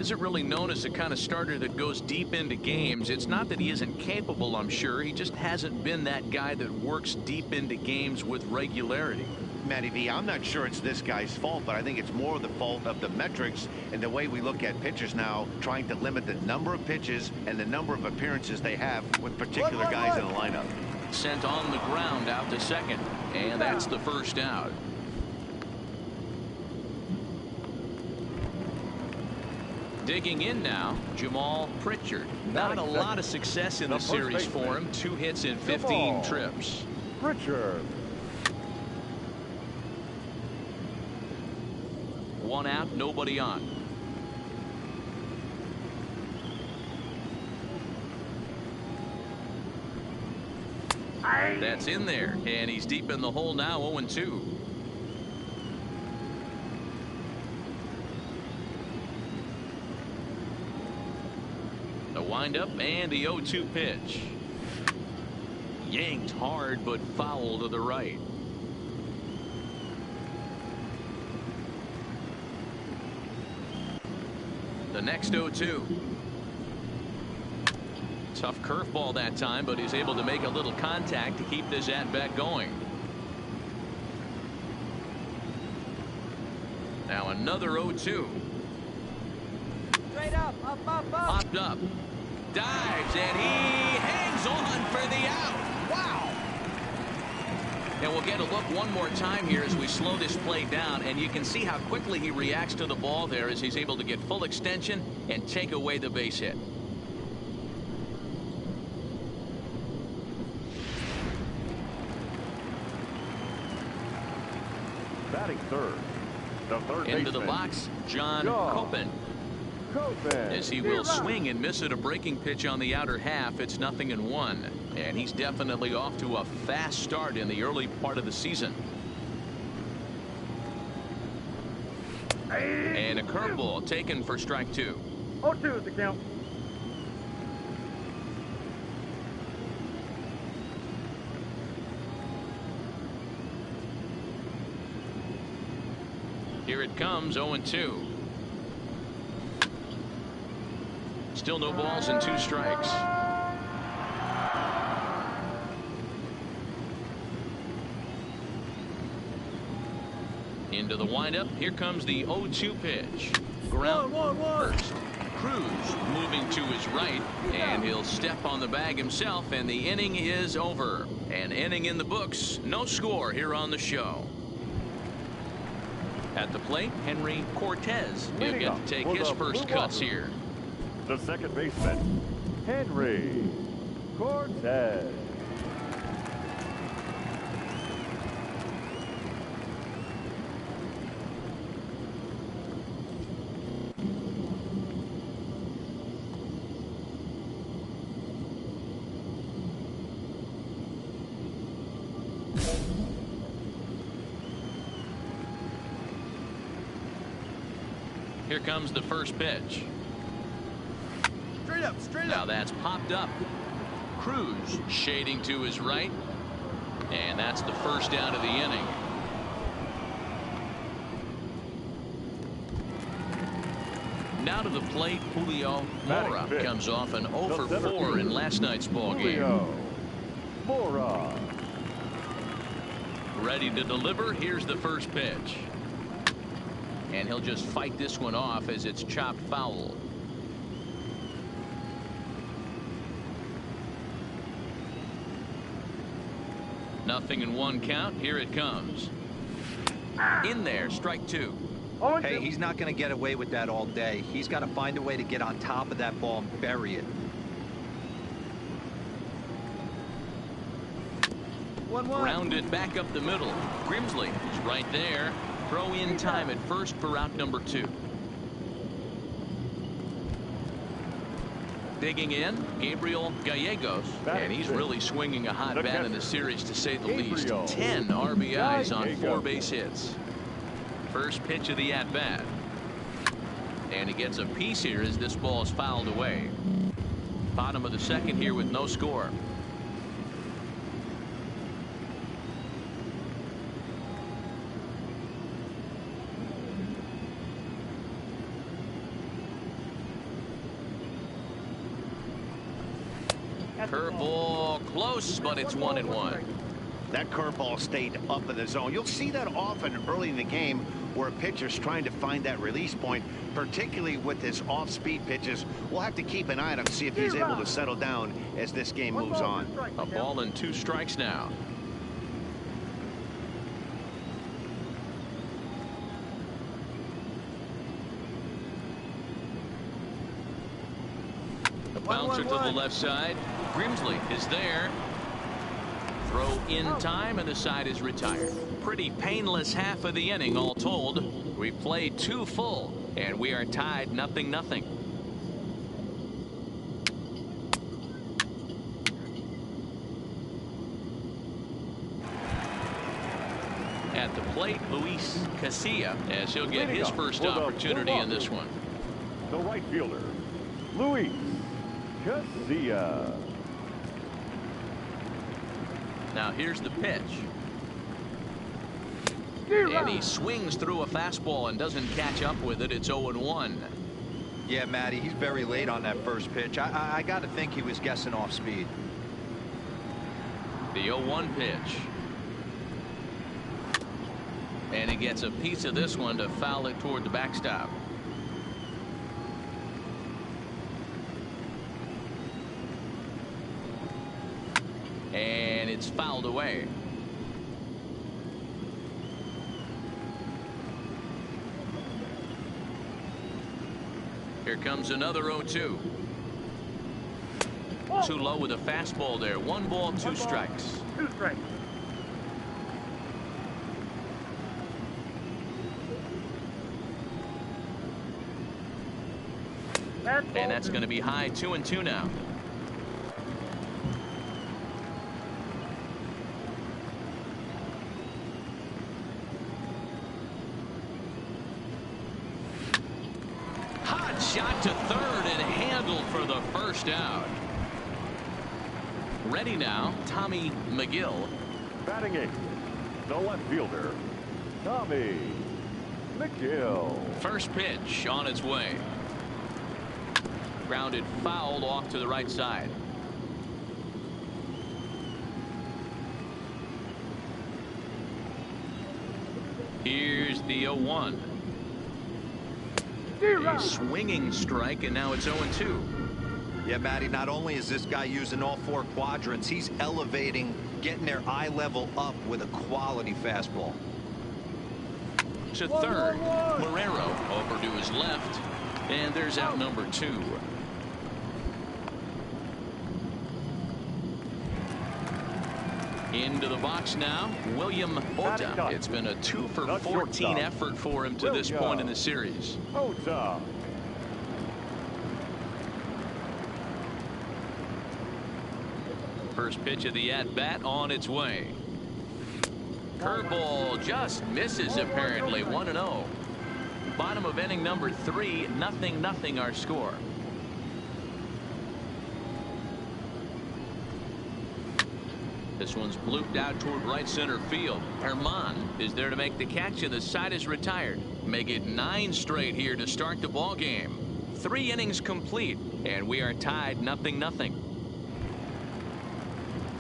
isn't really known as the kind of starter that goes deep into games. It's not that he isn't capable, I'm sure. He just hasn't been that guy that works deep into games with regularity. Matty V, I'm not sure it's this guy's fault, but I think it's more the fault of the metrics and the way we look at pitchers now, trying to limit the number of pitches and the number of appearances they have with particular guys in the lineup. Sent on the ground out to second, and that's the first out. Digging in now, Jamal Pritchard. Not a lot of success in the series for him. 2 hits in 15 trips. Pritchard. 1 out, nobody on. That's in there, and he's deep in the hole now, 0-2. The windup and the 0-2 pitch. Yanked hard, but foul to the right. The next 0-2. Tough curveball that time, but he's able to make a little contact to keep this at-bat going. Now another 0-2. Straight up, up, up. Popped up. Dives, and he hangs on for the out. Wow. And we'll get a look one more time here as we slow this play down, and you can see how quickly he reacts to the ball there as he's able to get full extension and take away the base hit. Batting third. The third Into the baseman, box, John Copen. As he will swing and miss at a breaking pitch on the outer half. It's 0-1, and he's definitely off to a fast start in the early part of the season. And a curveball taken for strike 2. 0-2 is the count. Here it comes, 0-2. Still no balls and 2 strikes. Into the windup. Here comes the 0-2 pitch. Ground first. Cruz moving to his right, and he'll step on the bag himself, and the inning is over. An inning in the books. No score here on the show. At the plate, Henry Cortez. He'll get to take his first cuts here. The second baseman, Henry Cortez. Here comes the first pitch. Straight up, straight Now up. that's popped up. Cruz shading to his right. And that's the first out of the inning. Now to the plate, Julio Mora comes off an 0 for 4 in last night's ball game. Mora. Ready to deliver. Here's the first pitch. And he'll just fight this one off as it's chopped foul. Nothing in 1 count. Here it comes. In there, strike 2. Hey, he's not going to get away with that all day. He's got to find a way to get on top of that ball and bury it. 1-1. Grounded back up the middle. Grimsley is right there. Throw in time at first for out number 2. Digging in, Gabriel Gallegos, and he's really swinging a hot bat in the series, to say the least. 10 RBIs on 4 base hits. First pitch of the at-bat. And he gets a piece here as this ball is fouled away. Bottom of the second here with no score. Curveball close, but it's 1-1. That curveball stayed up in the zone. You'll see that often early in the game where a pitcher's trying to find that release point, particularly with his off-speed pitches. We'll have to keep an eye on him, see if he's able to settle down as this game moves on. A ball and 2 strikes now. The bouncer to the left side. Grimsley is there. Throw in time, and the side is retired. Pretty painless half of the inning, all told. We played 2 full, and we are tied 0-0. At the plate, Luis Casilla, as he'll get his first opportunity in this one. The right fielder, Luis Casilla. Now here's the pitch. And he swings through a fastball and doesn't catch up with it. It's 0-1. Yeah, Matty, he's very late on that first pitch. I got to think he was guessing off speed. The 0-1 pitch. And he gets a piece of this one to foul it toward the backstop. And it's fouled away. Here comes another 0-2. Too low with a fastball there. 1 ball, 2 strikes. 2 strikes. And that's going to be high. 2-2 now. Hot shot to third and handled for the first out. Ready now, Tommy McGill. Batting 8th, the left fielder, Tommy McGill. First pitch on its way. Grounded fouled off to the right side. Here's the 0-1. A swinging strike, and now it's 0-2. Yeah, Matty, not only is this guy using all 4 quadrants, he's elevating, getting their eye level up with a quality fastball. To third, Marrero over to his left, and there's out number 2. Into the box now, William Ota. It's been a 2 for 14 effort for him to this point in the series. Ota. First pitch of the at-bat on its way. Curveball just misses apparently. 1-0. Bottom of inning number 3. 0-0 our score. This one's blooped out toward right center field. Herman is there to make the catch, and the side is retired. Make it 9 straight here to start the ball game. 3 innings complete, and we are tied 0-0.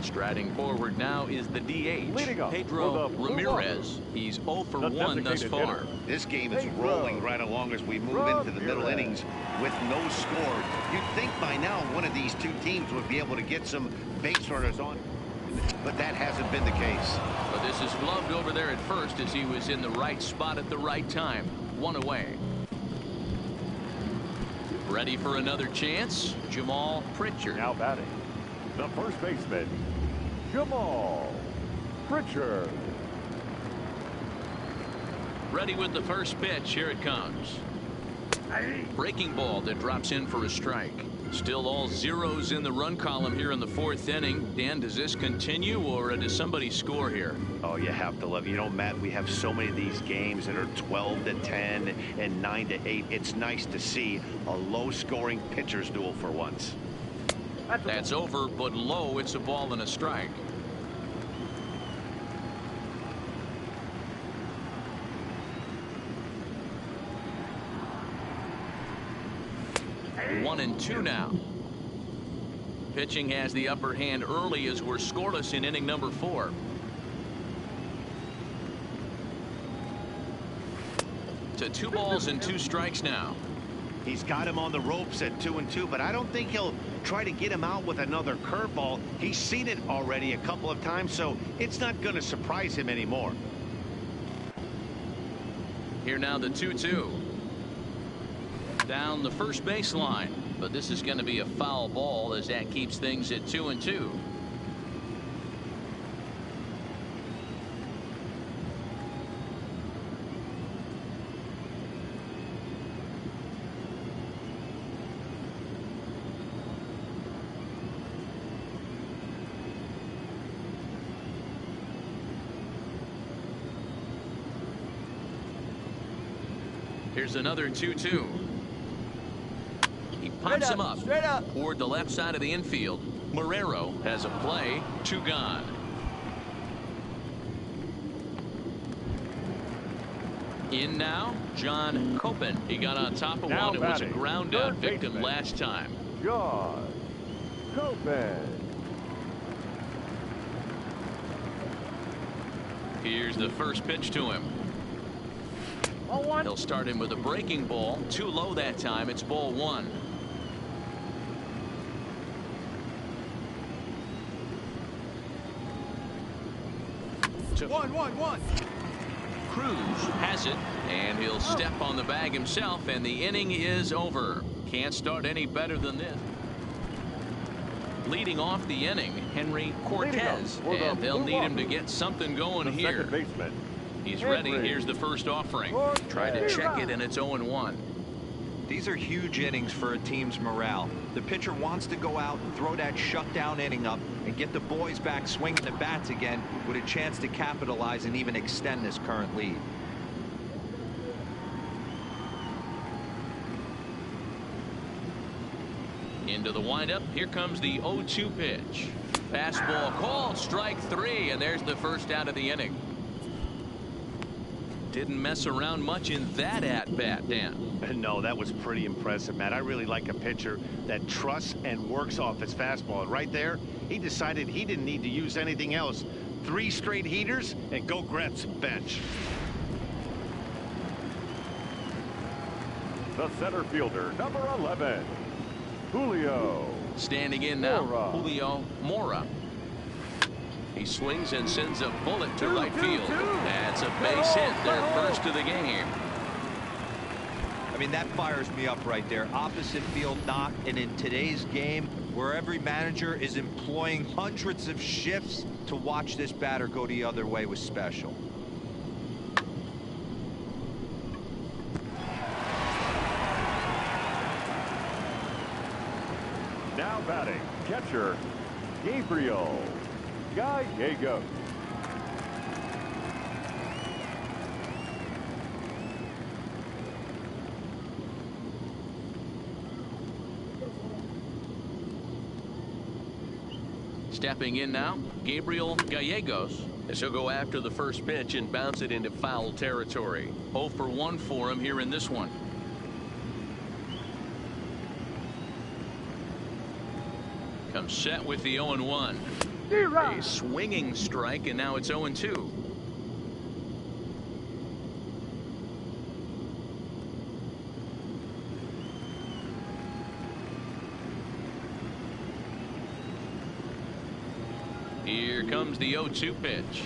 Striding forward now is the DH, Pedro Ramirez. He's 0 for 1 thus far. This game is rolling right along as we move into the middle innings with no score. You'd think by now one of these 2 teams would be able to get some base runners on, but that hasn't been the case. But this is gloved over there at first as he was in the right spot at the right time. 1 away. Ready for another chance, Jamal Pritchard. Now batting, the first baseman, Jamal Pritchard. Ready with the first pitch. Here it comes. Breaking ball that drops in for a strike. Still all zeros in the run column here in the 4th inning. Dan, does this continue, or does somebody score here? Oh, you have to love. You know, Matt, we have so many of these games that are 12-10 and 9-8. It's nice to see a low-scoring pitcher's duel for once. That's over, but low. It's a ball and a strike. One and 2 now. Pitching has the upper hand early as we're scoreless in inning number 4. To 2 balls and 2 strikes now. He's got him on the ropes at 2-2, but I don't think he'll try to get him out with another curveball. He's seen it already a couple of times, so it's not going to surprise him anymore. Here now the 2-2. Down the first baseline, but this is going to be a foul ball as that keeps things at 2-2. Here's another 2-2. He pops him up toward the left side of the infield. Marrero has a play. 2 gone. In now, John Copen. He got on top of one. It was a ground out victim last time. John Copen. Here's the first pitch to him. He'll start him with a breaking ball. Too low that time. It's ball 1. One. Cruz has it, and he'll step on the bag himself, and the inning is over. Can't start any better than this. Leading off the inning, Henry Cortez, and they'll need him to get something going here. He's ready. Here's the first offering. Try to check it, and it's 0-1. These are huge innings for a team's morale. The pitcher wants to go out, throw that shutdown inning up, and get the boys back swinging the bats again with a chance to capitalize and even extend this current lead. Into the windup. Here comes the 0-2 pitch. Fastball called. Strike 3, and there's the first out of the inning. Didn't mess around much in that at-bat, Dan. No, that was pretty impressive, Matt. I really like a pitcher that trusts and works off his fastball. And right there, he decided he didn't need to use anything else. 3 straight heaters and go grab some bench. The center fielder, number 11, Julio. Standing in now, Mora. Julio Mora. He swings and sends a bullet to right field. That's a base hit, their first of the game. I mean, that fires me up right there. Opposite field knock, and in today's game, where every manager is employing hundreds of shifts to watch this batter go the other way, was special. Now batting, catcher, Gabriel Gallegos. Stepping in now, Gabriel Gallegos, as he'll go after the first pitch and bounce it into foul territory. 0 for 1 for him here in this one. Comes set with the 0-1. A swinging strike, and now it's 0-2. Here comes the 0-2 pitch.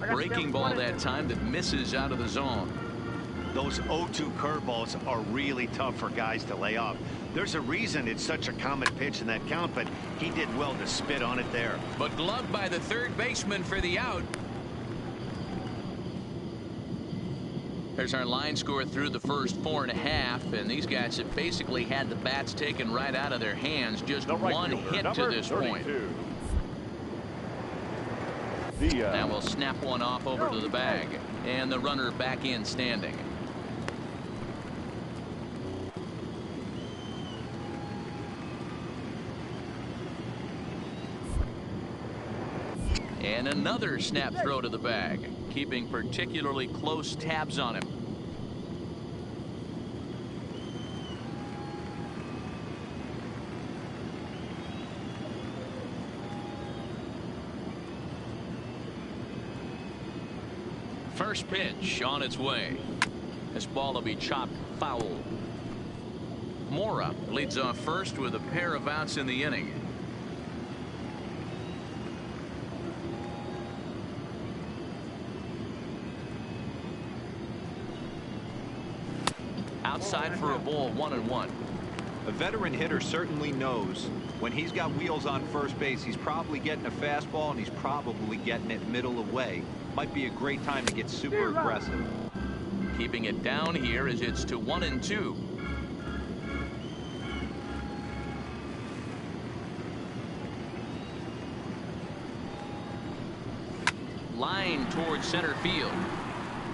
Breaking ball that time that misses out of the zone. Those 0-2 curveballs are really tough for guys to lay off. There's a reason it's such a common pitch in that count, but he did well to spit on it there. But gloved by the third baseman for the out. There's our line score through the first 4.5, and these guys have basically had the bats taken right out of their hands. Just one hit to this point. Now we'll snap one off over to the bag, and the runner back in standing. And another snap throw to the bag, keeping particularly close tabs on him. First pitch on its way. This ball will be chopped foul. Mora leads off first with a pair of outs in the inning. Outside for a ball, 1-1. A veteran hitter certainly knows when he's got wheels on first base, he's probably getting a fastball and he's probably getting it middle away. Might be a great time to get super aggressive. Keeping it down here as it's to 1-2. Line towards center field.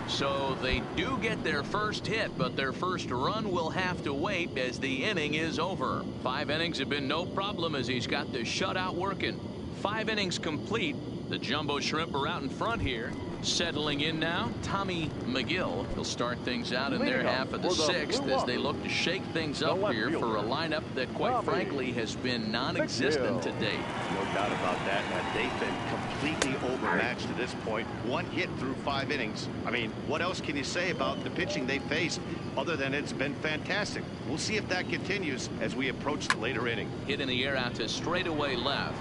So they do get their first hit, but their first run will have to wait as the inning is over. 5 innings have been no problem as he's got the shutout working. 5 innings complete. The Jumbo Shrimp are out in front here. Settling in now, Tommy McGill. He'll start things out in their half of the 6th as they look to shake things up here for a lineup that, quite frankly, has been non-existent to date. No doubt about that, and they've been completely overmatched to this point. 1 hit through 5 innings. I mean, what else can you say about the pitching they faced other than it's been fantastic? We'll see if that continues as we approach the later inning. Hit in the air out to straightaway left.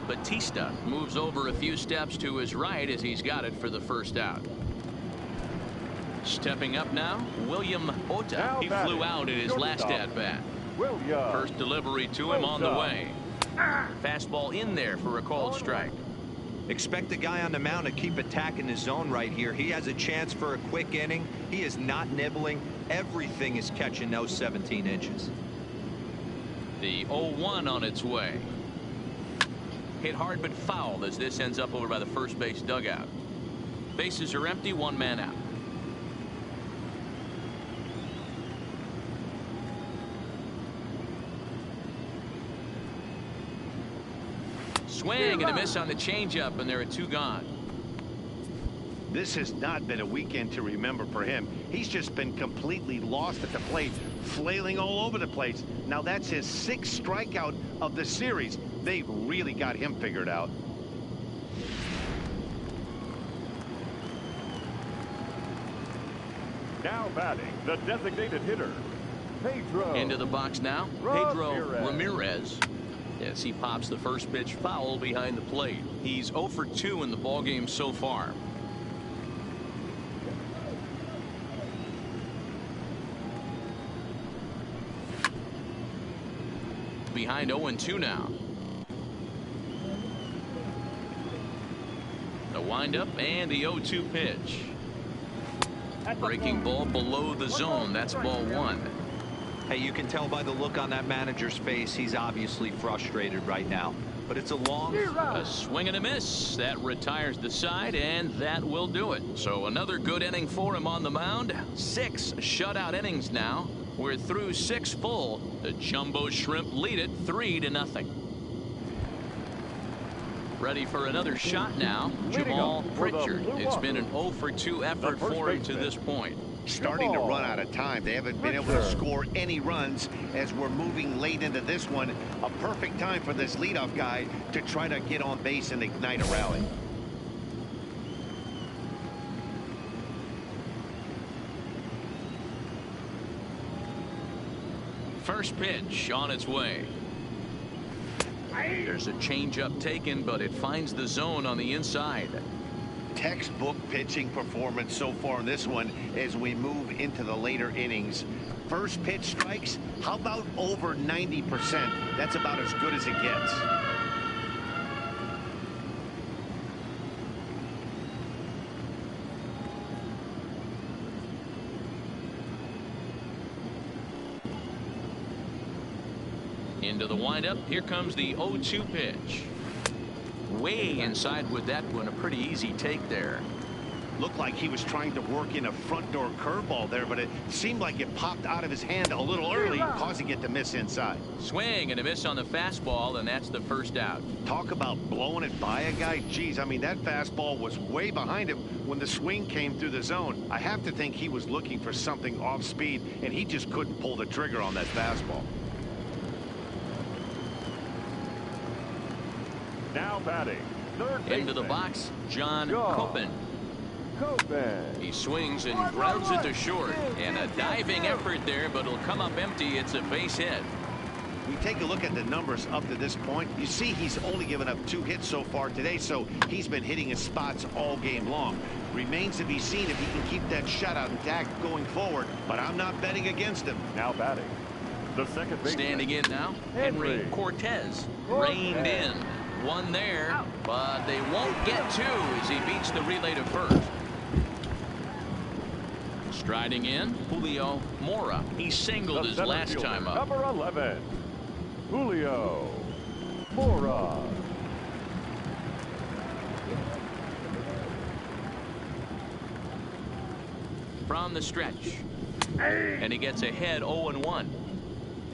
Batista moves over a few steps to his right as he's got it for the first out. Stepping up now, William Ota. He flew out in his last at-bat. First delivery to him on the way. Fastball in there for a called strike. Expect the guy on the mound to keep attacking the zone right here. He has a chance for a quick inning. He is not nibbling. Everything is catching those 17 inches. The 0-1 on its way. Hit hard but foul as this ends up over by the first base dugout. Bases are empty, 1 man out. Swing and a miss on the changeup, and there are 2 gone. This has not been a weekend to remember for him. He's just been completely lost at the plate, flailing all over the place. Now that's his 6th strikeout of the series. They've really got him figured out. Now batting, the designated hitter, Pedro. Into the box now, Pedro Ramirez. Yes, he pops the first pitch foul behind the plate. He's 0 for 2 in the ballgame so far. Behind 0-2 now. The windup and the 0-2 pitch. Breaking ball below the zone. That's ball 1. Hey, you can tell by the look on that manager's face, he's obviously frustrated right now. But it's a swing and a miss. That retires the side, and that will do it. So another good inning for him on the mound. 6 shutout innings now. We're through 6 full. The Jumbo Shrimp lead it 3-0. Ready for another shot now, Jamal Pritchard. It's been an 0 for 2 effort for him to this point. Starting to run out of time. They haven't been able to score any runs as we're moving late into this one. A perfect time for this leadoff guy to try to get on base and ignite a rally. First pitch on its way. There's a changeup taken, but it finds the zone on the inside. Textbook pitching performance so far in this one as we move into the later innings. First pitch strikes, how about over 90%? That's about as good as it gets. Into the windup. Here comes the 0-2 pitch. Way inside with that one. A pretty easy take there. Looked like he was trying to work in a front door curveball there, but it seemed like it popped out of his hand a little early, causing it to miss inside. Swing and a miss on the fastball, and that's the first out. Talk about blowing it by a guy. Geez, I mean, that fastball was way behind him when the swing came through the zone. I have to think he was looking for something off speed, and he just couldn't pull the trigger on that fastball. Now batting, Into the box, John Copen. He swings and grounds it to short. And a diving effort there, but it'll come up empty. It's a base hit. We take a look at the numbers up to this point. You see he's only given up 2 hits so far today, so he's been hitting his spots all game long. Remains to be seen if he can keep that shutout intact going forward, but I'm not betting against him. Now batting, the second baseman. Standing in now, Henry Cortez. Reined in. One there, but they won't get 2 as he beats the relay to first. Striding in, Julio Mora. He singled his last time up. Number 11, Julio Mora. From the stretch. And he gets ahead 0-1.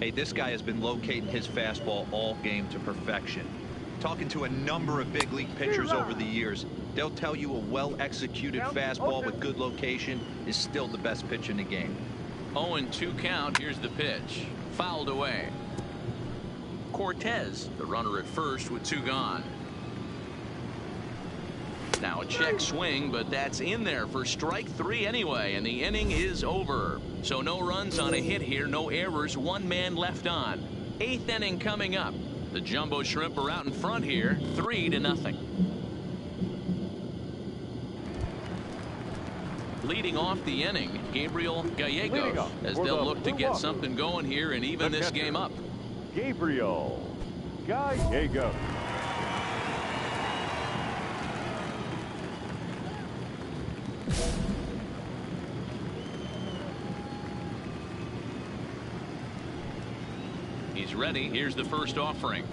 Hey, this guy has been locating his fastball all game to perfection. Talking to a number of big league pitchers over the years, they'll tell you a well-executed fastball with good location is still the best pitch in the game. 0-2 count. Here's the pitch. Fouled away. Cortez, the runner at first with 2 gone. Now a check swing, but that's in there for strike 3 anyway, and the inning is over. So no runs on a hit here, no errors, 1 man left on. 8th inning coming up. The Jumbo Shrimp are out in front here, 3-0. Leading off the inning, Gabriel Gallegos, as they'll look to get something going here and even this game up. Gabriel Gallegos. He's ready. Here's the first offering.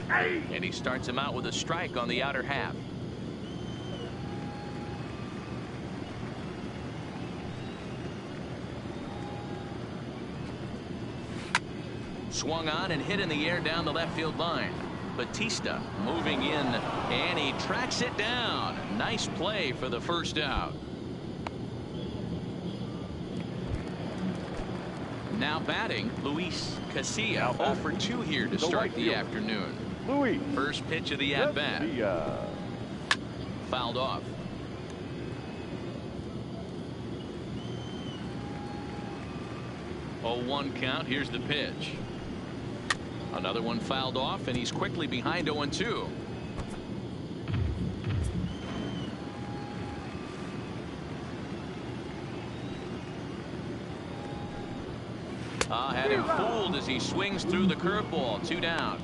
And he starts him out with a strike on the outer half. Swung on and hit in the air down the left field line. Batista moving in, and he tracks it down. Nice play for the first out. Now batting, Luis Casilla. 0 for 2 here to start the afternoon. First pitch of the at-bat. Fouled off. Oh, 1 count. Here's the pitch. Another one fouled off, and he's quickly behind 0-2. Had him fooled as he swings through the curveball. 2 down.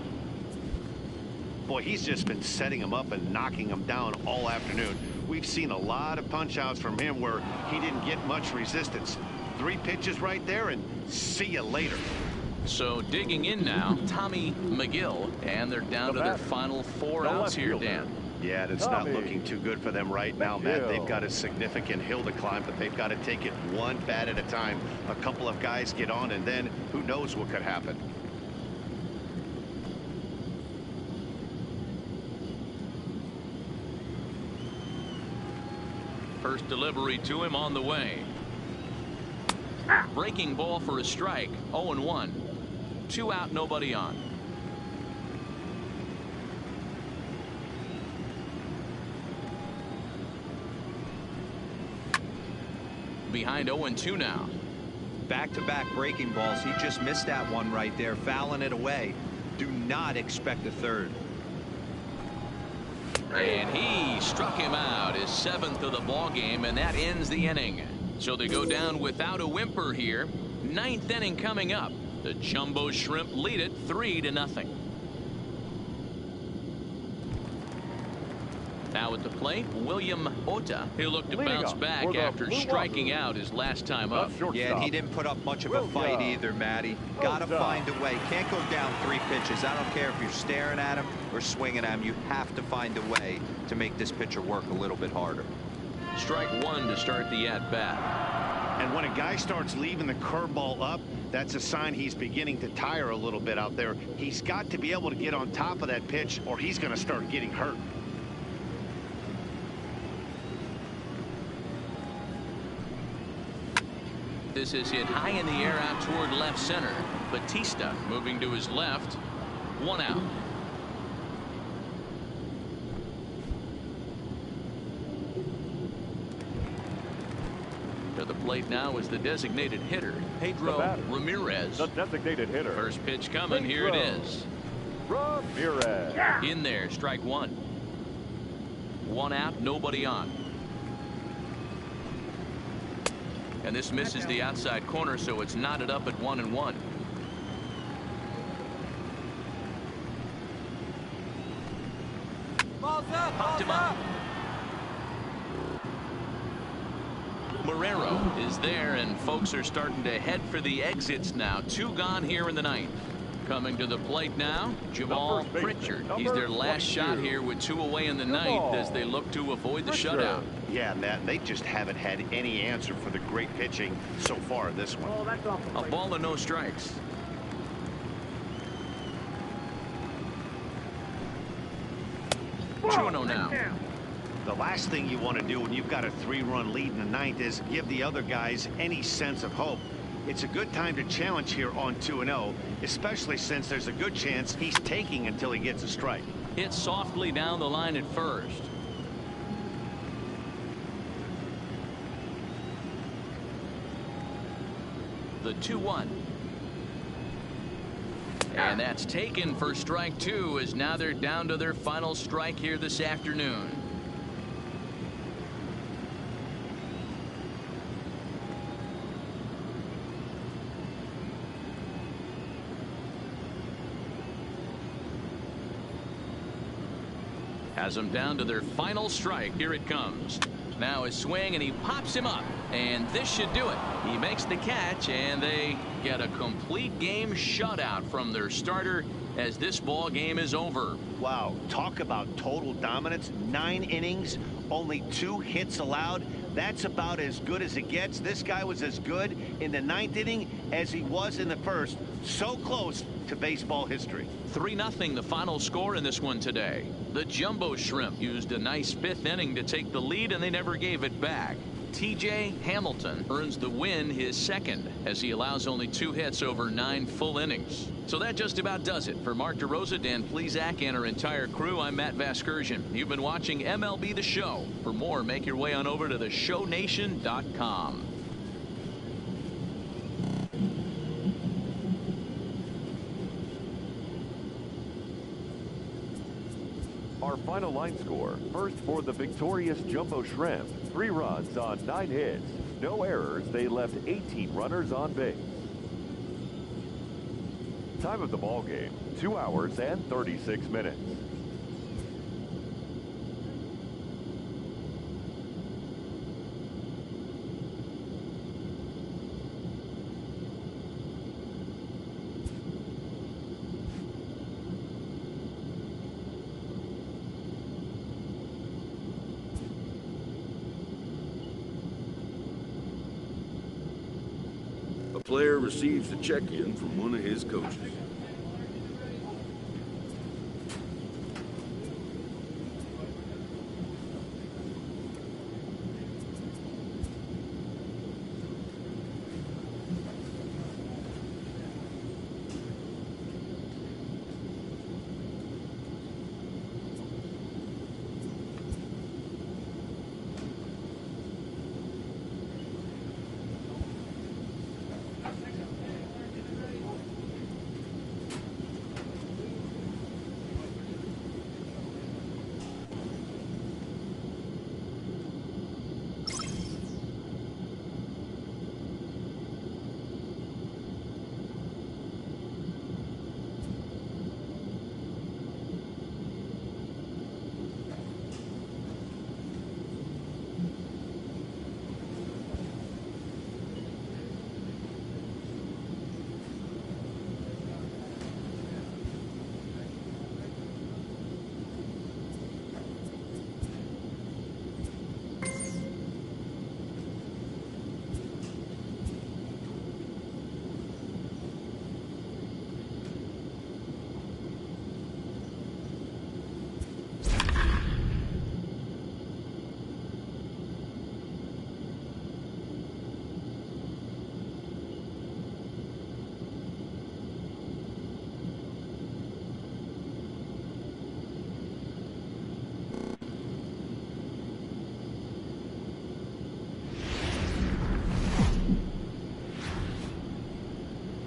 Boy, he's just been setting him up and knocking him down all afternoon. We've seen a lot of punch outs from him where he didn't get much resistance. 3 pitches right there, and see you later. So digging in now, Tommy McGill, and they're down to their final 4 outs here, Dan. Yeah, it's not looking too good for them right now, Matt. They've got a significant hill to climb, but they've got to take it 1 bat at a time. A couple of guys get on, and then who knows what could happen. First delivery to him on the way. Breaking ball for a strike. 0-1. 2 out, nobody on. Behind 0-2 now. Back-to-back breaking balls. He just missed that one right there, fouling it away. Do not expect a third. And he struck him out, his 7th of the ball game, and that ends the inning. So they go down without a whimper here. 9th inning coming up. The Jumbo Shrimp lead it 3-0. Now at the plate, William Ota. He'll look to bounce back after striking out his last time up. Yeah, and he didn't put up much of a fight either, Matty. Gotta find a way. Can't go down 3 pitches. I don't care if you're staring at him or swinging at him. You have to find a way to make this pitcher work a little bit harder. Strike 1 to start the at-bat. And when a guy starts leaving the curveball up, that's a sign he's beginning to tire a little bit out there. He's got to be able to get on top of that pitch, or he's going to start getting hurt. This is hit high in the air out toward left center. Batista moving to his left. 1 out. plate now is the designated hitter, Pedro Ramirez. The designated hitter. First pitch coming. Here it is. Ramirez. In there, strike one. One out, nobody on. And this misses the outside corner, so it's knotted up at 1-1. Balls up. Popped him up. Marrero is there, and folks are starting to head for the exits now. 2 gone here in the ninth. Coming to the plate now, Jamal Pritchard. He's their last shot here with 2 away in the ninth as they look to avoid the shutout. Yeah, Matt, they just haven't had any answer for the great pitching so far in this one. A ball and no strikes. Two and 0 now. The last thing you want to do when you've got a 3-run lead in the ninth is give the other guys any sense of hope. It's a good time to challenge here on 2-0, especially since there's a good chance he's taking until he gets a strike. Hit softly down the line at first. The 2-1. And that's taken for strike 2, as now they're down to their final strike here this afternoon. Has them down to their final strike. Here it comes. Now his swing, and he pops him up, and this should do it. He makes the catch, and they get a complete game shutout from their starter as this ball game is over. Wow, talk about total dominance. 9 innings, only 2 hits allowed. That's about as good as it gets. This guy was as good in the 9th inning as he was in the first. So close to baseball history. 3-0 the final score in this one today. The Jumbo Shrimp used a nice 5th inning to take the lead, and they never gave it back. TJ Hamilton earns the win, his second, as he allows only 2 hits over 9 full innings. So that just about does it. For Mark DeRosa, Dan Plesac, and our entire crew, I'm Matt Vasgersian. You've been watching MLB The Show. For more, make your way on over to theshownation.com. Our final line score. First for the victorious Jumbo Shrimp. 3 runs on 9 hits. No errors. They left 18 runners on base. Time of the ball game, 2 hours and 36 minutes. A player receives a check-in from one of his coaches.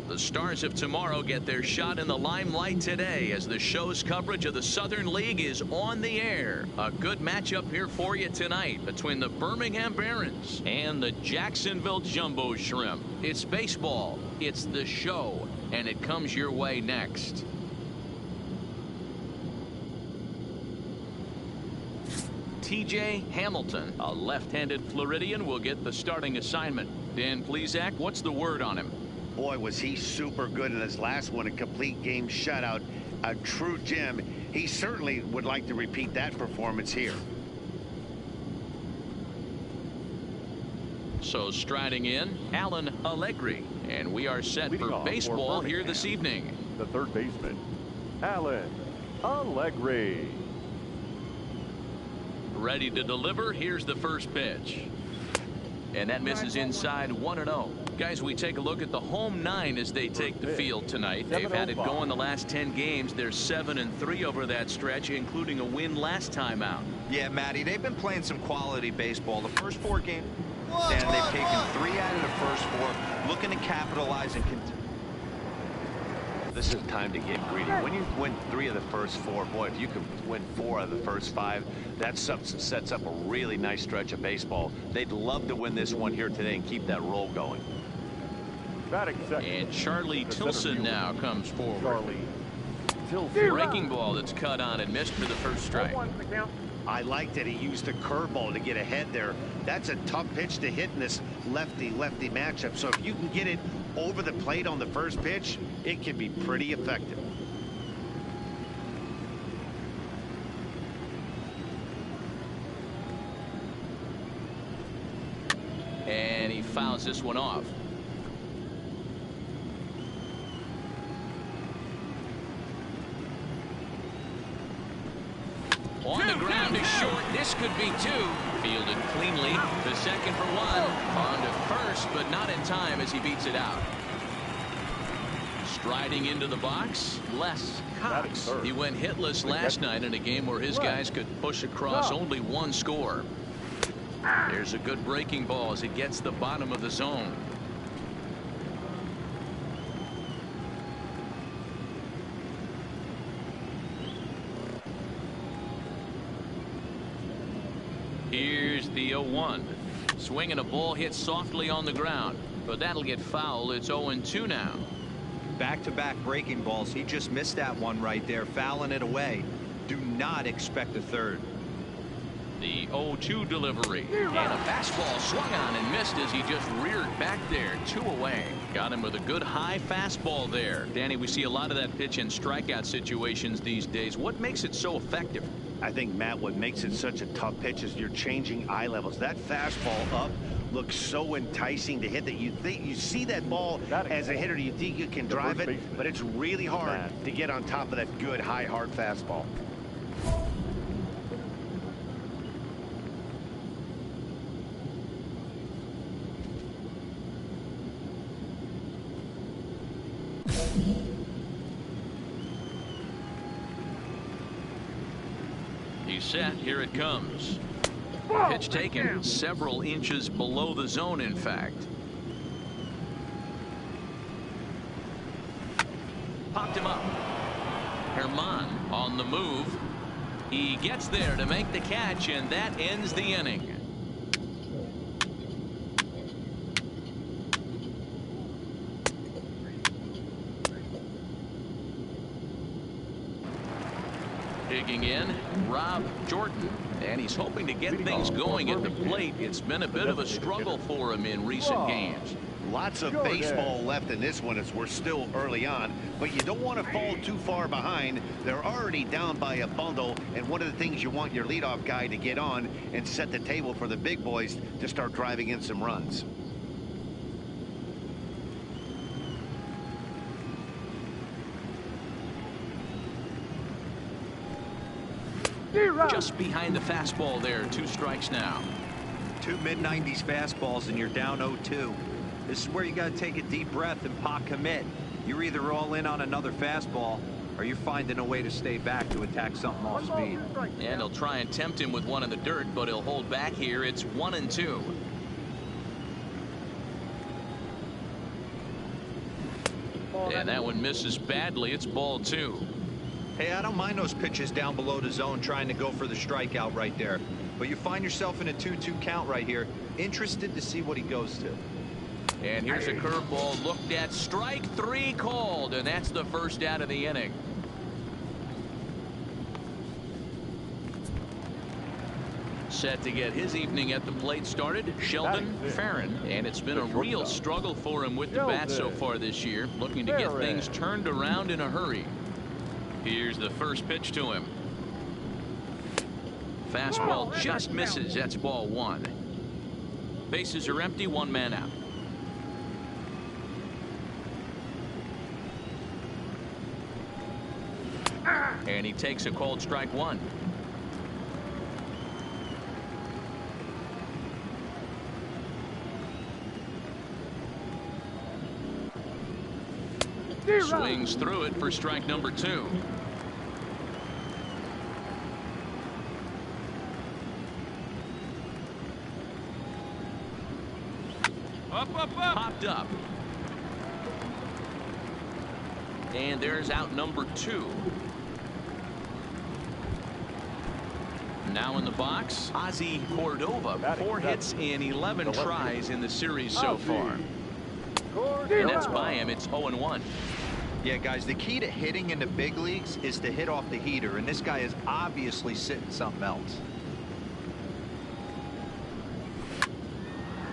The stars of tomorrow get their shot in the limelight today as the show's coverage of the Southern League is on the air. A good matchup here for you tonight between the Birmingham Barons and the Jacksonville Jumbo Shrimp. It's baseball, it's the show, and it comes your way next. TJ Hamilton, a left-handed Floridian, will get the starting assignment. Dan Plesac, what's the word on him? Boy, was he super good in his last one, a complete game shutout, a true gem. He certainly would like to repeat that performance here. So striding in, Alan Allegri, and we are set for baseball here this evening. The third baseman, Alan Allegri. Ready to deliver. Here's the first pitch. And that misses inside 1-0. Guys, we take a look at the home nine as they take the field tonight. They've had it going the last 10 games. They're 7-3 over that stretch, including a win last time out. Yeah, Matty, they've been playing some quality baseball. The first 4 games, and they've taken 3 out of the first 4, looking to capitalize and continue. This is time to get greedy. When you win 3 of the first 4, boy, if you could win 4 out of the first 5, that sets up a really nice stretch of baseball. They'd love to win this one here today and keep that roll going. And Charlie Tilson now comes forward. Breaking ball that's cut on and missed for the first strike. I like that he used the curveball to get ahead there. That's a tough pitch to hit in this lefty-lefty matchup. So if you can get it over the plate on the first pitch, it can be pretty effective. And he fouls this one off. On the ground is short. This could be 2. Fielded cleanly. The second for 1. On to first, but not in time as he beats it out. Striding into the box, Les Cox. He went hitless last night in a game where his guys could push across only 1 score. Here's a good breaking ball as it gets the bottom of the zone. Here's the 0-1. Swinging a ball hit softly on the ground, but that'll get foul. It's 0-2 now. Back-to-back breaking balls. He just missed that one right there, fouling it away. Do not expect a third. The 0-2 delivery, and a fastball swung on and missed as he just reared back there. 2 away. Got him with a good high fastball there. Danny, we see a lot of that pitch in strikeout situations these days. What makes it so effective? I think, Matt, what makes it such a tough pitch is you're changing eye levels. That fastball up looks so enticing to hit that you think you see that ball as a hitter, you think you can drive it, but it's really hard to get on top of that good high hard fastball. He's set. Here it comes. Pitch taken several inches below the zone, in fact. Popped him up. Herman on the move. He gets there to make the catch, and that ends the inning. Digging in, Rob Jordan, and he's hoping to get things going at the plate. It's been a bit of a struggle for him in recent games. Lots of baseball left in this one as we're still early on, but you don't want to fall too far behind. They're already down by a bundle, and one of the things you want your leadoff guy to get on and set the table for the big boys to start driving in some runs. Just behind the fastball there. 2 strikes now. 2 mid-90s fastballs and you're down 0-2. This is where you got to take a deep breath and pot commit. You're either all in on another fastball or you're finding a way to stay back to attack something off speed. And he'll try and tempt him with one in the dirt, but he'll hold back here. It's 1-2. And that one misses badly. It's ball 2. Hey, I don't mind those pitches down below the zone trying to go for the strikeout right there. But you find yourself in a 2-2 count right here. Interested to see what he goes to. And here's a curveball looked at. Strike 3 called, and that's the first out of the inning. Set to get his evening at the plate started, Sheldon Farron. And it's been a real struggle for him with the bat so far this year, looking to get things turned around in a hurry. Here's the first pitch to him. Fastball just misses. That's ball 1. Bases are empty, 1 man out. And he takes a called strike 1. Swings through it for strike number 2. Popped up. And there's out number 2. Now in the box, Ozzy Cordova. 4 hits in 11 tries in the series so far. And that's by him. It's 0-1. Yeah, guys, the key to hitting in the big leagues is to hit off the heater, and this guy is obviously sitting something else.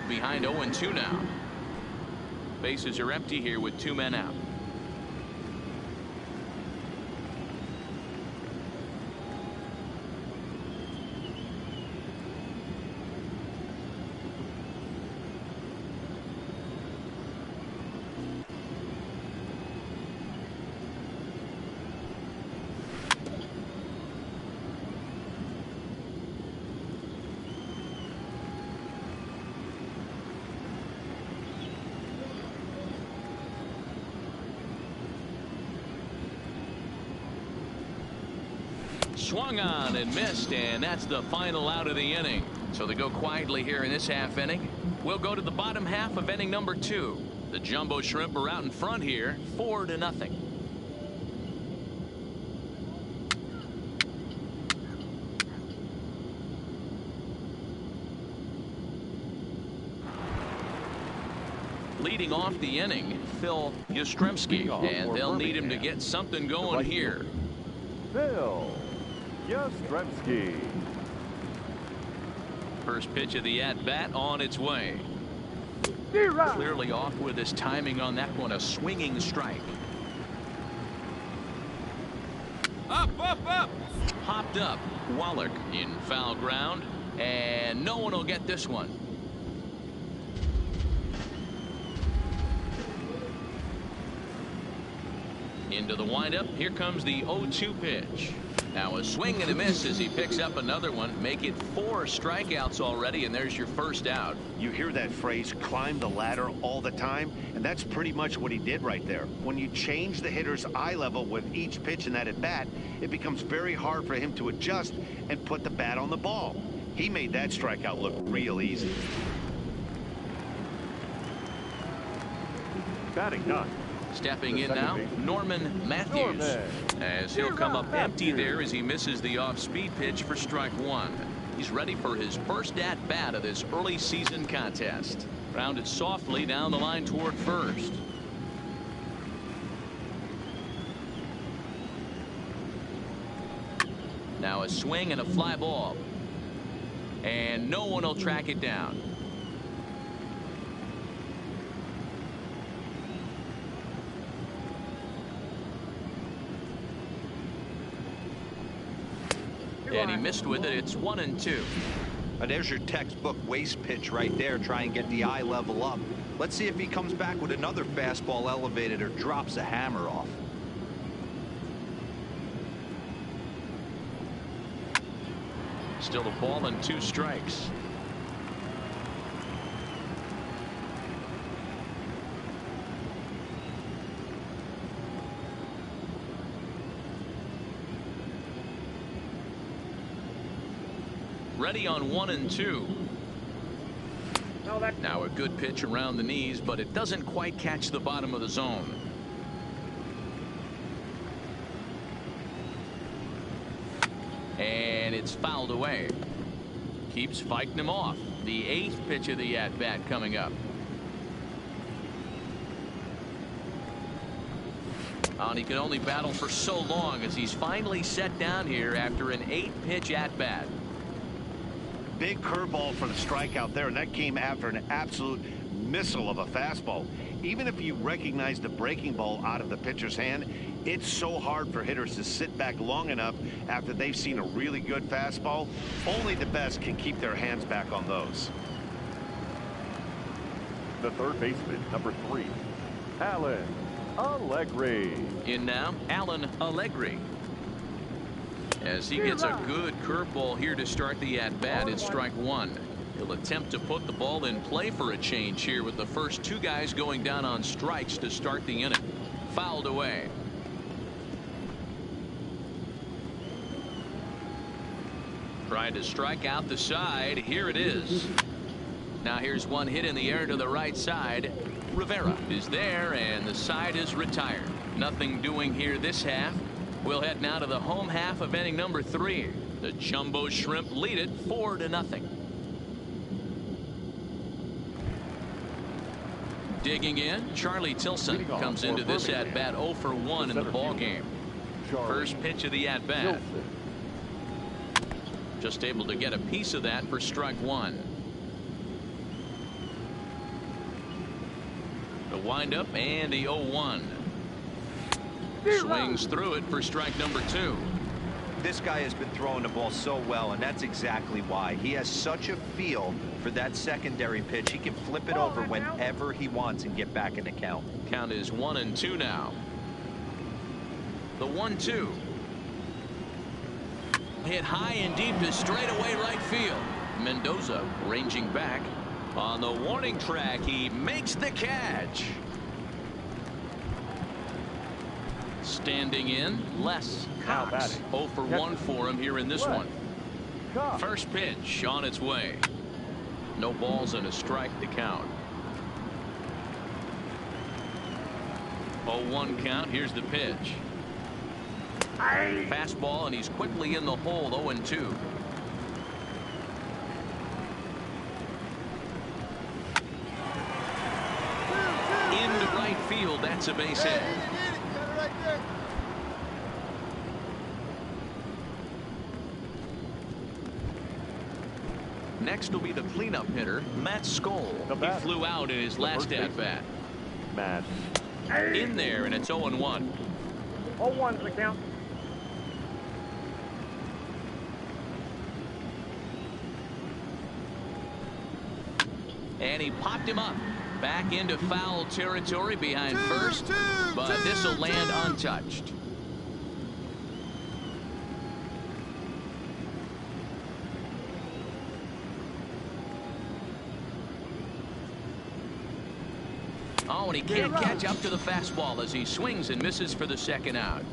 Behind 0-2 now. Bases are empty here with 2 men out. Swung on and missed, and that's the final out of the inning. So they go quietly here in this half inning. We'll go to the bottom half of inning number 2. The Jumbo Shrimp are out in front here, 4-0. Leading off the inning, Phil Yastrzemski, and they'll need him to get something going here. Phil Yastrzemski. First pitch of the at-bat on its way. Clearly off with his timing on that one. A swinging strike. Up. Popped up. Wallach in foul ground, and no one will get this one. Into the windup. Here comes the 0-2 pitch. Now a swing and a miss as he picks up another one. Make it 4 strikeouts already, and there's your first out. You hear that phrase, climb the ladder, all the time, and that's pretty much what he did right there. When you change the hitter's eye level with each pitch in that at bat, it becomes very hard for him to adjust and put the bat on the ball. He made that strikeout look real easy. Batting done. Stepping in now, Norman Matthews, as he'll come up empty there as he misses the off-speed pitch for strike 1. He's ready for his first at-bat of this early season contest. Grounded softly down the line toward first. Now a swing and a fly ball. And no one will track it down. And he missed with it. It's 1-2. There's your textbook waste pitch right there. Try and get the eye level up. Let's see if he comes back with another fastball elevated or drops a hammer off. Still a ball and 2 strikes. Ready on 1-2. Now a good pitch around the knees, but it doesn't quite catch the bottom of the zone. And it's fouled away. Keeps fighting him off. The 8th pitch of the at-bat coming up. And he can only battle for so long as he's finally set down here after an 8-pitch at-bat. Big curveball for the strikeout there, and that came after an absolute missile of a fastball. Even if you recognize the breaking ball out of the pitcher's hand, it's so hard for hitters to sit back long enough after they've seen a really good fastball. Only the best can keep their hands back on those. The third baseman, number 3, Alan Allegri. In now, Alan Allegri. As he gets a good curveball here to start the at-bat, it's strike 1. He'll attempt to put the ball in play for a change here with the first 2 guys going down on strikes to start the inning. Fouled away. Trying to strike out the side. Here it is. Now here's one hit in the air to the right side. Rivera is there, and the side is retired. Nothing doing here this half. We'll head now to the home half of inning number 3. The Jumbo Shrimp lead it 4-0. Digging in, Charlie Tilson comes into this at-bat 0 for 1 in the ball game. First pitch of the at-bat. Just able to get a piece of that for strike 1. The windup and the 0-1. Swings through it for strike number 2. This guy has been throwing the ball so well, and that's exactly why. He has such a feel for that secondary pitch. He can flip it over whenever he wants and get back in the count. Count is 1-2 now. The 1-2. Hit high and deep to straightaway right field. Mendoza ranging back. On the warning track, he makes the catch. Standing in, Les Cox. 0 for 1 for him here in this one. First pitch on its way. No balls and a strike to count. 0-1 count. Here's the pitch. Fastball, and he's quickly in the hole. 0-2. Into right field. That's a base hit. Next will be the cleanup hitter, Matt Skoll. He flew out in his last at-bat. Matt. In there, and it's 0-1. 0-1's the count. And he popped him up. Back into foul territory behind first, but this will land untouched. Oh, and he can't catch up to the fastball as he swings and misses for the second out.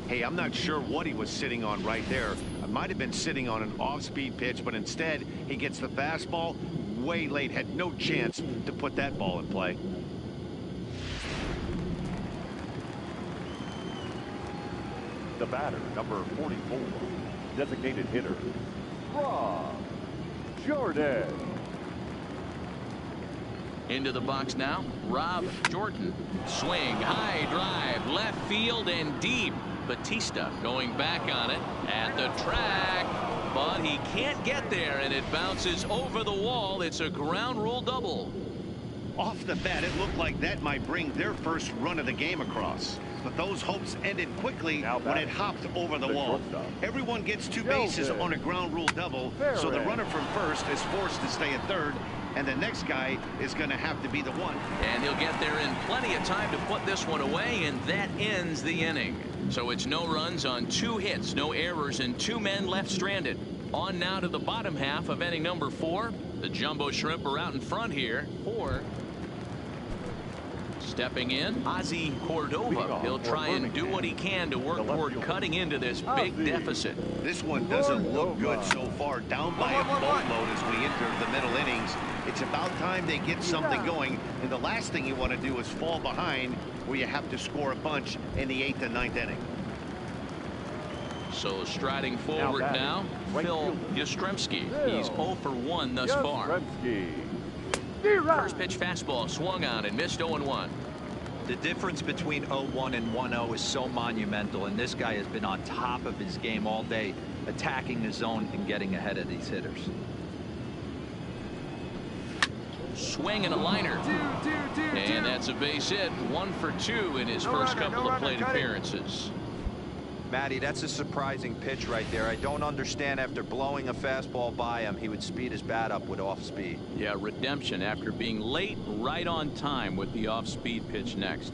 Hey, I'm not sure what he was sitting on right there. It might have been sitting on an off-speed pitch, but instead he gets the fastball way late. Had no chance to put that ball in play. The batter, number 44, designated hitter, Rob Jordan. Into the box now, Rob Jordan. Swing, high drive, left field and deep. Batista going back on it at the track, but he can't get there, and it bounces over the wall. It's a ground rule double. Off the bat, it looked like that might bring their first run of the game across. But those hopes ended quickly when it hopped over the wall. Everyone gets 2 bases on a ground rule double, so the runner from first is forced to stay at third, and the next guy is going to have to be the one. And he'll get there in plenty of time to put this one away, and that ends the inning. So it's no runs on 2 hits, no errors, and 2 men left stranded. On now to the bottom half of inning number 4. The Jumbo Shrimp are out in front here. 4. Stepping in, Ozzy Cordova. He'll try and do what he can to work toward cutting into this big deficit. This one doesn't look good so far. Down by a boatload as we enter the middle innings. It's about time they get something going. And the last thing you want to do is fall behind where you have to score a bunch in the 8th and 9th inning. So striding forward now, Phil Yastrzemski. He's 0 for 1 thus far. First pitch fastball swung on and missed 0-1. The difference between 0-1 and 1-0 is so monumental, and this guy has been on top of his game all day, attacking the zone and getting ahead of these hitters. Swing and a liner. And that's a base hit. 1 for 2 in his first couple of plate appearances. Matty, that's a surprising pitch right there. I don't understand, after blowing a fastball by him, he would speed his bat up with off speed. Yeah, redemption after being late, right on time with the off speed pitch next.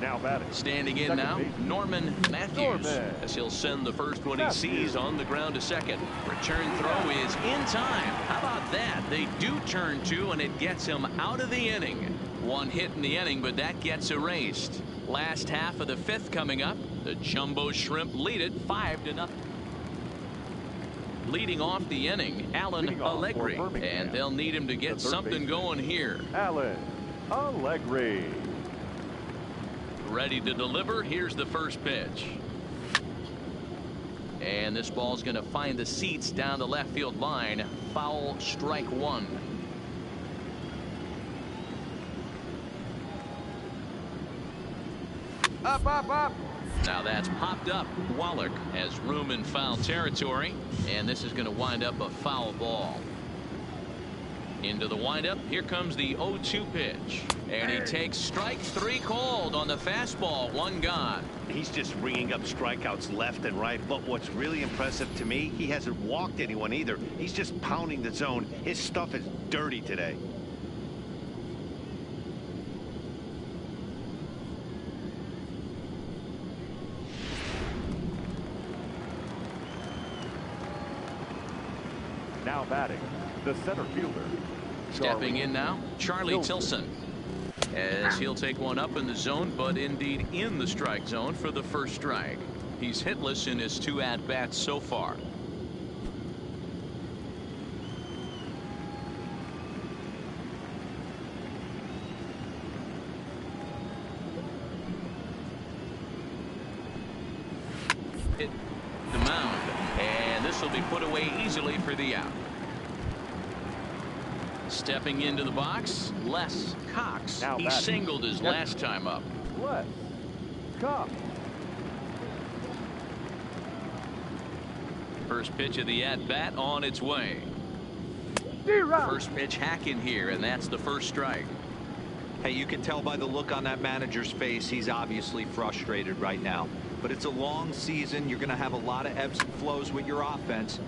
Now batting. Standing in now, Norman Matthews, as he'll send the first one he sees on the ground to second. Return throw is in time. How about that? They do turn 2, and it gets him out of the inning. 1 hit in the inning, but that gets erased. Last half of the 5th coming up. The Jumbo Shrimp lead it 5-0. Leading off the inning, Alan Allegri, and they'll need him to get something going here. Alan Allegri. Ready to deliver. Here's the first pitch. And this ball's going to find the seats down the left field line. Foul, strike 1. Up. Now that's popped up. Wallach has room in foul territory, and this is going to wind up a foul ball. Into the windup. Here comes the 0-2 pitch, and he takes strike 3 called on the fastball. 1 gone. He's just ringing up strikeouts left and right, but what's really impressive to me, he hasn't walked anyone either. He's just pounding the zone. His stuff is dirty today. Now batting, the center fielder. Stepping in now, Charlie Tilson, as he'll take one up in the zone, but indeed in the strike zone for the first strike. He's hitless in his 2 at-bats so far. Hit the mound, and this will be put away easily for the out. Stepping into the box, Les Cox. He singled his last time up. Les Cox. First pitch of the at-bat on its way. First pitch hacking here, and that's the first strike. Hey, you can tell by the look on that manager's face, he's obviously frustrated right now. But it's a long season. You're going to have a lot of ebbs and flows with your offense.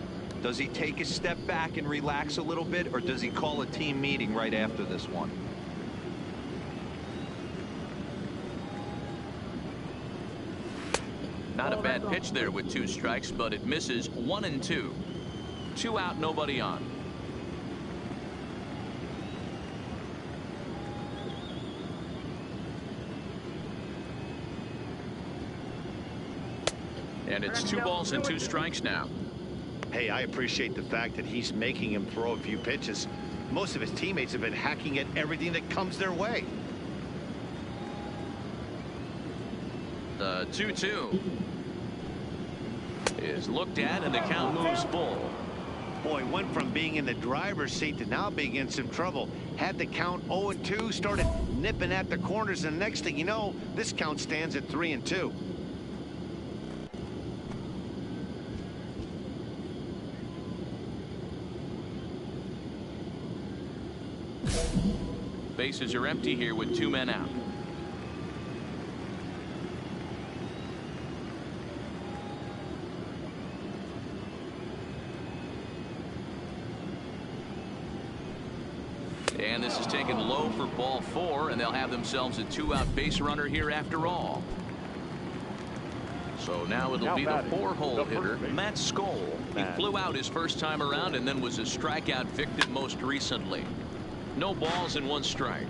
Does he take a step back and relax a little bit, or does he call a team meeting right after this one? Not a bad pitch there with 2 strikes, but it misses. 1-2. 2 out, nobody on. And it's 2 balls and 2 strikes now. Hey, I appreciate the fact that he's making him throw a few pitches. Most of his teammates have been hacking at everything that comes their way. The 2-2 is looked at, and the count moves full. Boy, went from being in the driver's seat to now being in some trouble. Had the count 0-2, started nipping at the corners, and the next thing you know, this count stands at 3-2. Bases are empty here with 2 men out. And this is taken low for ball 4, and they'll have themselves a 2-out base runner here after all. So now it'll be the 4-hole hitter, Matt Skoll. He flew out his first time around and then was a strikeout victim most recently. No balls and 1 strike.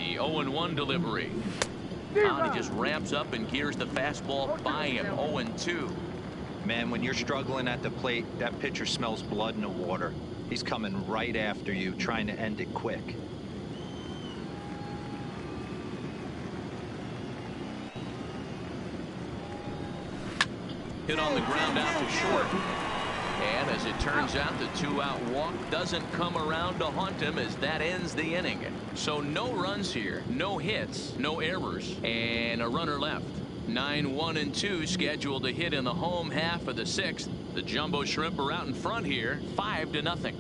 The 0-1 delivery. Now he just ramps up and gears the fastball by him. 0-2. Man, when you're struggling at the plate, that pitcher smells blood in the water. He's coming right after you, trying to end it quick. Hit on the ground out to short. And as it turns out, the 2-out walk doesn't come around to haunt him as that ends the inning. So no runs here, no hits, no errors, and a runner left. 9-1-2 scheduled to hit in the home half of the 6th. The Jumbo Shrimp are out in front here, 5-0.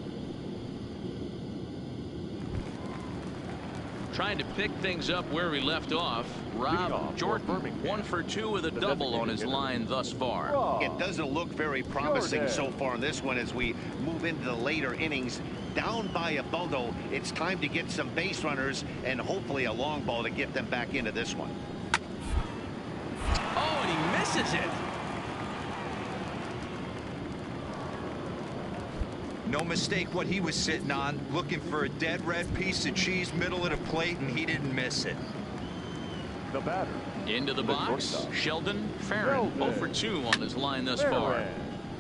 Trying to pick things up where we left off. Rob Jordan, 1 for 2 with a double on his line thus far. It doesn't look very promising so far in this one as we move into the later innings. Down by a bundle, it's time to get some base runners and hopefully a long ball to get them back into this one. Oh, and he misses it. No mistake what he was sitting on, looking for a dead red piece of cheese middle of the plate, and he didn't miss it. The batter. Into the box, Sheldon Farron, 0 for 2 on his line thus far.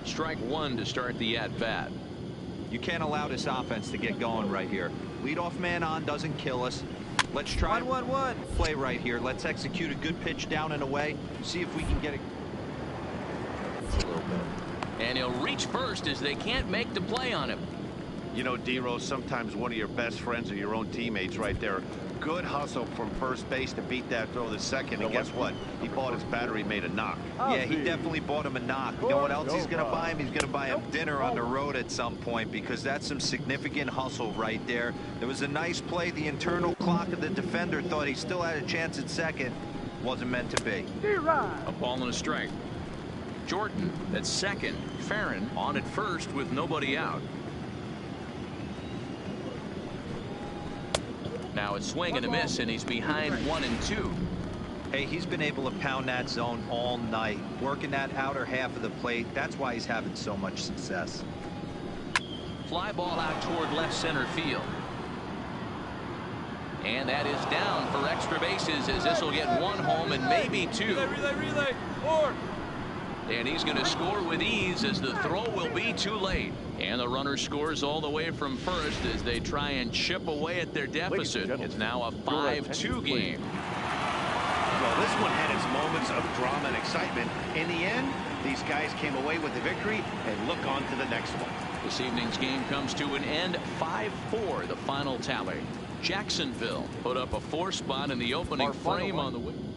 Strike 1 to start the at-bat. You can't allow this offense to get going right here. Leadoff man on doesn't kill us. Let's try 1-1-1 play right here. Let's execute a good pitch down and away. See if we can get it. It's a little bit. And he'll reach first as they can't make the play on him. You know, D-Rose, sometimes one of your best friends are your own teammates right there. Good hustle from first base to beat that throw to second. And guess what? He bought his battery, made a knock. Yeah, he definitely bought him a knock. You know what else he's going to buy him? He's going to buy him dinner on the road at some point, because that's some significant hustle right there. There was a nice play. The internal clock of the defender thought he still had a chance at second. Wasn't meant to be. A ball and a strike. Jordan at second. Farron on at first with nobody out. Now it's swing and a miss, and he's behind 1-2. Hey, he's been able to pound that zone all night, working that outer half of the plate. That's why he's having so much success. Fly ball out toward left center field. And that is down for extra bases, as this will get 1 home and maybe 2. Relay. 4. And he's going to score with ease as the throw will be too late. And the runner scores all the way from first as they try and chip away at their deficit. It's now a 5-2 game. Well, this one had its moments of drama and excitement. In the end, these guys came away with the victory and look on to the next one. This evening's game comes to an end. 5-4, the final tally. Jacksonville put up a 4 spot in the opening frame on the win.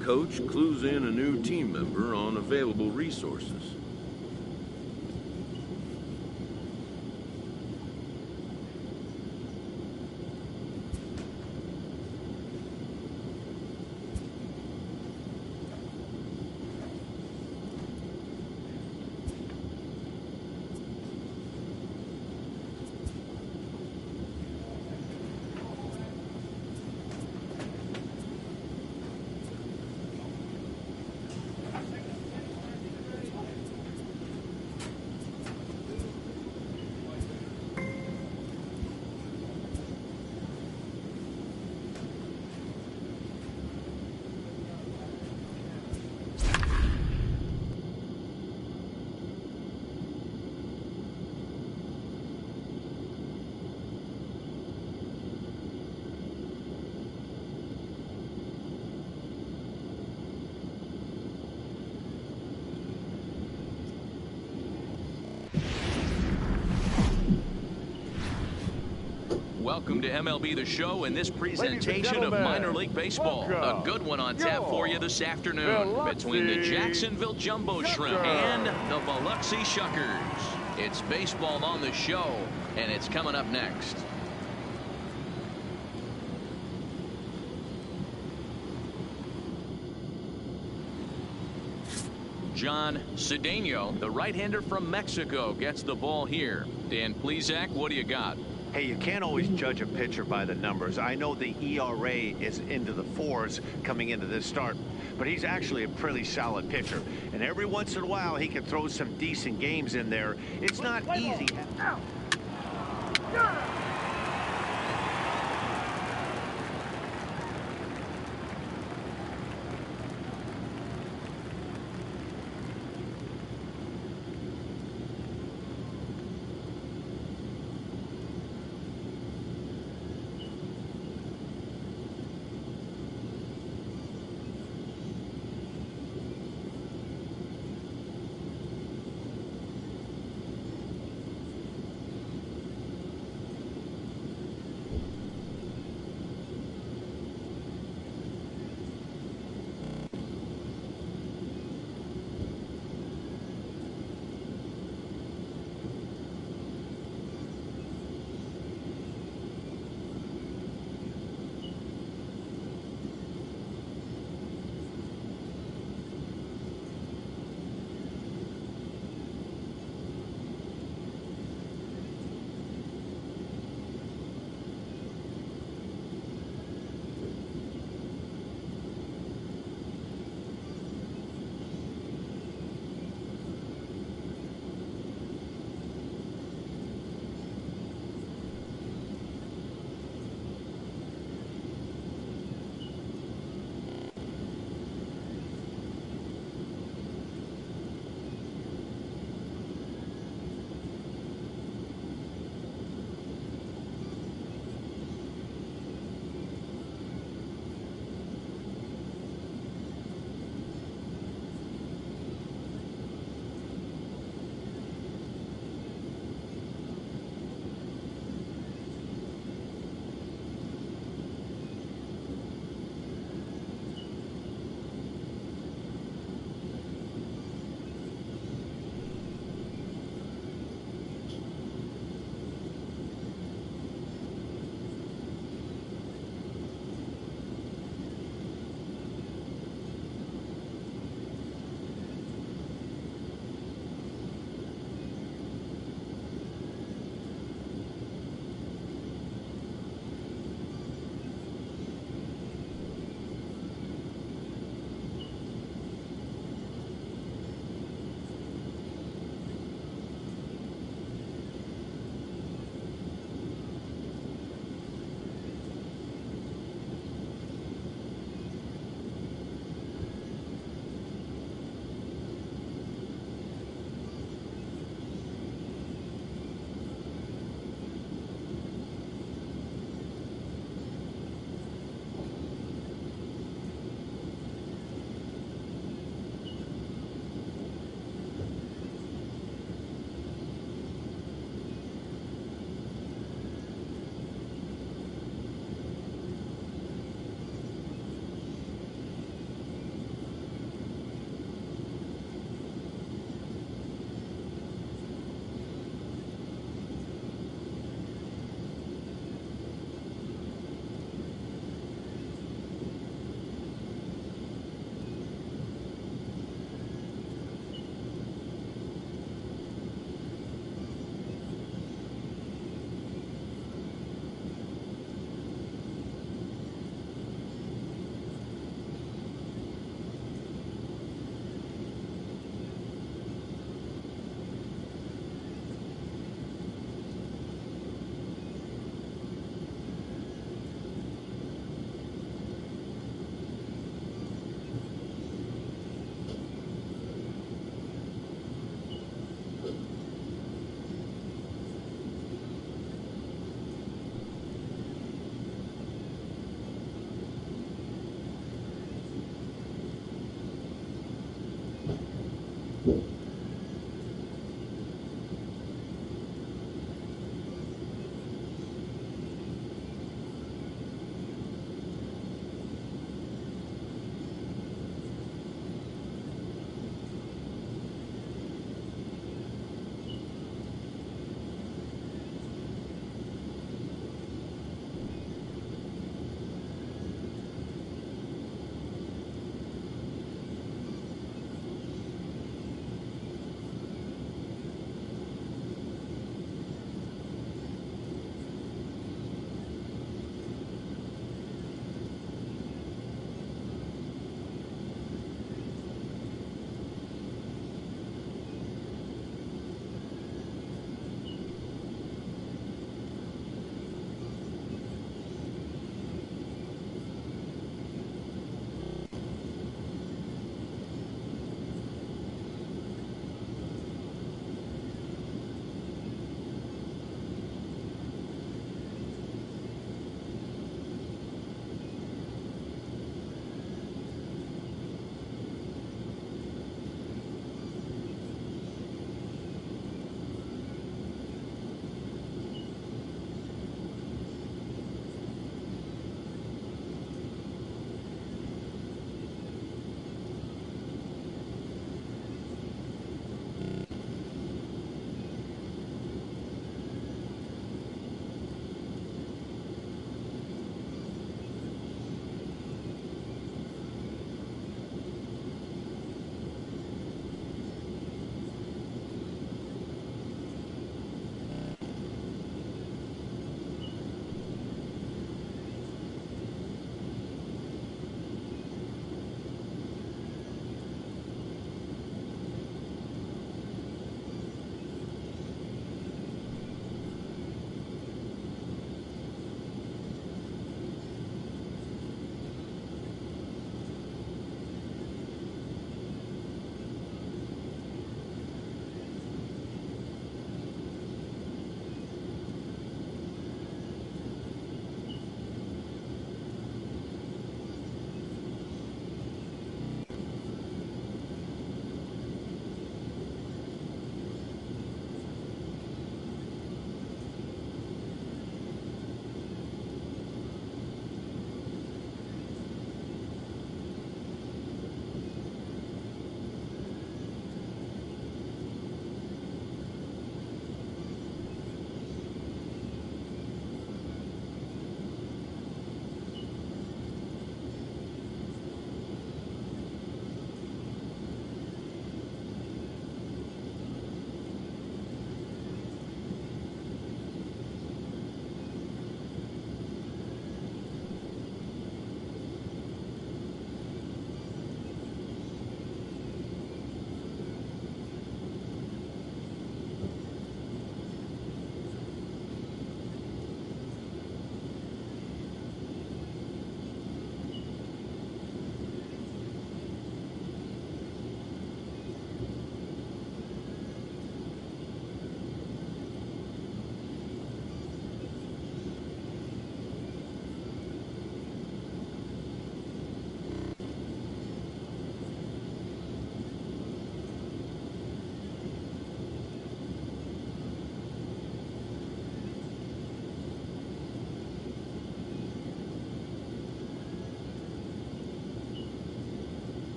Coach clues in a new team member on available resources. Welcome to MLB The Show and this presentation of minor league baseball. A good one on tap for you this afternoon between the Jacksonville Jumbo Shrimp and the Biloxi Shuckers. It's baseball on the show, and it's coming up next. John Cedeno, the right-hander from Mexico, gets the ball here. Dan Plesac, what do you got? Hey, you can't always judge a pitcher by the numbers. I know the ERA is into the 4s coming into this start, but he's actually a pretty solid pitcher. And every once in a while, he can throw some decent games in there. It's not easy.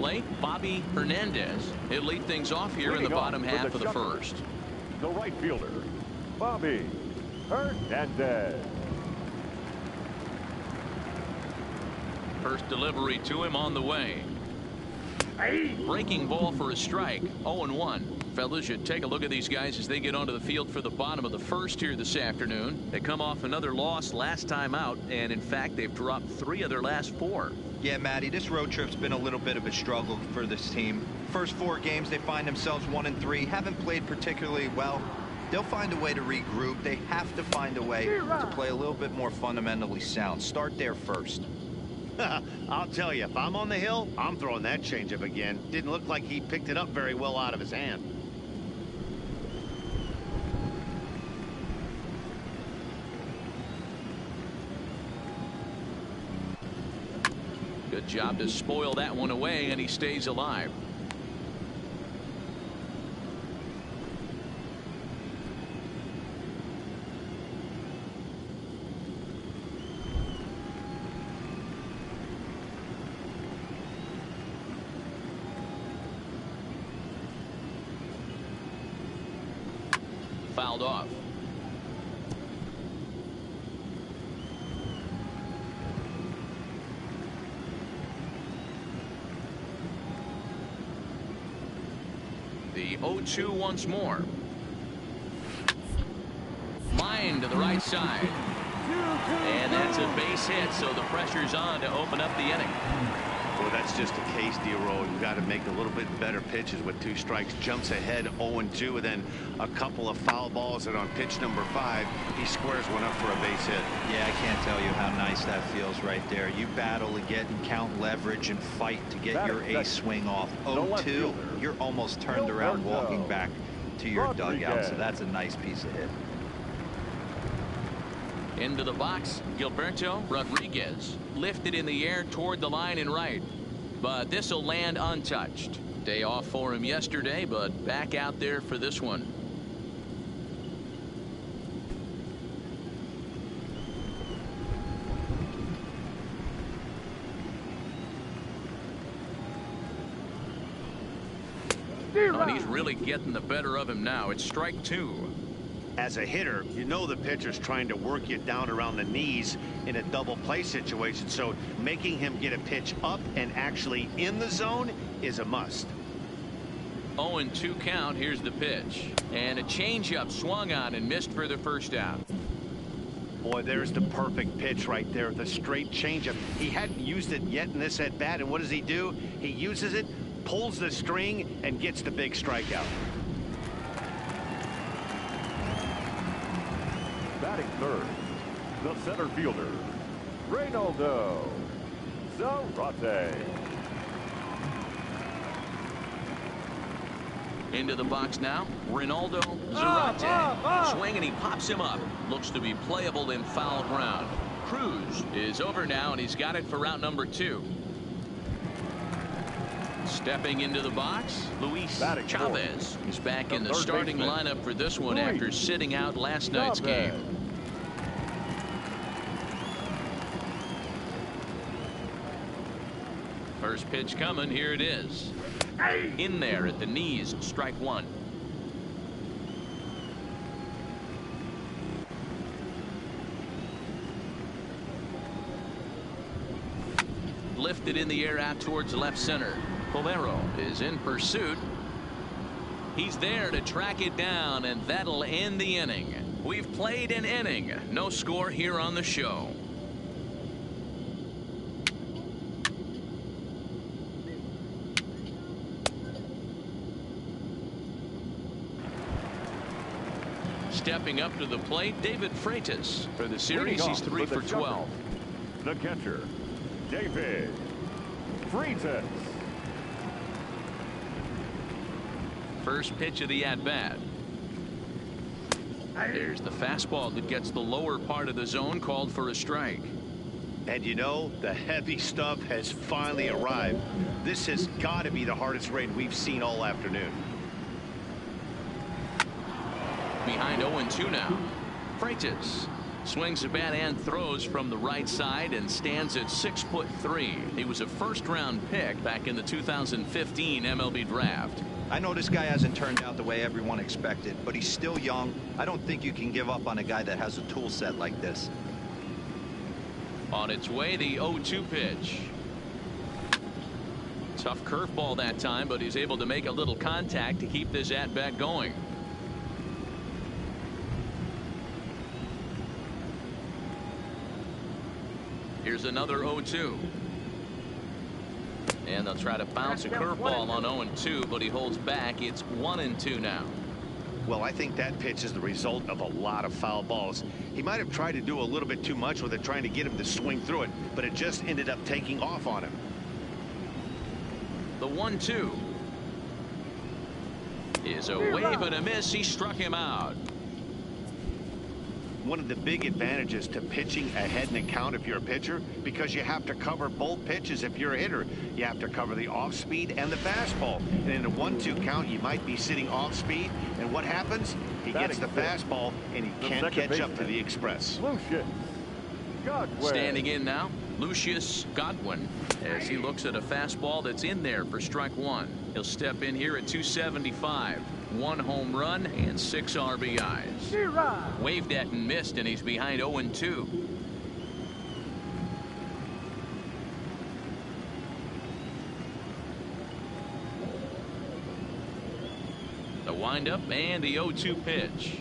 plate, Bobby Hernandez. He'll lead things off here in the bottom half of the first. The right fielder, Bobby Hernandez. First delivery to him on the way. Breaking ball for a strike. 0-1. Fellas, you take a look at these guys as they get onto the field for the bottom of the first here this afternoon. They come off another loss last time out, and in fact, they've dropped 3 of their last 4. Yeah, Matty, this road trip's been a little bit of a struggle for this team. First 4 games, they find themselves 1-3, haven't played particularly well. They'll find a way to regroup. They have to find a way to play a little bit more fundamentally sound. Start there first. I'll tell you, if I'm on the hill, I'm throwing that changeup again. Didn't look like he picked it up very well out of his hand. Good job to spoil that one away, and he stays alive. Fouled off. The 0-2 once more. Line to the right side. And that's a base hit, so the pressure's on to open up the inning. Well, that's just a case, D-Roll. You got to make a little bit better pitches with 2 strikes. Jumps ahead 0-2, and then a couple of foul balls, and on pitch number 5, he squares one up for a base hit. Yeah, I can't tell you how nice that feels right there. You battle to get and count leverage and fight to get your ace swing off. 0-2, you're almost turned around walking back to your dugout, so that's a nice piece of hit. Into the box, Gilberto Rodriguez lifted in the air toward the line and right, but this will land untouched. Day off for him yesterday, but back out there for this one. Oh, and he's really getting the better of him now. It's strike 2. As a hitter, you know the pitcher's trying to work you down around the knees in a double play situation, so making him get a pitch up and actually in the zone is a must. 0-2 count. Here's the pitch, and a changeup swung on and missed for the first out. Boy, there's the perfect pitch right there, the straight changeup. He hadn't used it yet in this at bat, and what does he do? He uses it, pulls the string, and gets the big strikeout. Batting third, the center fielder, Reynaldo Zarate. Into the box now, Reynaldo Zarate. Swing, and he pops him up. Looks to be playable in foul ground. Cruz is over now, and he's got it for route number 2. Stepping into the box, Luis Chavez is back in the starting lineup for this one after sitting out last night's game. First pitch coming. Here it is. In there at the knees. Strike 1. Lifted in the air out towards left center. Polero is in pursuit. He's there to track it down, and that'll end the inning. We've played an inning. No score here on the show. Stepping up to the plate, David Freitas. For the series, he's 3 for 12. The catcher, David Freitas. First pitch of the at-bat. There's the fastball that gets the lower part of the zone, called for a strike. And you know, the heavy stuff has finally arrived. This has got to be the hardest rain we've seen all afternoon. Behind 0-2 now. Freitas Swings the bat and throws from the right side and stands at 6'3". He was a first-round pick back in the 2015 MLB draft. I know this guy hasn't turned out the way everyone expected, but he's still young. I don't think you can give up on a guy that has a tool set like this. On its way, the 0-2 pitch. Tough curveball that time, but he's able to make a little contact to keep this at-bat going. Here's another 0-2. And they'll try to bounce a curveball on 0-2, but he holds back. It's 1-2 now. Well, I think that pitch is the result of a lot of foul balls. He might have tried to do a little bit too much with it, trying to get him to swing through it, but it just ended up taking off on him. The 1-2 is a wave and a miss. He struck him out. One of the big advantages to pitching ahead in the count if you're a pitcher, because you have to cover both pitches if you're a hitter. You have to cover the off speed and the fastball. And in a 1-2 count, you might be sitting off speed, and what happens? He gets the fastball and he can't catch up to the express. Lucius Godwin. Standing in now, Lucius Godwin, as he looks at a fastball that's in there for strike one. He'll step in here at 275. 1 home run and 6 RBIs. Waved at and missed, and he's behind 0-2. The windup and the 0-2 pitch.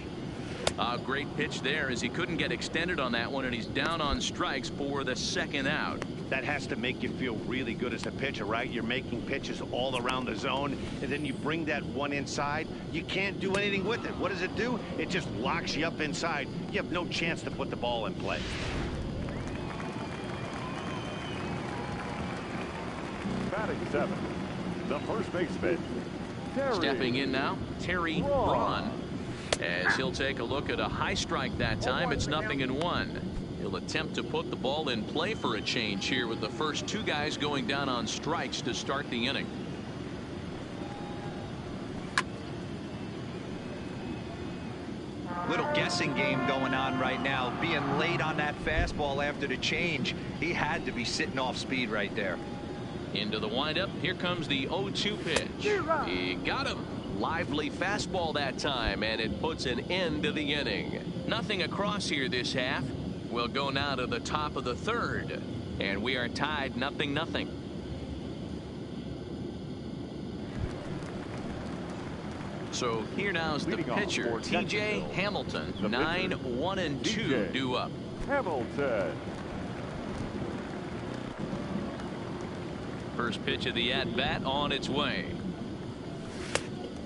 A great pitch there, as he couldn't get extended on that one, and he's down on strikes for the second out. That has to make you feel really good as a pitcher, right? You're making pitches all around the zone, and then you bring that one inside. You can't do anything with it. What does it do? It just locks you up inside. You have no chance to put the ball in play. Batting 7, the first baseman, Terry. Stepping in now, Terry Braun, as he'll take a look at a high strike that time. It's 0-1. He'll attempt to put the ball in play for a change here with the first 2 guys going down on strikes to start the inning. Little guessing game going on right now. Being late on that fastball after the change. He had to be sitting off speed right there. Into the windup. Here comes the 0-2 pitch. He got him. Lively fastball that time, and it puts an end to the inning. Nothing across here this half. We'll go now to the top of the third, and we are tied 0-0. So here now is the pitcher, T.J. Hamilton. 9-1-2 due up. Hamilton. First pitch of the at-bat on its way.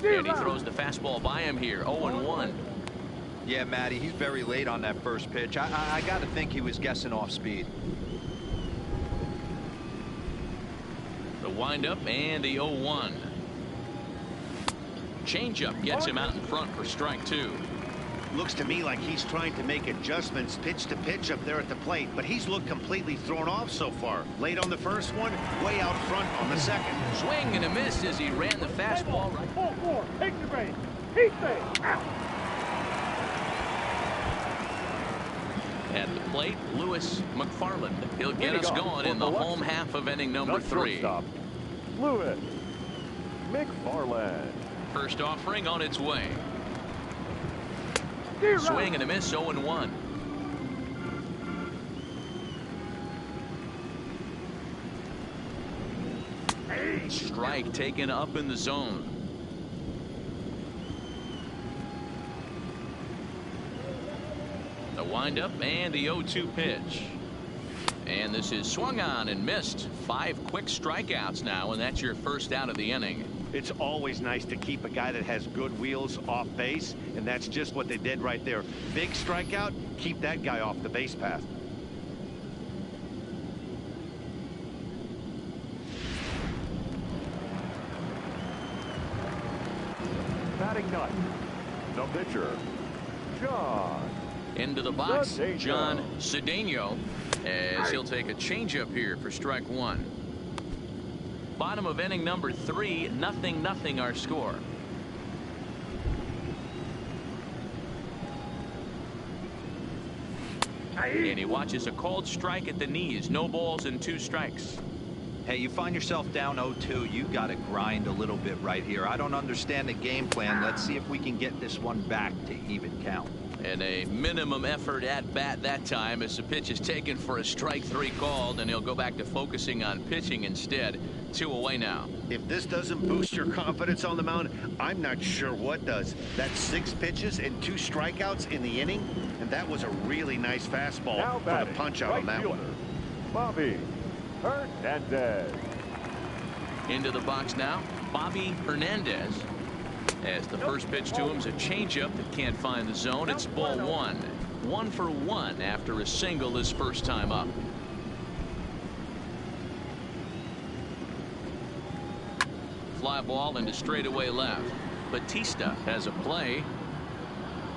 And he throws the fastball by him here. 0-1. Yeah, Matty, he's very late on that first pitch. I got to think he was guessing off speed. The windup and the 0-1. Changeup gets him out in front for strike 2. Looks to me like he's trying to make adjustments pitch to pitch up there at the plate, but he's looked completely thrown off so far. Late on the first one, way out front on the second. Swing and a miss as he ran the fastball right. 4-4. Take the base. He's safe. At the plate, Lewis McFarland. He'll get us going in the home half of inning number 3. Lewis McFarland. First offering on its way. Swing and a miss. 0-1. Strike taken up in the zone. The windup and the 0-2 pitch. And this is swung on and missed. 5 quick strikeouts now, and that's your first out of the inning. It's always nice to keep a guy that has good wheels off base, and that's just what they did right there. Big strikeout, keep that guy off the base path. Batting 9, the pitcher, John. Into the box, Cedeno. John Cedeno, as he'll take a changeup here for strike 1. Bottom of inning number 3, 0-0 our score. And he watches a called strike at the knees. No balls and 2 strikes. Hey, you find yourself down 0-2, you got to grind a little bit right here. I don't understand the game plan. Let's see if we can get this one back to even count. And a minimum effort at bat that time as the pitch is taken for a strike 3 called, and he'll go back to focusing on pitching instead. 2 away now. If this doesn't boost your confidence on the mound, I'm not sure what does. That's 6 pitches and 2 strikeouts in the inning, and that was a really nice fastball for the punch out on that one. Bobby Hernandez. Into the box now, Bobby Hernandez. As the first pitch to him is a changeup that can't find the zone. It's ball 1. 1 for 1 after a single his first time up. Fly ball into straightaway left. Batista has a play.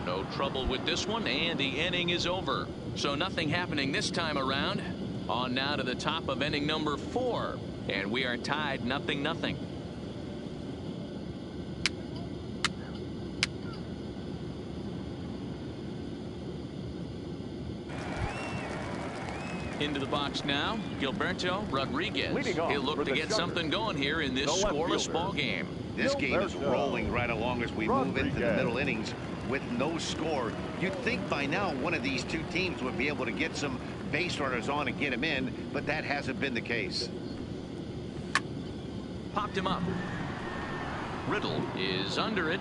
No trouble with this one, and the inning is over. So nothing happening this time around. On now to the top of inning number 4, and we are tied 0-0. Into the box now, Gilberto Rodriguez. He'll look to get something going here in this scoreless ball game. This game is rolling right along as we move into the middle innings with no score. You'd think by now one of these 2 teams would be able to get some base runners on and get him in, but that hasn't been the case. Popped him up. Riddle is under it.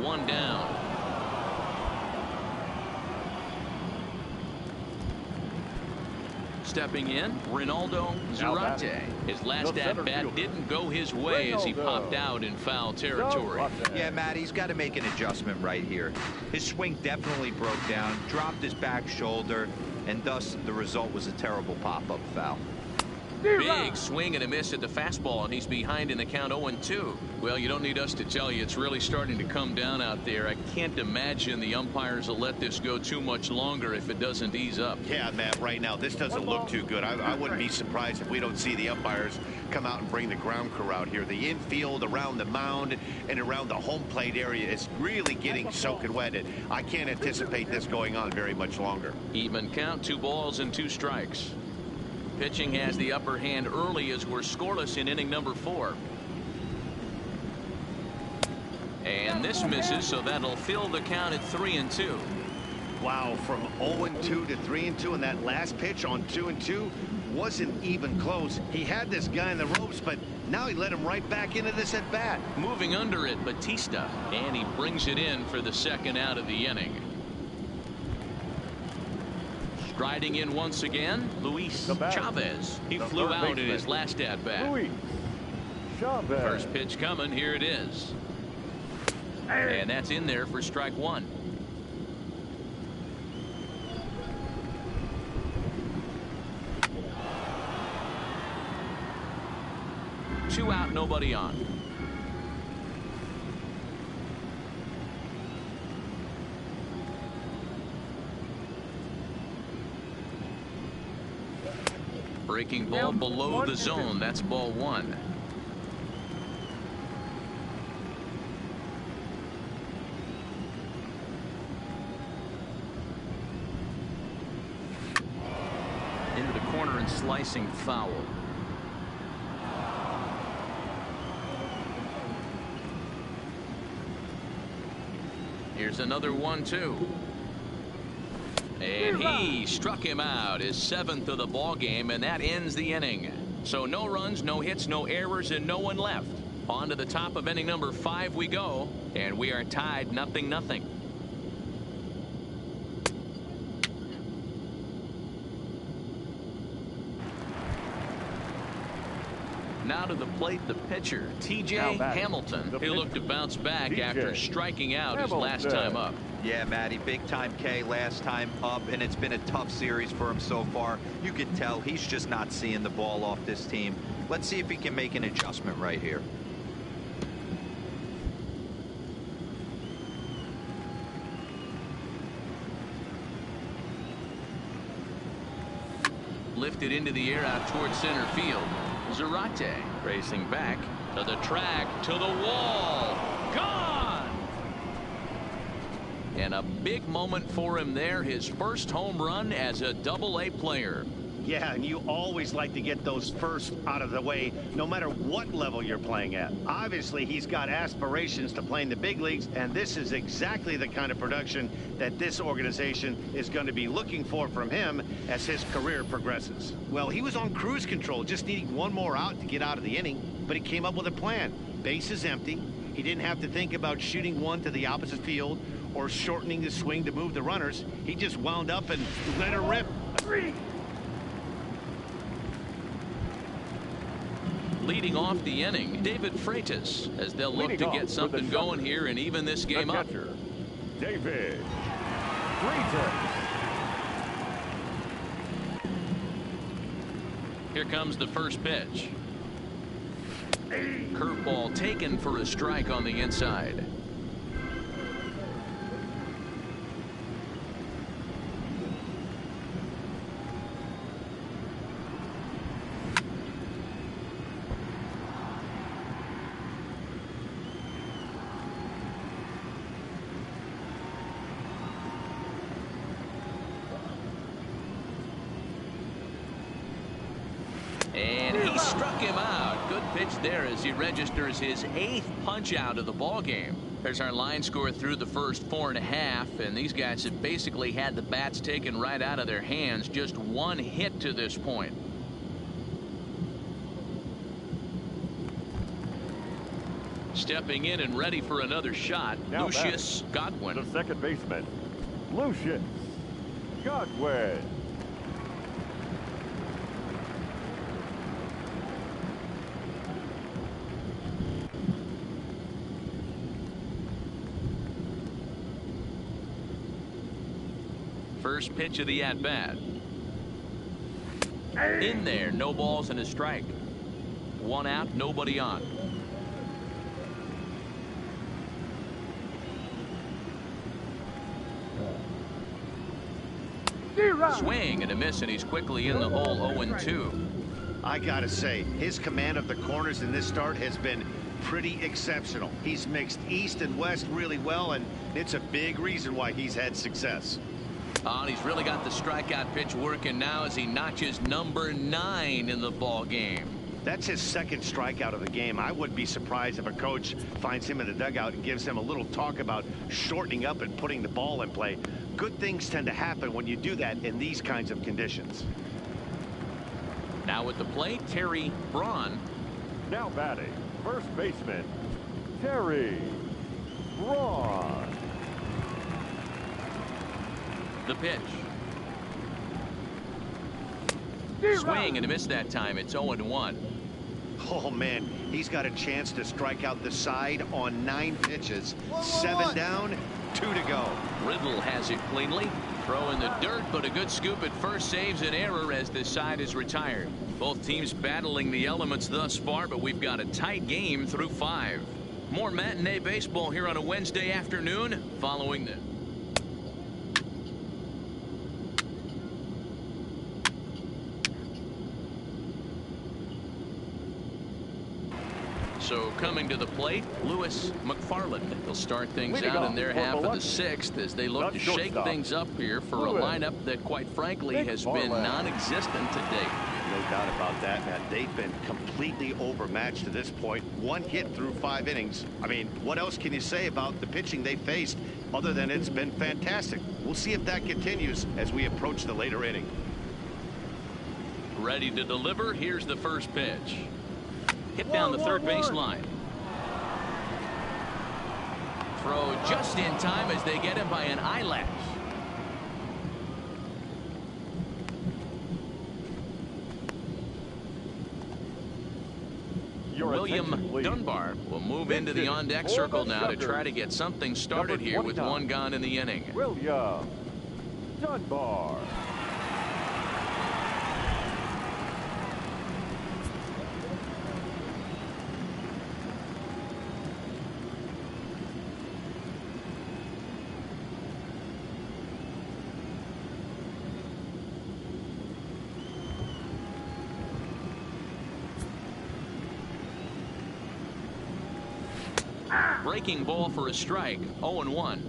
1 down. Stepping in, Ronaldo Zarate. His last at-bat didn't go his way as he popped out in foul territory. Yeah, Matt, he's got to make an adjustment right here. His swing definitely broke down, dropped his back shoulder, and thus the result was a terrible pop-up foul. Big swing and a miss at the fastball, and he's behind in the count 0-2. Well, you don't need us to tell you it's really starting to come down out there. I can't imagine the umpires will let this go too much longer if it doesn't ease up. Yeah, Matt, right now this doesn't look too good. I wouldn't be surprised if we don't see the umpires come out and bring the ground crew out here. The infield around the mound and around the home plate area is really getting soaking wet. I can't anticipate this going on very much longer. Even count, 2 balls and 2 strikes. Pitching has the upper hand early as we're scoreless in inning number 4. And this misses, so that'll fill the count at 3-2. Wow, from 0-2 to 3-2, and that last pitch on 2-2 wasn't even close. He had this guy in the ropes, but now he let him right back into this at bat. Moving under it, Batista, and he brings it in for the 2nd out of the inning. Striding in once again, Luis Chavez. He flew out in his last at-bat. First pitch coming, here it is. And that's in there for strike 1. Two out, nobody on. Breaking ball below the zone. That's ball 1. Into the corner and slicing foul. Here's another 1-2. And he struck him out, his 7th of the ball game, and that ends the inning. So no runs, no hits, no errors, and no one left. On to the top of inning number 5 we go, and we are tied 0-0. Now to the plate, the pitcher, T.J. Hamilton. He'll look to bounce back after striking out his last time up. Yeah, Matty, big time K last time up, and it's been a tough series for him so far. You can tell he's just not seeing the ball off this team. Let's see if he can make an adjustment right here. Lifted into the air out towards center field. Zarate racing back to the track, to the wall. Gone! And a big moment for him there, his first home run as a Double-A player. Yeah, and you always like to get those first out of the way, no matter what level you're playing at. Obviously, he's got aspirations to play in the big leagues, and this is exactly the kind of production that this organization is going to be looking for from him as his career progresses. Well, he was on cruise control, just needing one more out to get out of the inning, but he came up with a plan. Base is empty. He didn't have to think about shooting one to the opposite field or shortening the swing to move the runners. He just wound up and let her rip. Leading off the inning, David Freitas, as they'll look to get something going here and even this game up. David Freitas. Here comes the first pitch. Curveball taken for a strike on the inside. And he struck him out. Good pitch there as he registers his 8th punch out of the ball game. There's our line score through the first 4.5, and these guys have basically had the bats taken right out of their hands. Just one hit to this point. Stepping in and ready for another shot, Now Lucius Godwin. The second baseman, Lucius Godwin. First pitch of the at-bat. In there, no balls and a strike. One out, nobody on. Swing and a miss, and he's quickly in the hole. 0-2. I gotta say, his command of the corners in this start has been pretty exceptional. He's mixed east and west really well, and it's a big reason why he's had success. Oh, and he's really got the strikeout pitch working now as he notches number 9 in the ball game. That's his second strikeout of the game. I wouldn't be surprised if a coach finds him in the dugout and gives him a little talk about shortening up and putting the ball in play. Good things tend to happen when you do that in these kinds of conditions. Now at the plate, Terry Braun. Now batting, first baseman, Terry Braun. The pitch. Swing and a miss that time. It's 0-1. Oh, man, he's got a chance to strike out the side on 9 pitches. 7 down, 2 to go. Riddle has it cleanly. Throw in the dirt, but a good scoop at first saves an error as the side is retired. Both teams battling the elements thus far, but we've got a tight game through 5. More matinee baseball here on a Wednesday afternoon following this. So coming to the plate, Lewis McFarland. He'll start things out in their half of the 6th as they look to shake things up here for a lineup that, quite frankly, has been non-existent to date. No doubt about that, Matt. They've been completely overmatched to this point. 1 hit through 5 innings. I mean, what else can you say about the pitching they faced other than it's been fantastic? We'll see if that continues as we approach the later inning. Ready to deliver. Here's the first pitch. Hit down the third baseline. Throw just in time as they get him by an eyelash. William Dunbar will move into the on-deck circle now to try to get something started here with 1 gone in the inning. William Dunbar. Breaking ball for a strike. 0-1.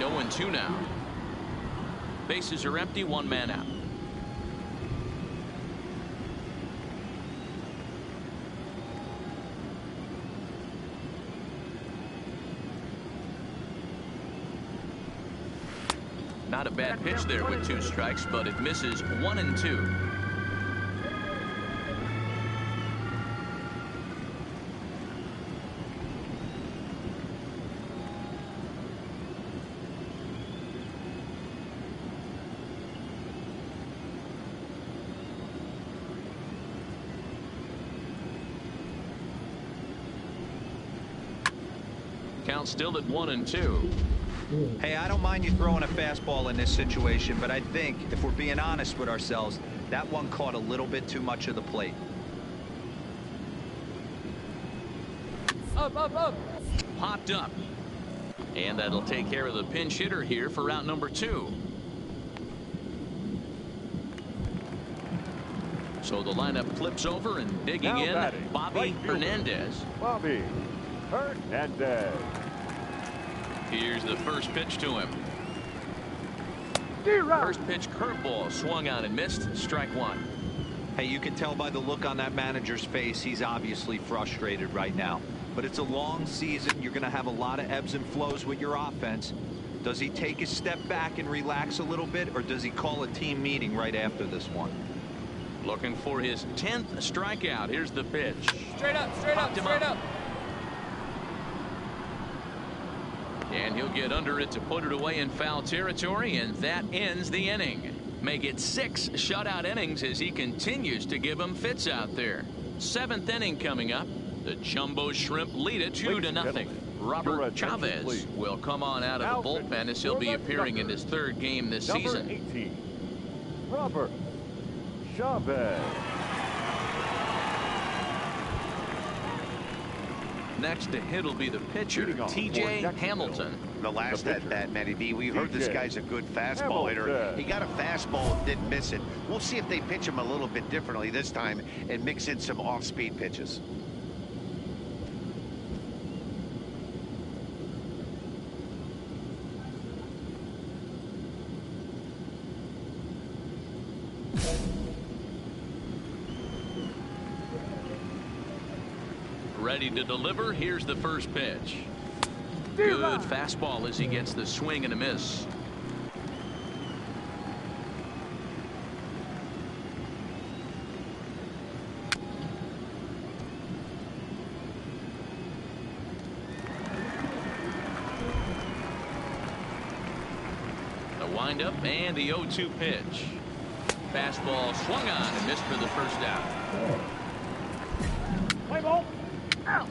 0-2 now. Bases are empty, one man out. Not a bad pitch there with 2 strikes, but it misses 1-2. Count still at 1-2. Hey, I don't mind you throwing a fastball in this situation, but I think if we're being honest with ourselves, that one caught a little bit too much of the plate. Up, up, up. Popped up. And that'll take care of the pinch hitter here for out number 2. So the lineup flips over and digging Now in, batting, Bobby right fielder. Hernandez. Bobby Hernandez. Here's the first pitch to him. First pitch curveball swung on and missed. Strike 1. Hey, you can tell by the look on that manager's face, he's obviously frustrated right now. But it's a long season. You're going to have a lot of ebbs and flows with your offense. Does he take a step back and relax a little bit, or does he call a team meeting right after this one? Looking for his 10th strikeout. Here's the pitch. Straight up, straight up, Popped him straight up. And he'll get under it to put it away in foul territory, and that ends the inning. Make it 6 shutout innings as he continues to give them fits out there. 7th inning coming up. The Jumbo Shrimp lead it 2-0. Robert Chavez will come on out of the bullpen as he'll be appearing in his 3rd game this season. Number 18, Robert Chavez. Next to hit will be the pitcher, T.J. Hamilton. The last at bat, Matty B, we heard this guy's a good fastball hitter. He got a fastball and didn't miss it. We'll see if they pitch him a little bit differently this time and mix in some off-speed pitches. Ready to deliver. Here's the first pitch. Good fastball as he gets the swing and a miss. The windup and the 0-2 pitch. Fastball swung on and missed for the first out. Play ball. Out.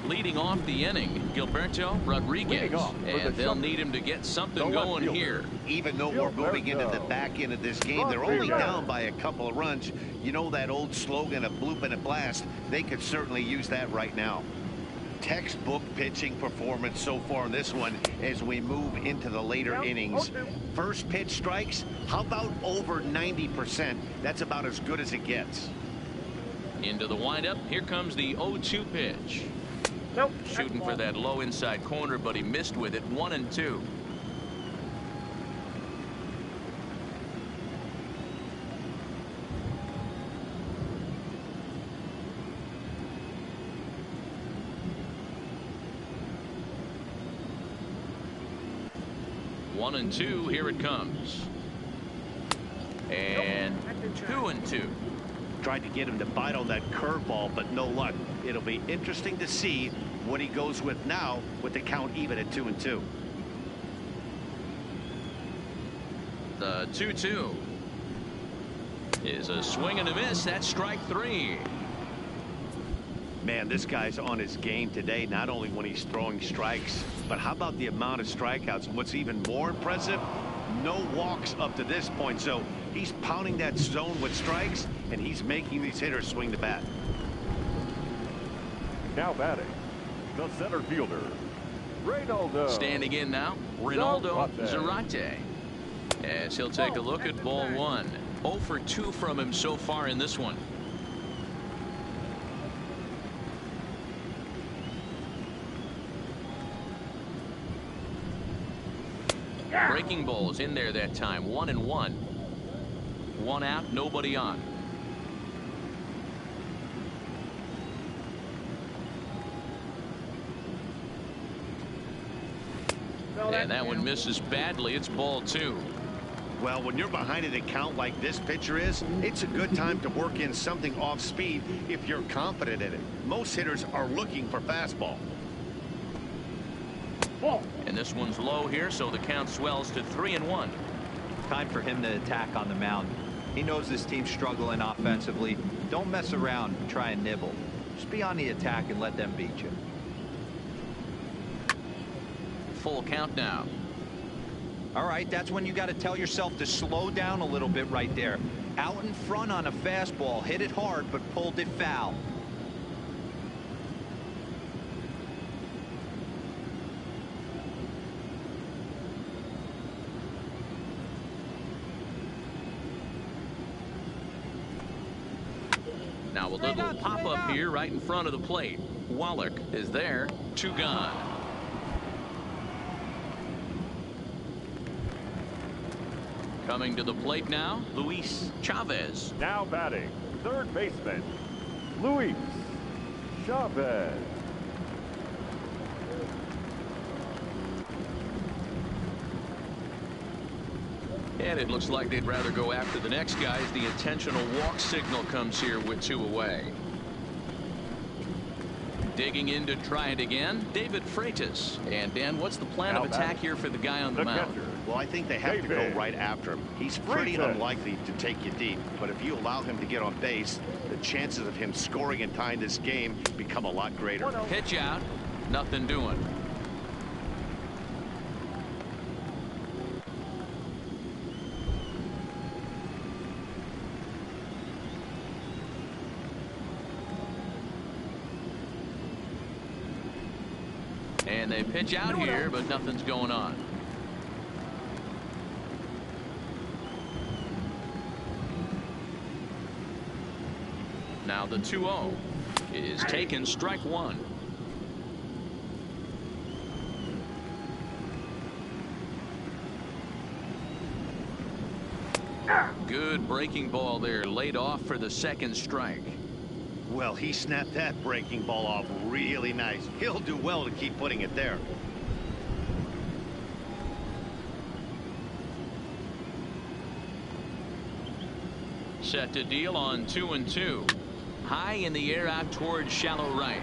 Leading off the inning, Gilberto Rodriguez, and they'll need him to get something going here. Even though we're moving into the back end of this game, they're only down by a couple of runs. You know that old slogan of bloop and a blast? They could certainly use that right now. Textbook pitching performance so far in this one as we move into the later innings. First pitch strikes, how about over 90%? That's about as good as it gets. Into the windup, here comes the 0-2 pitch. Nope. Shooting for that low inside corner, but he missed with it. 1-2. One and two, here it comes. And 2-2. Tried to get him to bite on that curveball, but no luck. It'll be interesting to see what he goes with now with the count even at 2-2. The 2-2 is a swing and a miss. That's strike 3. Man, this guy's on his game today, not only when he's throwing strikes, but how about the amount of strikeouts? And what's even more impressive, no walks up to this point. So he's pounding that zone with strikes, and he's making these hitters swing the bat. Now batting, the center fielder, Reynaldo. Standing in now, Reynaldo Zarate. As he'll take a look at ball 1. 0 for 2 from him so far in this one. Breaking balls in there that time. 1-1. One out, nobody on. And that one misses badly. It's ball 2. Well, when you're behind an account like this pitcher is, it's a good time to work in something off speed if you're confident in it. Most hitters are looking for fastball. And this one's low here, so the count swells to 3-1. Time for him to attack on the mound. He knows this team's struggling offensively. Don't mess around and try and nibble. Just be on the attack and let them beat you. Full count now. All right, that's when you got to tell yourself to slow down a little bit right there. Out in front on a fastball, hit it hard, but pulled it foul. Now a little pop-up here right in front of the plate. Wallach is there. 2 gone. Coming to the plate now, Luis Chavez. Now batting, third baseman, Luis Chavez. And it looks like they'd rather go after the next guy as the intentional walk signal comes here with 2 away. Digging in to try it again, David Freitas. And Dan, what's the plan of attack here for the guy on the mound? Well, I think they have to go right after him. He's pretty unlikely to take you deep, but if you allow him to get on base, the chances of him scoring and tying this game become a lot greater. Pitch out, nothing doing. And they pitch out here, but nothing's going on. Now the 2-0 is taken, strike 1. Good breaking ball there, laid off for the 2nd strike. Well, he snapped that breaking ball off really nice. He'll do well to keep putting it there. Set to deal on 2-2. High in the air out towards shallow right.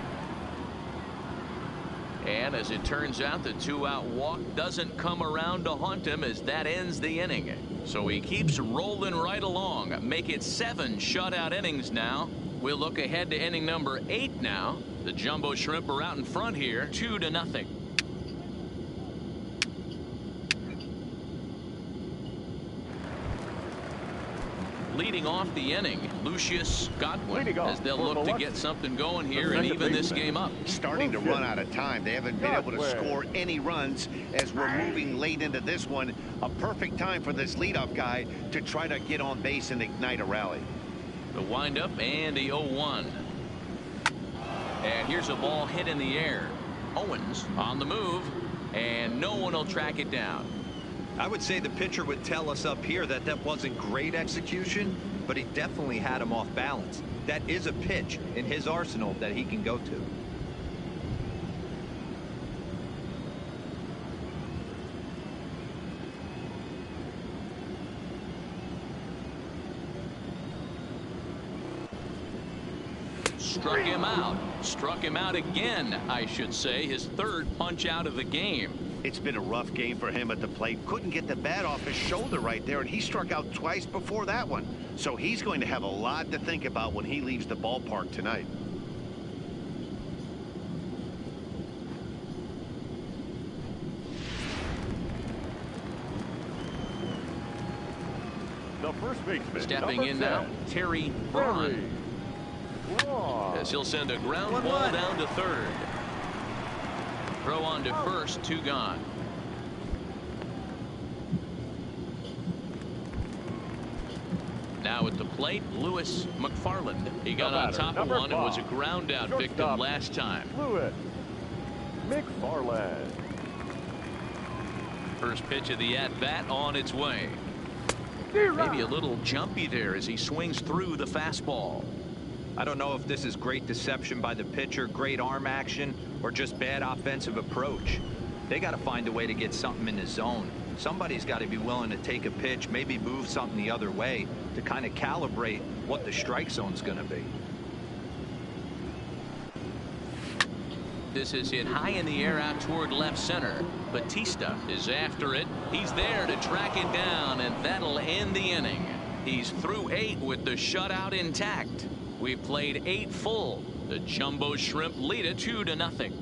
And as it turns out, the 2-out walk doesn't come around to haunt him as that ends the inning. So he keeps rolling right along. Make it 7 shutout innings now. We'll look ahead to inning number 8 now. The Jumbo Shrimp are out in front here, 2-0. Leading off the inning, Lucius Godwin, as they'll look to get something going here and even this game up. Starting to run out of time. They haven't been able to score any runs as we're moving late into this one. A perfect time for this leadoff guy to try to get on base and ignite a rally. The windup and the 0-1. And here's a ball hit in the air. Owens on the move, and no one will track it down. I would say the pitcher would tell us up here that that wasn't great execution, but he definitely had him off balance. That is a pitch in his arsenal that he can go to. Struck him out. Struck him out again, I should say. His 3rd punch out of the game. It's been a rough game for him at the plate. Couldn't get the bat off his shoulder right there, and he struck out twice before that one. So he's going to have a lot to think about when he leaves the ballpark tonight. The first baseman, stepping in now, Terry Braun. As he'll send a ground ball down to 3rd. Throw on to 1st, 2 gone. Now at the plate, Lewis McFarland. He got on top of one and was a ground out victim last time. Lewis McFarland. First pitch of the at-bat on its way. Maybe a little jumpy there as he swings through the fastball. I don't know if this is great deception by the pitcher, great arm action, or just bad offensive approach. They got to find a way to get something in the zone. Somebody's got to be willing to take a pitch, maybe move something the other way to kind of calibrate what the strike zone's going to be. This is hit high in the air out toward left center. Batista is after it. He's there to track it down, and that'll end the inning. He's through 8 with the shutout intact. We've played 8 full. The Jumbo Shrimp lead it 2-0.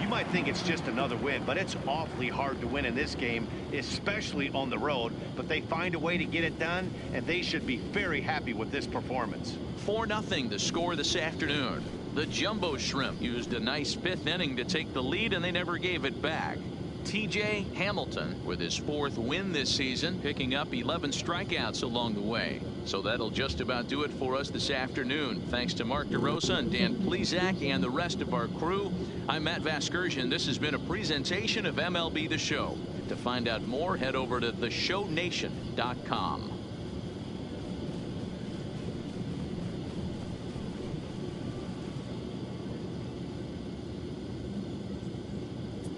You might think it's just another win, but it's awfully hard to win in this game, especially on the road. But they find a way to get it done, and they should be very happy with this performance. 4-0 the score this afternoon. The Jumbo Shrimp used a nice 5th inning to take the lead, and they never gave it back. T.J. Hamilton with his 4th win this season, picking up 11 strikeouts along the way. So that'll just about do it for us this afternoon. Thanks to Mark DeRosa and Dan Plezak and the rest of our crew. I'm Matt Vasgersian. This has been a presentation of MLB The Show. To find out more, head over to theshownation.com.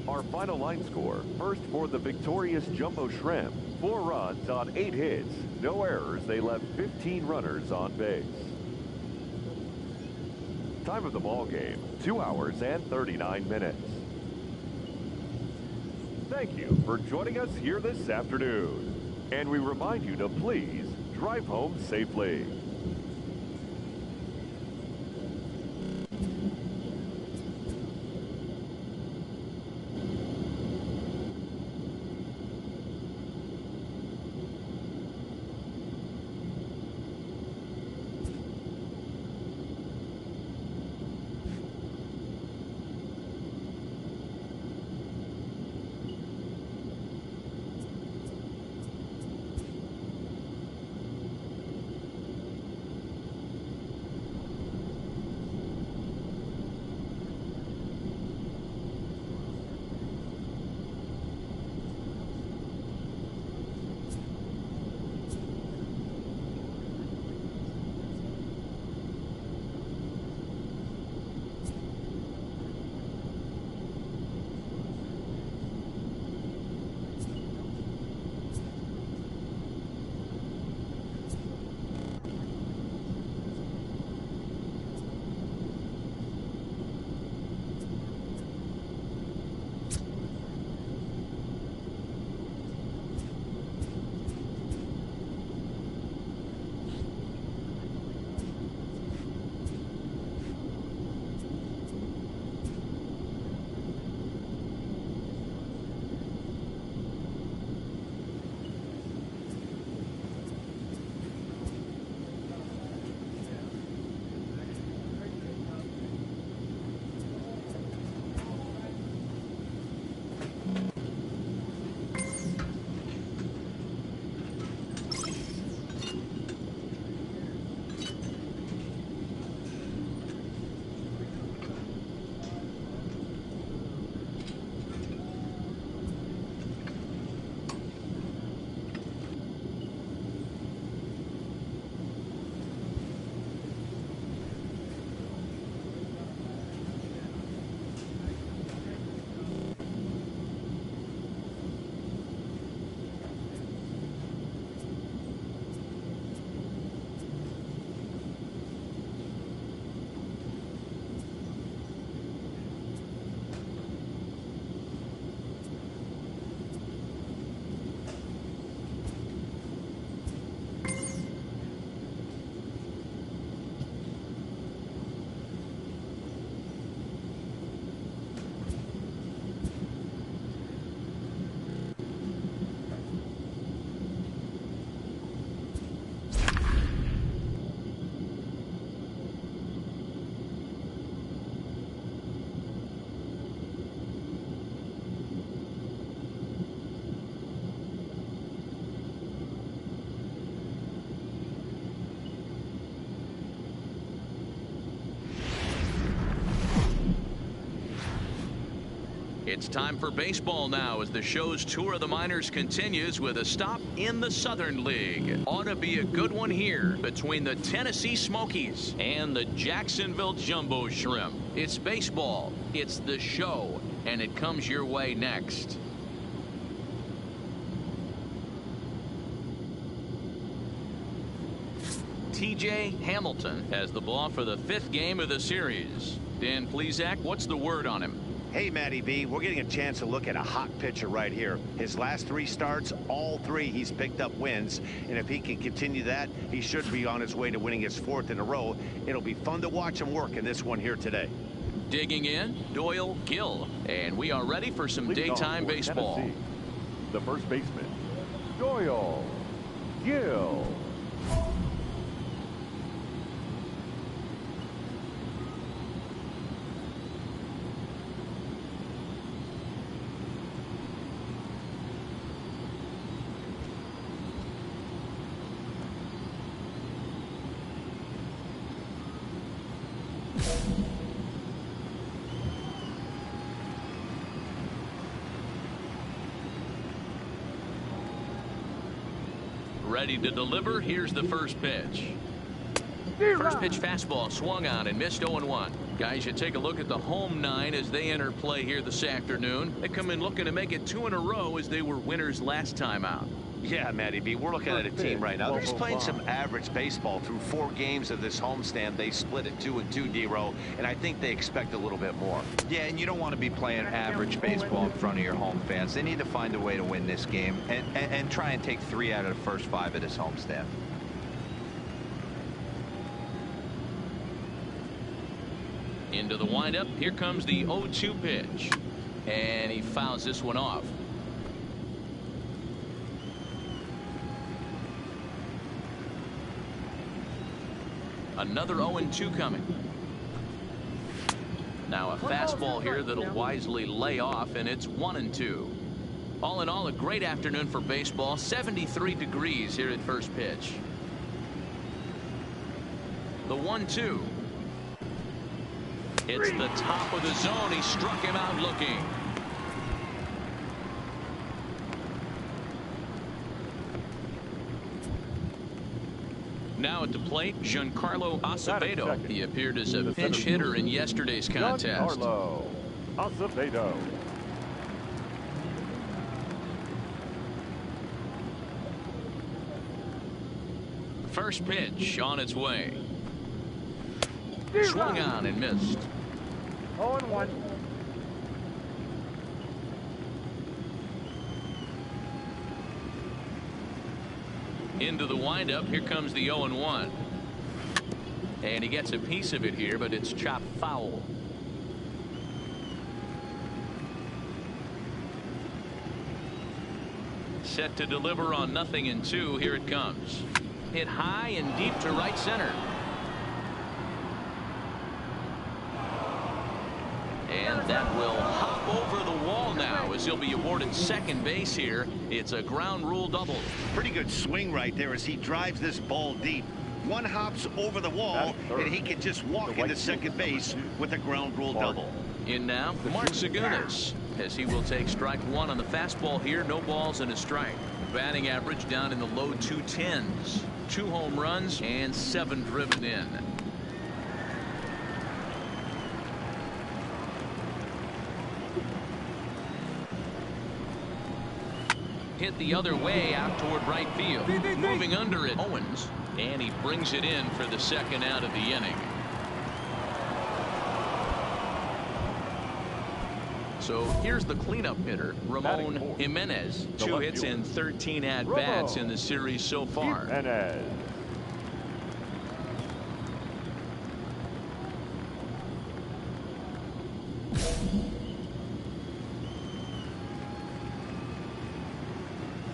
Our final line score. First for the victorious Jumbo Shrimp. 4 runs on 8 hits. No errors. They left 15 runners on base. Time of the ball game, 2 hours and 39 minutes. Thank you for joining us here this afternoon. And we remind you to please drive home safely. It's time for baseball now as the show's tour of the minors continues with a stop in the Southern League. Ought to be a good one here between the Tennessee Smokies and the Jacksonville Jumbo Shrimp. It's baseball, it's the show, and it comes your way next. T.J. Hamilton has the ball for the 5th game of the series. Dan Plesac, what's the word on him? Hey, Matty B, we're getting a chance to look at a hot pitcher right here. His last 3 starts, all 3 he's picked up wins. And if he can continue that, he should be on his way to winning his 4th in a row. It'll be fun to watch him work in this one here today. Digging in, Doyle Gill. And we are ready for some Leading daytime off for baseball. Tennessee, the first baseman, Doyle Gill. Ready to deliver. Here's the first pitch. First pitch fastball swung on and missed 0-1. Guys, you take a look at the home 9 as they enter play here this afternoon. They come in looking to make it 2 in a row as they were winners last time out. Yeah, Matty B, we're looking at a team right now. They're just playing some average baseball. Through 4 games of this homestand, they split it 2-2, D-Row, and I think they expect a little bit more. Yeah, and you don't want to be playing average baseball in front of your home fans. They need to find a way to win this game and try and take 3 out of the first 5 of this homestand. Into the windup. Here comes the 0-2 pitch. And he fouls this one off. Another 0-2 coming. Now a fastball here that'll wisely lay off, and it's 1-2. All in all, a great afternoon for baseball. 73 degrees here at first pitch. The 1-2. It's the top of the zone. He struck him out looking. Now at the plate, Giancarlo Acevedo. He appeared as a pinch hitter in yesterday's contest. Giancarlo Acevedo. First pitch on its way. Swung on and missed. 0-1. Into the windup. Here comes the 0-1. And he gets a piece of it here, but it's chopped foul. Set to deliver on 0-2. Here it comes. Hit high and deep to right center. And that will hop over the wall now as he'll be awarded second base here. It's a ground rule double. Pretty good swing right there as he drives this ball deep. One hops over the wall, and he can just walk into second base with a ground rule double. In now, Mark Segunas, as he will take strike 1 on the fastball here. No balls and a strike. Batting average down in the low 210s. 2 home runs and 7 driven in. Hit the other way out toward right field. Moving under it, Owens, and he brings it in for the second out of the inning. So here's the cleanup hitter, Ramon Jimenez. 2 hits in 13 at-bats in the series so far. Jimenez.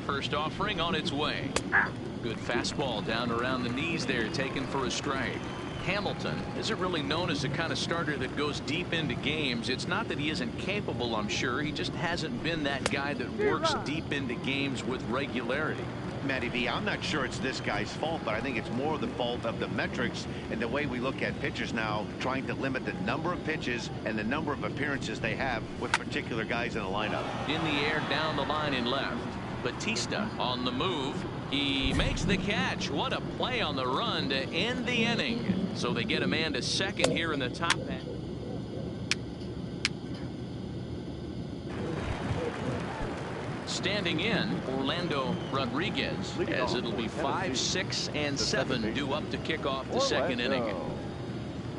First offering on its way. Good fastball down around the knees there, taken for a strike. Hamilton isn't really known as the kind of starter that goes deep into games. It's not that he isn't capable, I'm sure. He just hasn't been that guy that works deep into games with regularity. Matty V, I'm not sure it's this guy's fault, but I think it's more the fault of the metrics and the way we look at pitchers now, trying to limit the number of pitches and the number of appearances they have with particular guys in the lineup. In the air, down the line and left. Batista on the move. He makes the catch. What a play on the run to end the inning. So they get a man to second here in the top half. Standing in, Orlando Rodriguez, as it'll be 5, 6, and 7 due up to kick off the second inning.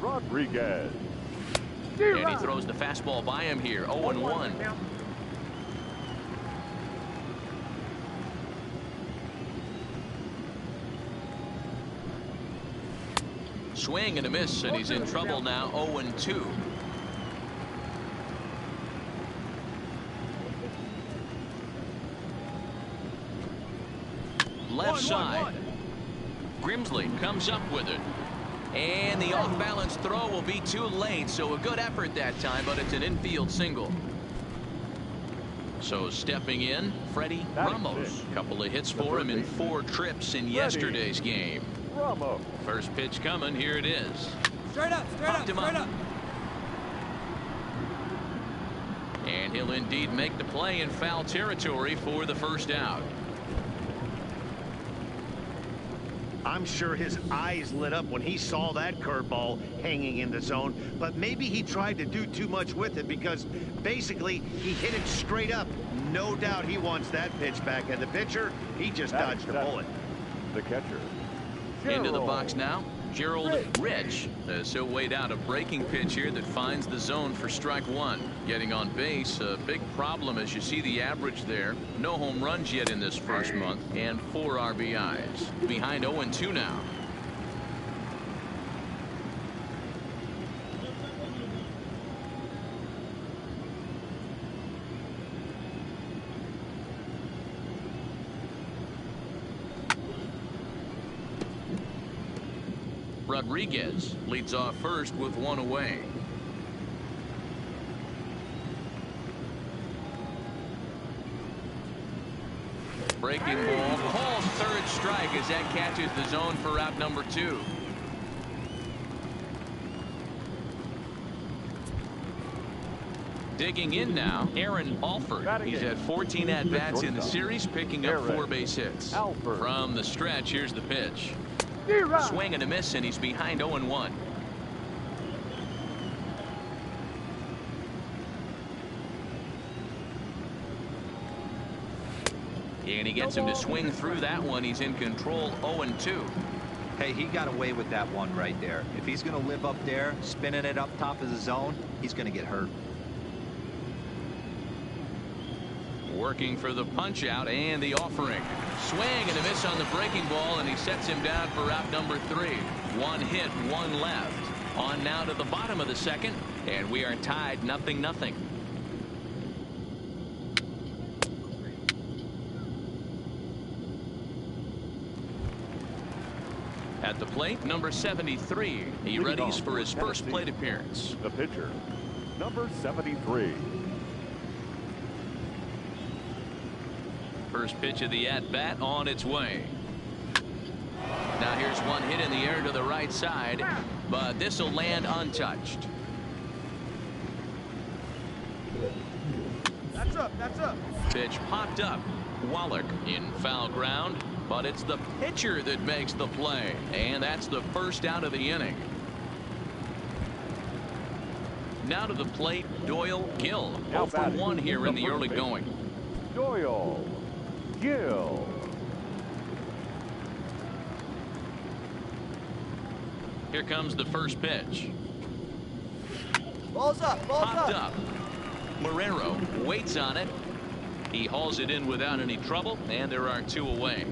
Rodriguez. And he throws the fastball by him here. 0-1. Swing and a miss, and he's in trouble now. 0-2. Left side. Grimsley comes up with it. And the off-balance throw will be too late, so a good effort that time, but it's an infield single. So stepping in, Freddie Ramos. Couple of hits for him in 4 trips in yesterday's game. Ramos. First pitch coming. Here it is. Straight up, straight up, straight up. And he'll indeed make the play in foul territory for the first out. I'm sure his eyes lit up when he saw that curveball hanging in the zone, but maybe he tried to do too much with it because basically he hit it straight up. No doubt he wants that pitch back, and the pitcher, he just dodged the bullet. The catcher. Into the box now, Gerald Rich, as he'll wait out a breaking pitch here that finds the zone for strike 1. Getting on base, a big problem as you see the average there. No home runs yet in this first month, and 4 RBIs. Behind 0-2 now. Rodriguez leads off first with 1 away. Breaking ball, called third strike as that catches the zone for out number 2. Digging in now, Aaron Alford. He's had 14 at-bats in the series, picking up 4 base hits. From the stretch, here's the pitch. Swing and a miss, and he's behind 0-1. And he gets him to swing through that one. He's in control. 0-2. Hey, he got away with that one right there. If he's going to live up there, spinning it up top of the zone, he's going to get hurt. Working for the punch out and the offering. Swing and a miss on the breaking ball, and he sets him down for out number 3. 1 hit, 1 left. On now to the bottom of the second, and we are tied 0-0. At the plate, number 73. He readies for his first plate appearance. The pitcher, number 73. First pitch of the at-bat on its way. Now here's one hit in the air to the right side, but this will land untouched. That's up, that's up. Pitch popped up. Wallach in foul ground, but it's the pitcher that makes the play, and that's the first out of the inning. Now to the plate, Doyle Gill. 0 for 1 here in the early going. Doyle Gill. Here comes the first pitch. Ball's up, ball's Popped up. Marrero waits on it. He hauls it in without any trouble, and there are 2 away.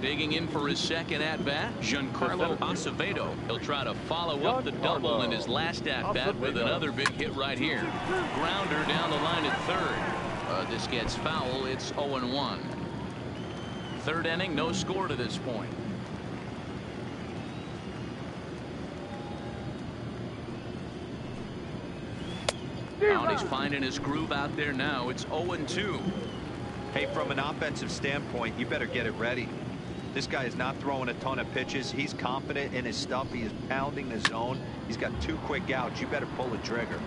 Digging in for his second at-bat, Giancarlo Acevedo. He'll try to follow up the double in his last at-bat with another big hit right here. Grounder down the line at third. This gets foul. It's 0-1. Third inning, no score to this point. Now he's finding his groove out there now. It's 0-2. Hey, from an offensive standpoint, you better get it ready. This guy is not throwing a ton of pitches. He's confident in his stuff. He is pounding the zone. He's got 2 quick outs. You better pull the trigger.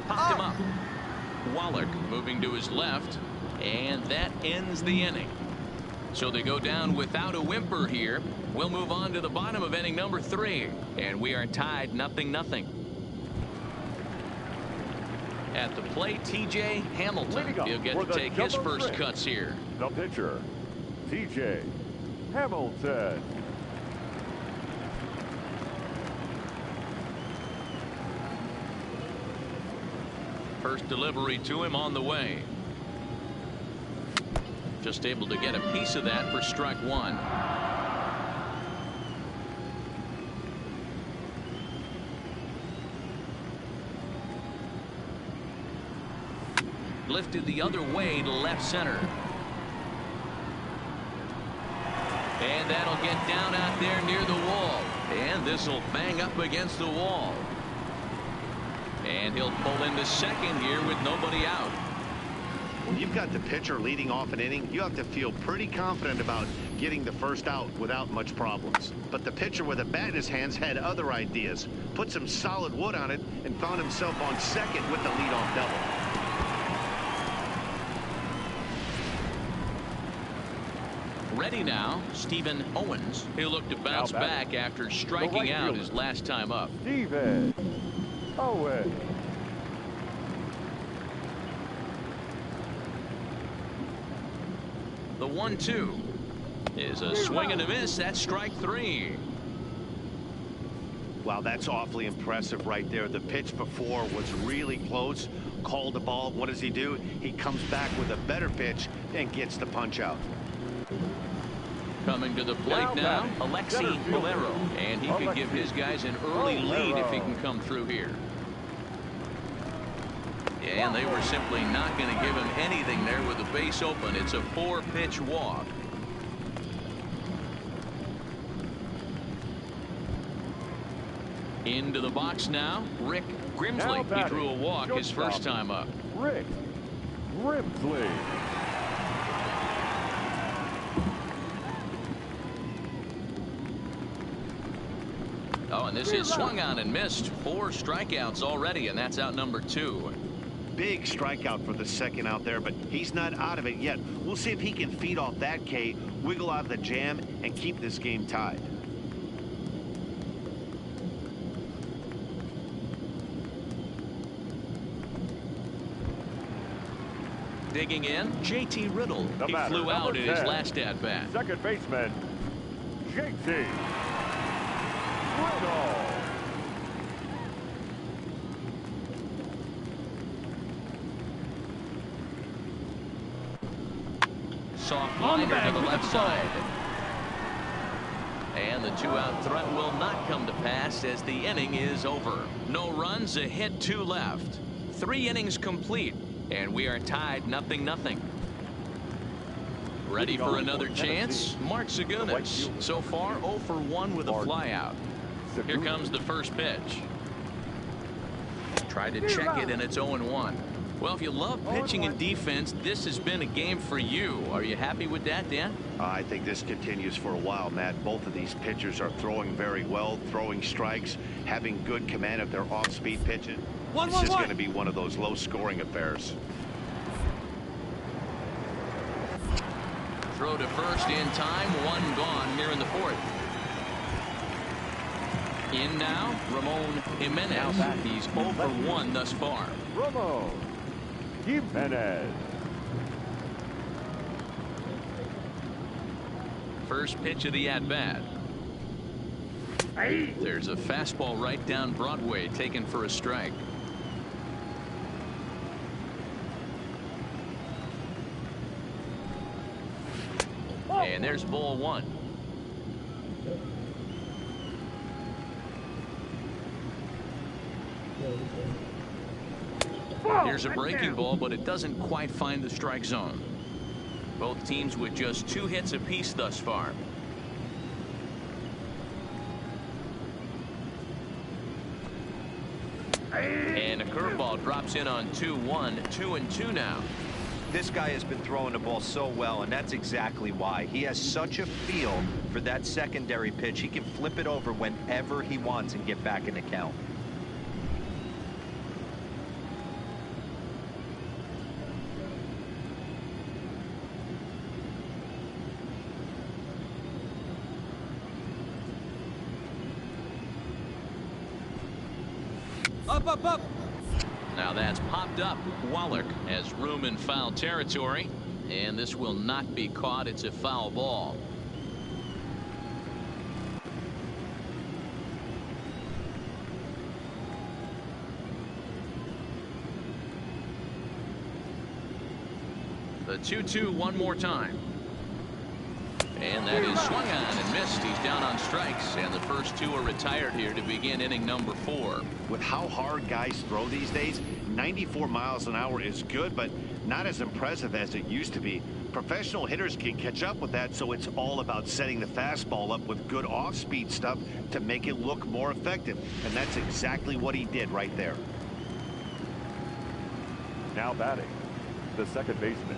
Popped him up. Wallach moving to his left, and that ends the inning. So they go down without a whimper here. We'll move on to the bottom of inning number 3, and we are tied 0-0. At the plate, T.J. Hamilton. He'll get to take his first cuts here. The pitcher, T.J. Hamilton. First delivery to him on the way. Just able to get a piece of that for strike 1. Lifted the other way to left center. And that'll get down out there near the wall. And this will bang up against the wall. And he'll pull into second here with nobody out. When you've got the pitcher leading off an inning, you have to feel pretty confident about getting the first out without much problems. But the pitcher with a bat in his hands had other ideas. Put some solid wood on it and found himself on second with the leadoff double. Ready now, Stephen Owens. He'll look to bounce back after striking out his last time up. Stephen Owens. The 1-2 is a swing and a miss. That's strike 3. Wow, that's awfully impressive right there. The pitch before was really close. Called the ball. What does he do? He comes back with a better pitch and gets the punch out. Coming to the plate now, Alexi Valero. And he could give his guys an early lead if he can come through here. Yeah, and they were simply not going to give him anything there with the base open. It's a 4-pitch walk. Into the box now, Rick Grimsley. He drew a walk his first time up. Rick Grimsley. Oh, and this is swung on and missed. 4 strikeouts already, and that's out number 2. Big strikeout for the second out there, but he's not out of it yet. We'll see if he can feed off that K, wiggle out of the jam, and keep this game tied. Digging in, J.T. Riddle. He flew out in his last at-bat. Second baseman, J.T. Riddle. Soft liner to the left side. And the 2-out threat will not come to pass as the inning is over. No runs, a hit, 2 left. 3 innings complete, and we are tied 0-0. Ready for another chance? Mark Zagunis. So far 0 for 1 with a flyout. Here comes the first pitch. Tried to check it, and it's 0-1. Well, if you love pitching and defense, this has been a game for you. Are you happy with that, Dan? I think this continues for a while, Matt. Both of these pitchers are throwing very well, throwing strikes, having good command of their off-speed pitches. This is going to be one of those low-scoring affairs. Throw to first in time, 1 gone here in the 4th. In now, Ramon Jimenez. He's 0 for 1 thus far. Ramon Jimenez. First pitch of the at-bat. There's a fastball right down Broadway, taken for a strike. And there's ball 1. Here's a breaking ball, but it doesn't quite find the strike zone. Both teams with just 2 hits apiece thus far. And a curveball drops in on 2-1, 2-2 now. This guy has been throwing the ball so well, and that's exactly why. He has such a feel for that secondary pitch. He can flip it over whenever he wants and get back in the count. Up. Now that's popped up. Wallach has room in foul territory, and this will not be caught. It's a foul ball. The 2-2 one more time. And that is swung on and missed. He's down on strikes, and the first 2 are retired here to begin inning number 4. With how hard guys throw these days, 94 miles an hour is good, but not as impressive as it used to be. Professional hitters can catch up with that, so it's all about setting the fastball up with good off-speed stuff to make it look more effective. And that's exactly what he did right there. Now batting, the second baseman,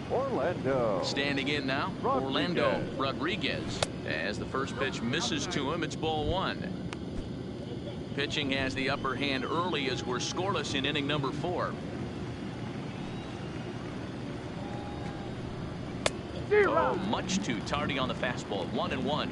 Orlando. Standing in now, Orlando Rodriguez. As the first pitch misses to him, it's ball 1. Pitching has the upper hand early as we're scoreless in inning number 4. Oh, much too tardy on the fastball. 1-1.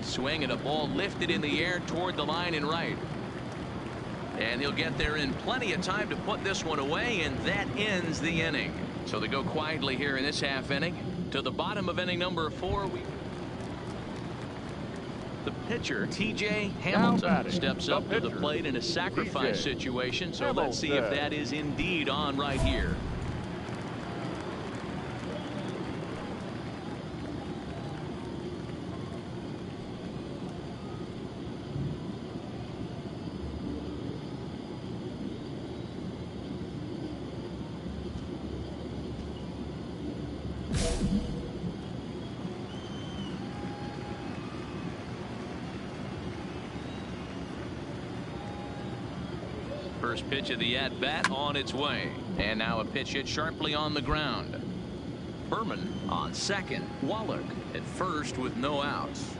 Swing and a ball lifted in the air toward the line and right. And he'll get there in plenty of time to put this one away, and that ends the inning. So they go quietly here in this half inning. To the bottom of inning number 4, the pitcher, TJ Hamilton, steps up to the plate in a sacrifice situation. So let's see if that is indeed on right here. First pitch of the at-bat on its way. And now a pitch hit sharply on the ground. Berman on second. Wallach at first with no outs.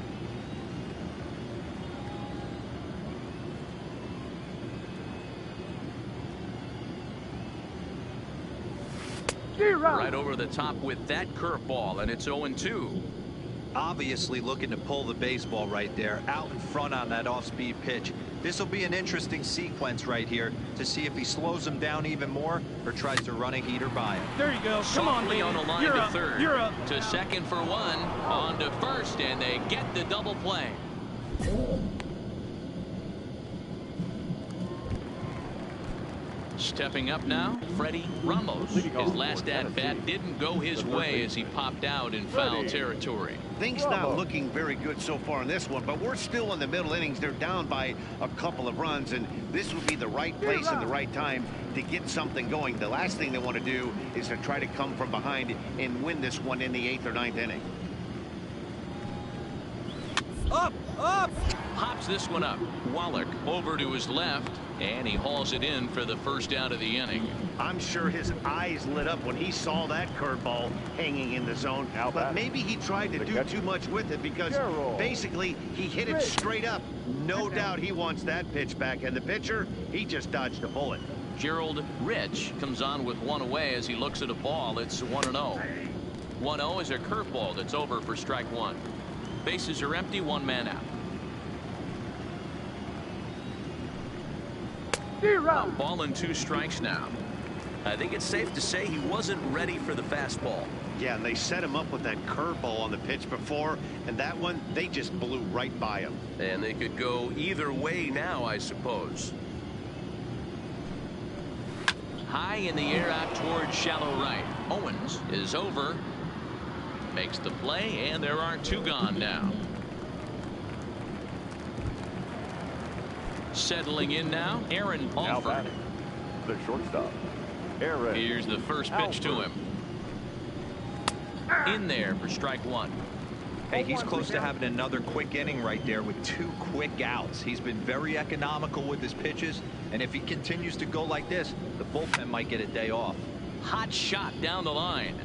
Right over the top with that curveball, and it's 0-2. Obviously looking to pull the baseball right there, out in front on that off-speed pitch. This will be an interesting sequence right here to see if he slows him down even more or tries to run a heater by him. There you go. Come on, Softly on the line to third. You're up. To second for 1. On to first, and they get the double play. Stepping up now, Freddie Ramos. His last at-bat didn't go his way as he popped out in foul territory. Things not looking very good so far in this one, but we're still in the middle innings. They're down by a couple of runs, and this would be the right place and the right time to get something going. The last thing they want to do is to try to come from behind and win this one in the 8th or 9th inning. Up. Pops this one up. Wallach over to his left, and he hauls it in for the first out of the inning. I'm sure his eyes lit up when he saw that curveball hanging in the zone, but maybe he tried to do too much with it because basically he hit it straight up. No doubt he wants that pitch back, and the pitcher, he just dodged a bullet. Gerald Rich comes on with one away as he looks at a ball. It's 1-0. 1-0 is a curveball that's over for strike 1. Bases are empty, 1 man out. Ball and 2 strikes now. I think it's safe to say he wasn't ready for the fastball. Yeah, and they set him up with that curveball on the pitch before, and that one, they just blew right by him. And they could go either way now, I suppose. High in the air out towards shallow right. Owens is over. Makes the play, and there are 2 gone now. Settling in now, Aaron Now Alford. batting, the shortstop, Aaron. Here's the first pitch to him. In there for strike 1. Hey, he's close to having another quick inning right there with 2 quick outs. He's been very economical with his pitches, and if he continues to go like this, the bullpen might get a day off. Hot shot down the line.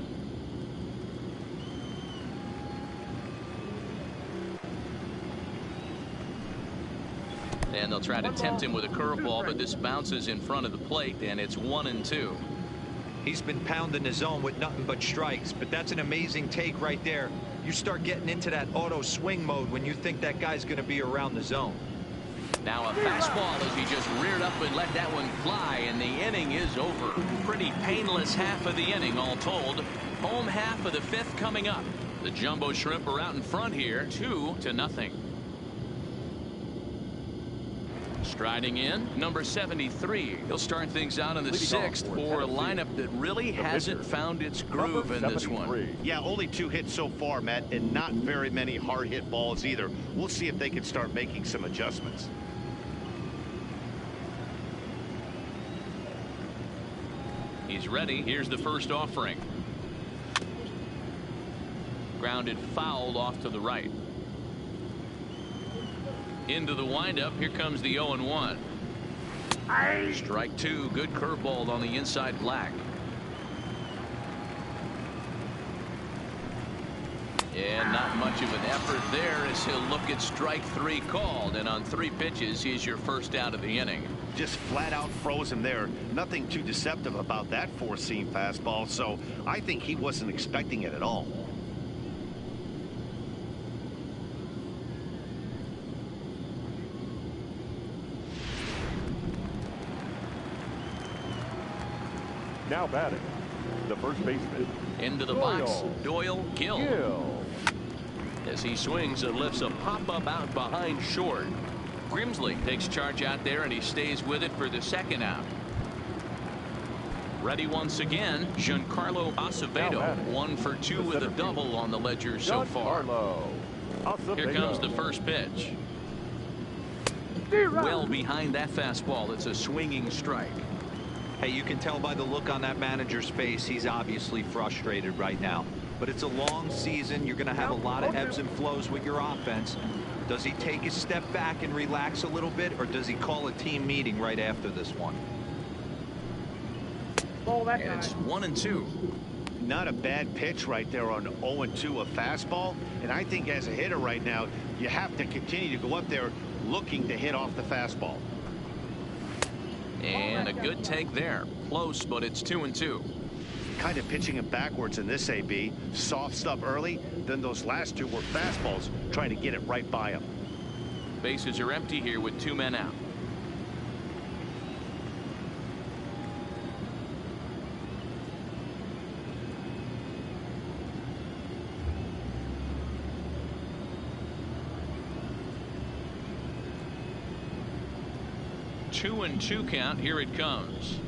And they'll try to tempt him with a curveball, but this bounces in front of the plate, and it's 1-2. He's been pounding the zone with nothing but strikes, but that's an amazing take right there. You start getting into that auto swing mode when you think that guy's going to be around the zone. Now a fastball as he just reared up and let that one fly, and the inning is over. Pretty painless half of the inning all told. Home half of the 5th coming up. The Jumbo Shrimp are out in front here, 2-0. Striding in, number 73. He'll start things out in the 6th for a lineup that really hasn't found its groove in this one. Yeah, only 2 hits so far, Matt, and not very many hard hit balls either. We'll see if they can start making some adjustments. He's ready. Here's the first offering. Grounded foul off to the right. Into the windup. Here comes the 0-1. Strike 2. Good curveball on the inside black. And not much of an effort there as he'll look at strike 3 called. And on 3 pitches, he's your first out of the inning. Just flat out froze him there. Nothing too deceptive about that 4-seam fastball. So I think he wasn't expecting it at all. Now batting, the first baseman. Into the box, Doyle Gill. As he swings and lifts a pop-up out behind short. Grimsley takes charge out there, and he stays with it for the 2nd out. Ready once again, Giancarlo Acevedo, 1 for 2 with a double on the ledger so far. Here comes the first pitch. Well behind that fastball. It's a swinging strike. Hey, you can tell by the look on that manager's face, he's obviously frustrated right now. But it's a long season. You're going to have a lot of ebbs and flows with your offense. Does he take a step back and relax a little bit, or does he call a team meeting right after this one? And it's 1-2. Not a bad pitch right there on 0-2, a fastball. And I think as a hitter right now, you have to continue to go up there looking to hit off the fastball. And a good take there. Close, but it's 2-2. Kind of pitching him backwards in this AB. Soft stuff early, then those last 2 were fastballs, trying to get it right by him. Bases are empty here with 2 men out. Two and 2 count. Here it comes.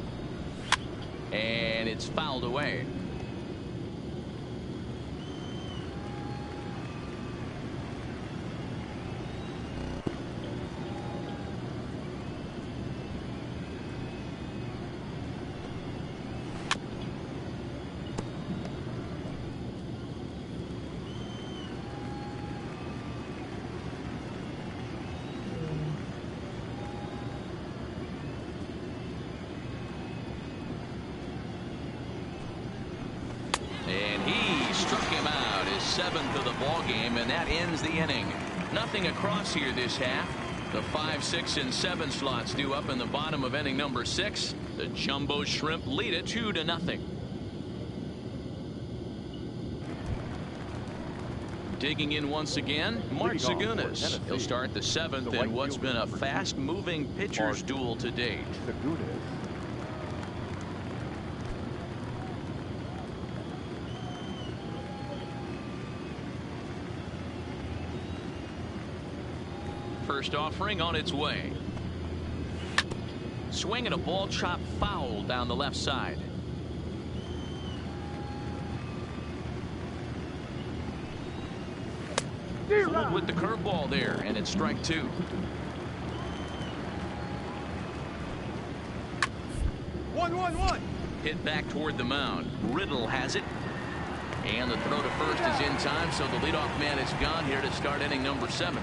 And it's fouled away. And he struck him out, his 7th of the ball game, and that ends the inning. Nothing across here this half. The 5, 6, and 7 slots due up in the bottom of inning number 6. The Jumbo Shrimp lead it 2-0. Digging in once again, Mark Zagunis. He'll start the 7th in what's been a fast-moving pitcher's duel to date. First offering on its way. Swing and a ball chop foul down the left side. Fooled with the curveball there, and it's strike 2. 1-1-1. Hit back toward the mound. Riddle has it. And the throw to first is in time, so the leadoff man is gone here to start inning number 7.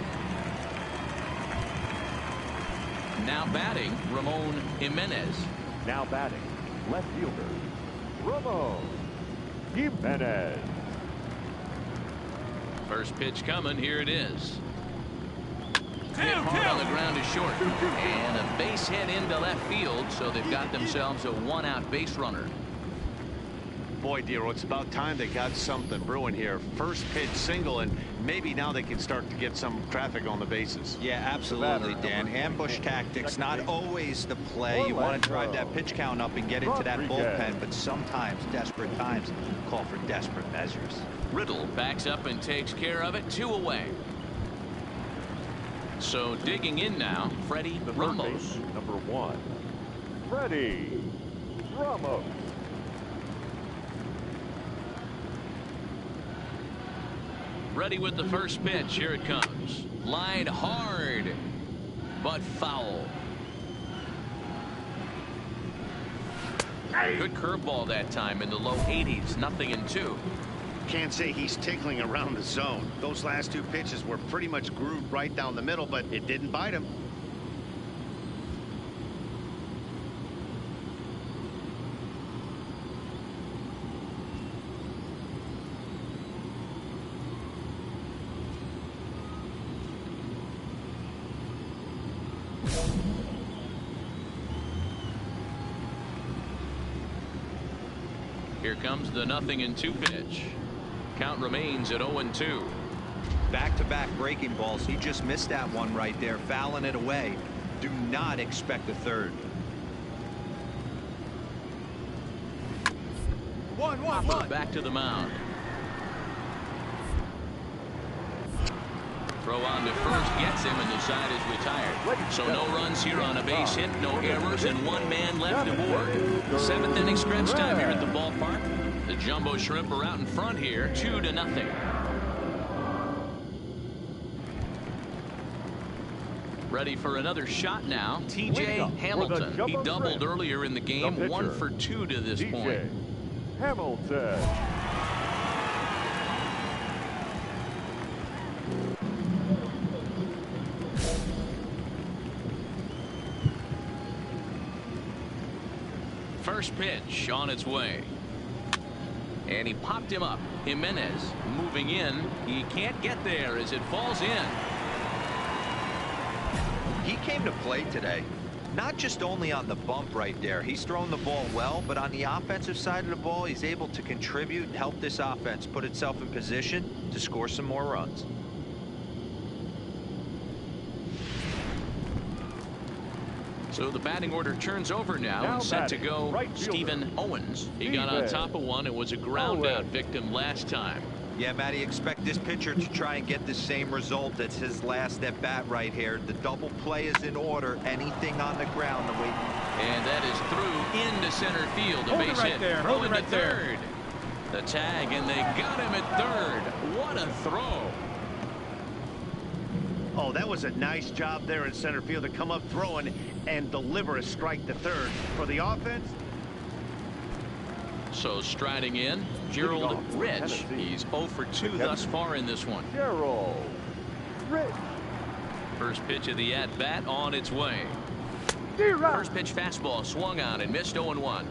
Now batting, Ramon Jimenez. Now batting, left fielder, Ramon Jimenez. First pitch coming. Here it is. Hit hard on the ground is short. And a base hit into left field, so they've got themselves a 1-out base runner. Boy, Dero, it's about time they got something brewing here. First pitch single, and maybe now they can start to get some traffic on the bases. Yeah, absolutely, Dan. Ambush tactics, not always the play. You want to drive that pitch count up and get into that bullpen, but sometimes desperate times call for desperate measures. Riddle backs up and takes care of it. 2 away. So digging in now, Freddie Ramos. Number 1, Freddie Ramos. Ready with the first pitch. Here it comes. Line hard, but foul. Good curveball that time in the low 80s. 0-2. Can't say he's tickling around the zone. Those last 2 pitches were pretty much grooved right down the middle, but it didn't bite him. Here comes the 0-2 pitch. Count remains at 0-2. Back-to-back breaking balls. He just missed that one right there, fouling it away. Do not expect a third. 1-1-1. Back to the mound. Throw on to first gets him, and the side is retired. So no runs here on a base hit, no errors, and 1 man left aboard. 7th inning stretch time here at the ballpark. The Jumbo Shrimp are out in front here, 2-0. Ready for another shot now. T.J. Hamilton. He doubled earlier in the game, 1 for 2 to this point. Hamilton. First pitch on its way. And he popped him up. Jimenez moving in. He can't get there as it falls in. He came to play today. Not just only on the bump right there. He's thrown the ball well, but on the offensive side of the ball, he's able to contribute and help this offense put itself in position to score some more runs. So the batting order turns over now and set to go right Stephen Owens. He got on top of one. It was a ground out victim last time. Yeah, Matty, expect this pitcher to try and get the same result as his last at bat right here. The double play is in order. Anything on the ground. And that is through into center field. A base hit. Throw into third. The tag, and they got him at third. What a throw. Oh, that was a nice job there in center field to come up throwing and deliver a strike to third. For the offense. So striding in, Gerald Rich. He's 0 for 2 thus far in this one. Gerald Rich. First pitch of the at-bat on its way. First pitch fastball swung on and missed 0-1.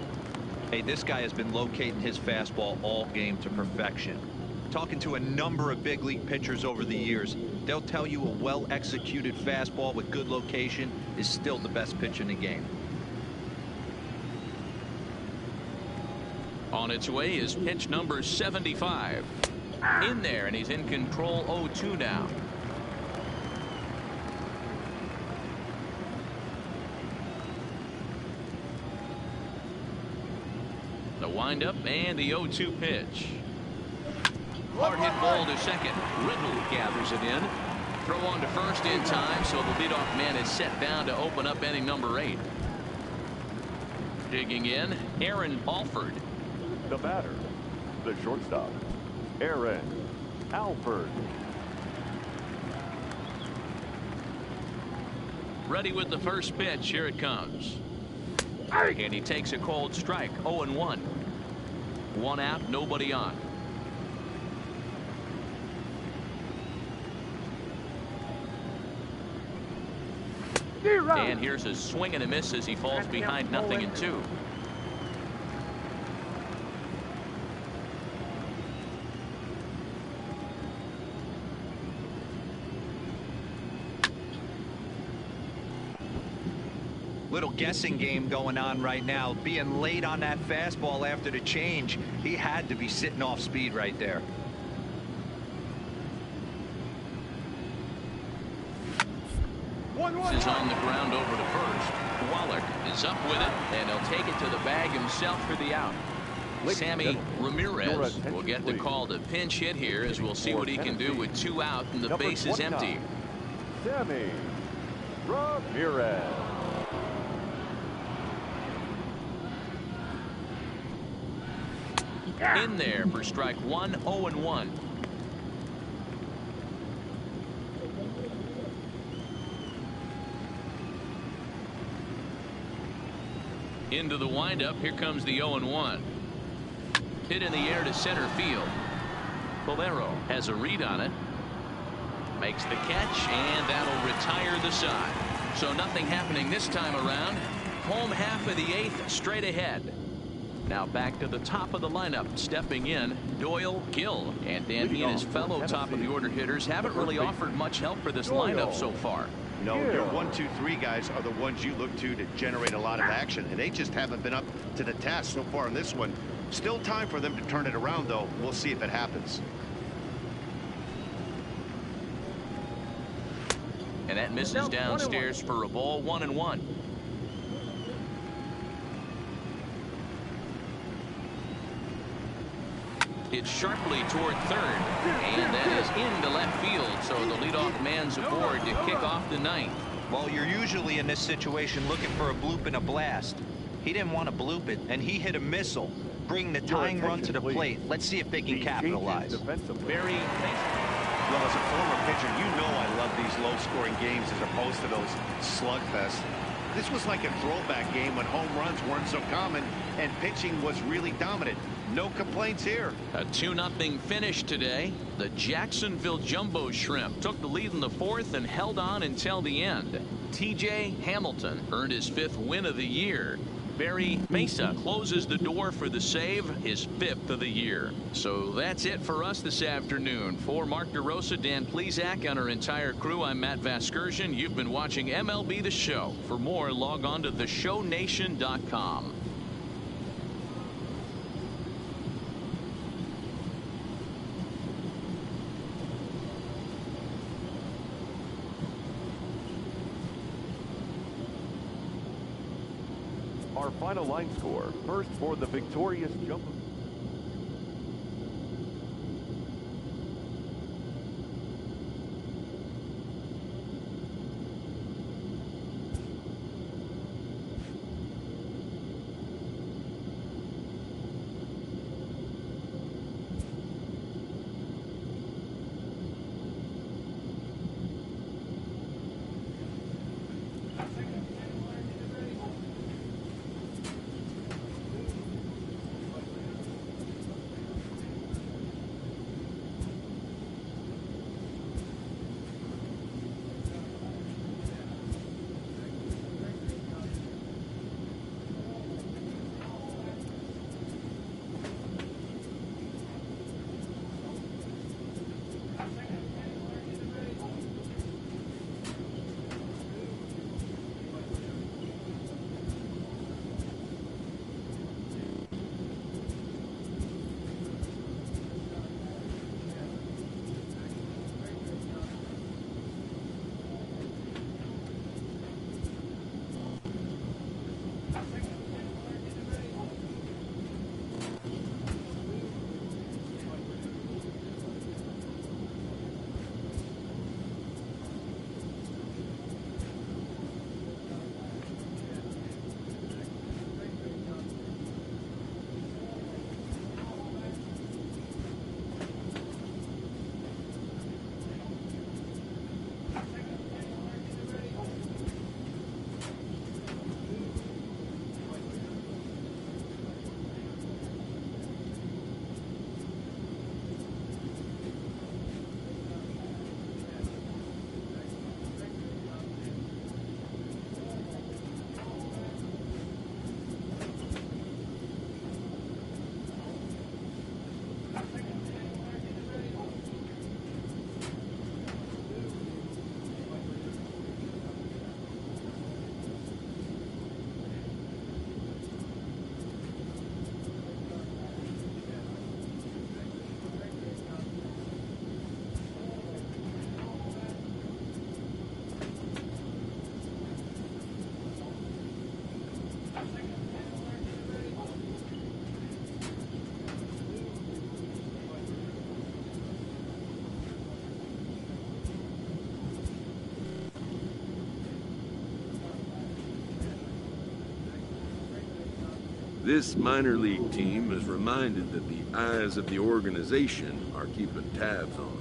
Hey, this guy has been locating his fastball all game to perfection. Talking to a number of big league pitchers over the years, they'll tell you a well-executed fastball with good location is still the best pitch in the game. On its way is pitch number 75. In there, and he's in control. 0-2 now. The windup and the 0-2 pitch. Hard hit ball to second. Riddle gathers it in. Throw on to first in time, so the leadoff man is set down to open up inning number 8. digging in, Aaron Alford. The batter, the shortstop, Aaron Alford. Ready with the first pitch. Here it comes. And he takes a cold strike. 0-1. One out, nobody on. And here's a swing and a miss as he falls behind 0-2. Little guessing game going on right now. Being late on that fastball after the change, he had to be sitting off speed right there. This is on the ground over to first. Wallach is up with it, and he'll take it to the bag himself for the out. Sammy Ramirez will get the call to pinch hit here, as we'll see what he can do with 2 out and the base is empty. Sammy Ramirez. In there for strike 1, 0-1. Into the windup. Here comes the 0-1. Hit in the air to center field. Bolero has a read on it. Makes the catch, and that'll retire the side. So nothing happening this time around. Home half of the 8th, straight ahead. Now back to the top of the lineup. Stepping in, Doyle, Gill, and Dan he and his fellow top of the order hitters haven't really offered much help for this lineup so far. No, your 1, 2, 3 guys are the ones you look to generate a lot of action, and they just haven't been up to the task so far in this one. Still time for them to turn it around, though. We'll see if it happens. And that misses downstairs for a ball. 1-1. It's sharply toward third, and that is into left field, so the leadoff man's aboard to kick off the 9th. Well, you're usually in this situation looking for a bloop and a blast. He didn't want to bloop it, and he hit a missile, bringing the tying run to the plate. Let's see if they can capitalize. Very well, as a former pitcher, you know I love these low-scoring games as opposed to those slugfests. This was like a throwback game when home runs weren't so common and pitching was really dominant. No complaints here. A 2-0 finish today. The Jacksonville Jumbo Shrimp took the lead in the 4th and held on until the end. TJ Hamilton earned his 5th win of the year. Barry Mesa closes the door for the save, his 5th of the year. So that's it for us this afternoon. For Mark DeRosa, Dan Plesac, and our entire crew, I'm Matt Vasgersian. You've been watching MLB The Show. For more, log on to theshownation.com. Our final line score, first for the victorious Jumbo. This minor league team is reminded that the eyes of the organization are keeping tabs on them.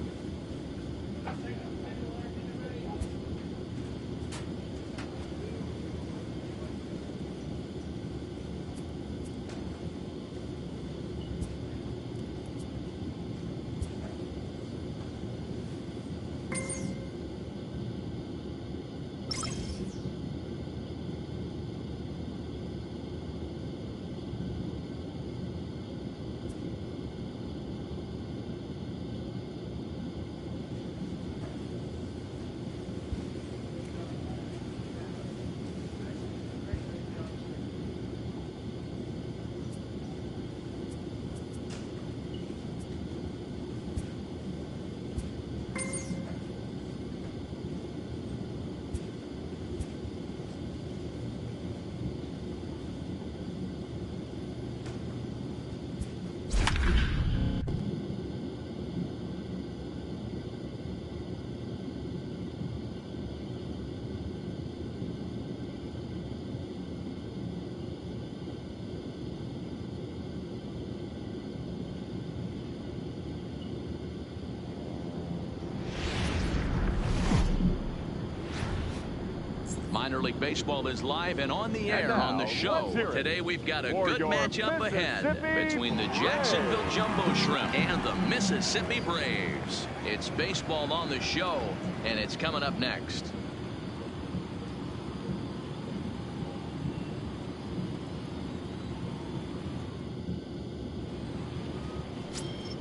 Minor League Baseball is live and on the air on the show. Today we've got a good matchup ahead between the Jacksonville Jumbo Shrimp and the Mississippi Braves. It's baseball on the show, and it's coming up next.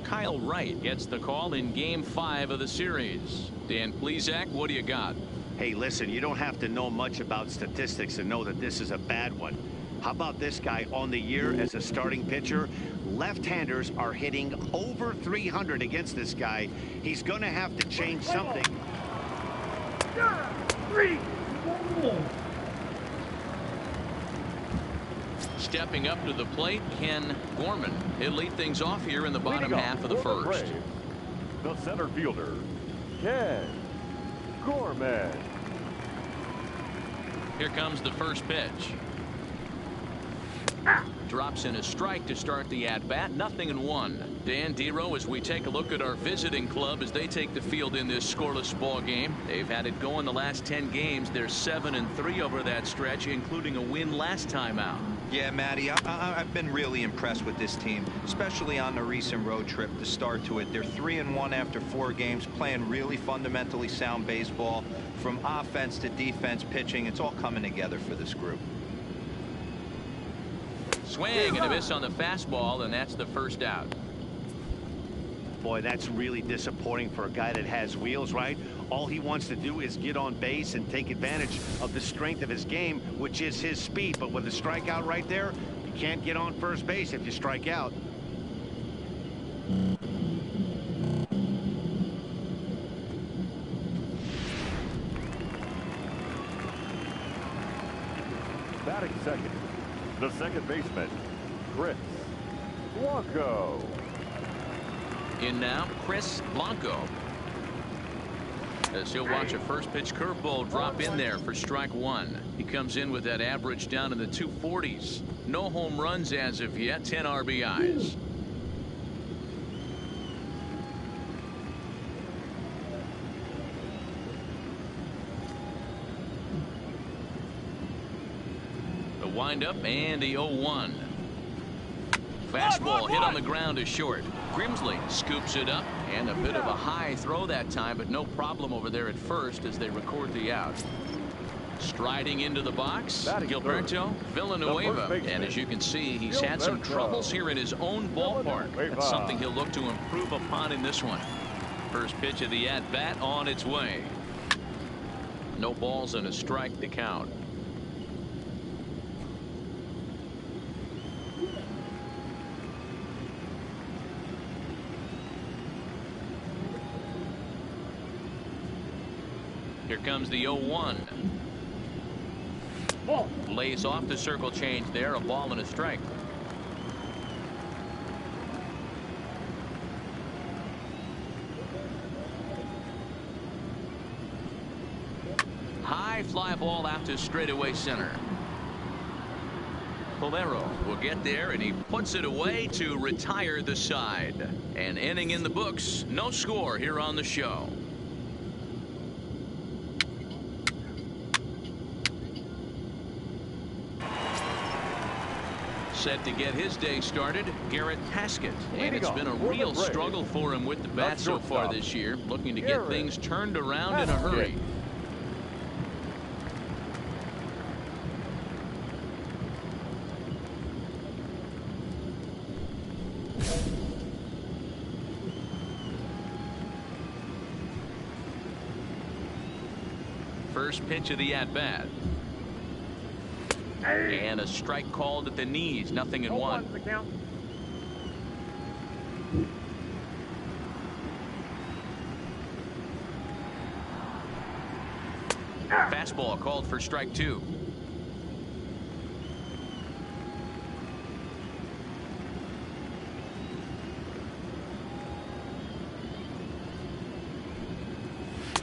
Kyle Wright gets the call in Game 5 of the series. Dan Plesac, what do you got? Hey, listen, you don't have to know much about statistics to know that this is a bad one. How about this guy on the year as a starting pitcher? Left-handers are hitting over 300 against this guy. He's going to have to change something. Stepping up to the plate, Ken Gorman. He'll lead things off here in the bottom half of the first. The center fielder, Ken Gorman. Here comes the first pitch. Drops in a strike to start the at-bat. 0-1. Dan Dero, as we take a look at our visiting club as they take the field in this scoreless ball game. They've had it going the last 10 games. They're 7-3 over that stretch, including a win last time out. Yeah, Matty, I've been really impressed with this team, especially on the recent road trip to start to it. They're 3-1 after 4 games, playing really fundamentally sound baseball. From offense to defense, pitching, it's all coming together for this group. Swing and a miss on the fastball, and that's the first out. Boy, that's really disappointing for a guy that has wheels, right? All he wants to do is get on base and take advantage of the strength of his game, which is his speed. But with a strikeout right there, you can't get on first base if you strike out. Batting second, the second baseman, Chris Blanco. In now, Chris Blanco. As he'll watch a first pitch curveball drop in there for strike one. He comes in with that average down in the 240s. No home runs as of yet, 10 RBIs. The windup and the 0-1. Fastball hit on the ground is short. Grimsley scoops it up, and a bit of a high throw that time, but no problem over there at first as they record the out. Striding into the box, Gilberto Villanueva, and as you can see, he's had some troubles here in his own ballpark. That's something he'll look to improve upon in this one. First pitch of the at-bat on its way. No balls and a strike to count. Here comes the 0-1. Lays off the circle change there. A ball and a strike. High fly ball out to straightaway center. Polero will get there, and he puts it away to retire the side. An inning in the books. No score here on the show. Set to get his day started, Garrett Haskett. And it's been a real struggle for him with the bat so far this year, looking to get things turned around in a hurry. First pitch of the at-bat. And a strike called at the knees. 0-1. Fastball called for strike 2.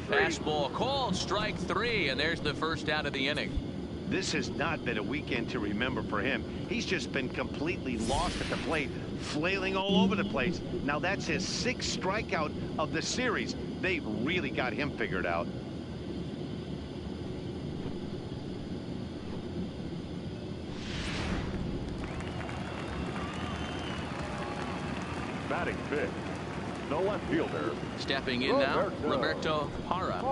Fastball called, strike 3, and there's the first out of the inning. This has not been a weekend to remember for him. He's just been completely lost at the plate, flailing all over the place. Now that's his 6th strikeout of the series. They've really got him figured out. Batting fifth, the left fielder. Stepping in now, Roberto Parra.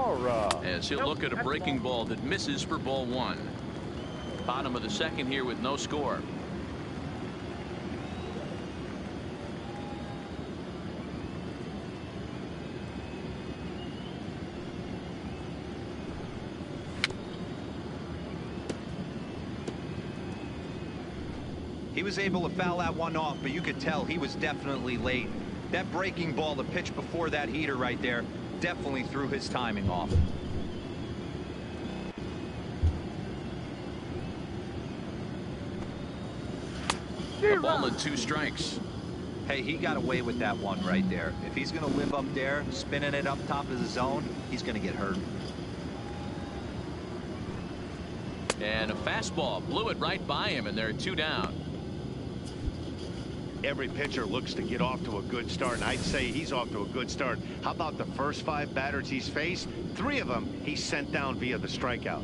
As he'll look at a breaking ball that misses for ball 1. Bottom of the second here with no score. He was able to foul that one off, but you could tell he was definitely late. That breaking ball, the pitch before that heater right there, definitely threw his timing off. A ball and 2 strikes. Hey, he got away with that one right there. If he's going to live up there, spinning it up top of the zone, he's going to get hurt. And a fastball blew it right by him, and they're 2 down. Every pitcher looks to get off to a good start, and I'd say he's off to a good start. How about the first 5 batters he's faced? 3 of them he sent down via the strikeout.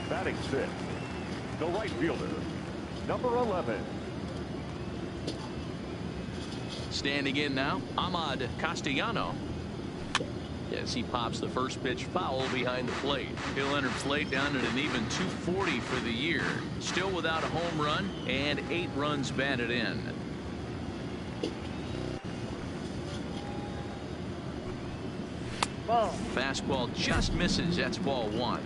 Batting sixth, the right fielder, number 11. Standing in now, Ahmad Castellano. As he pops the first pitch foul behind the plate. He'll enter plate down at an even 240 for the year. Still without a home run and 8 runs batted in. Fastball just misses. That's ball 1.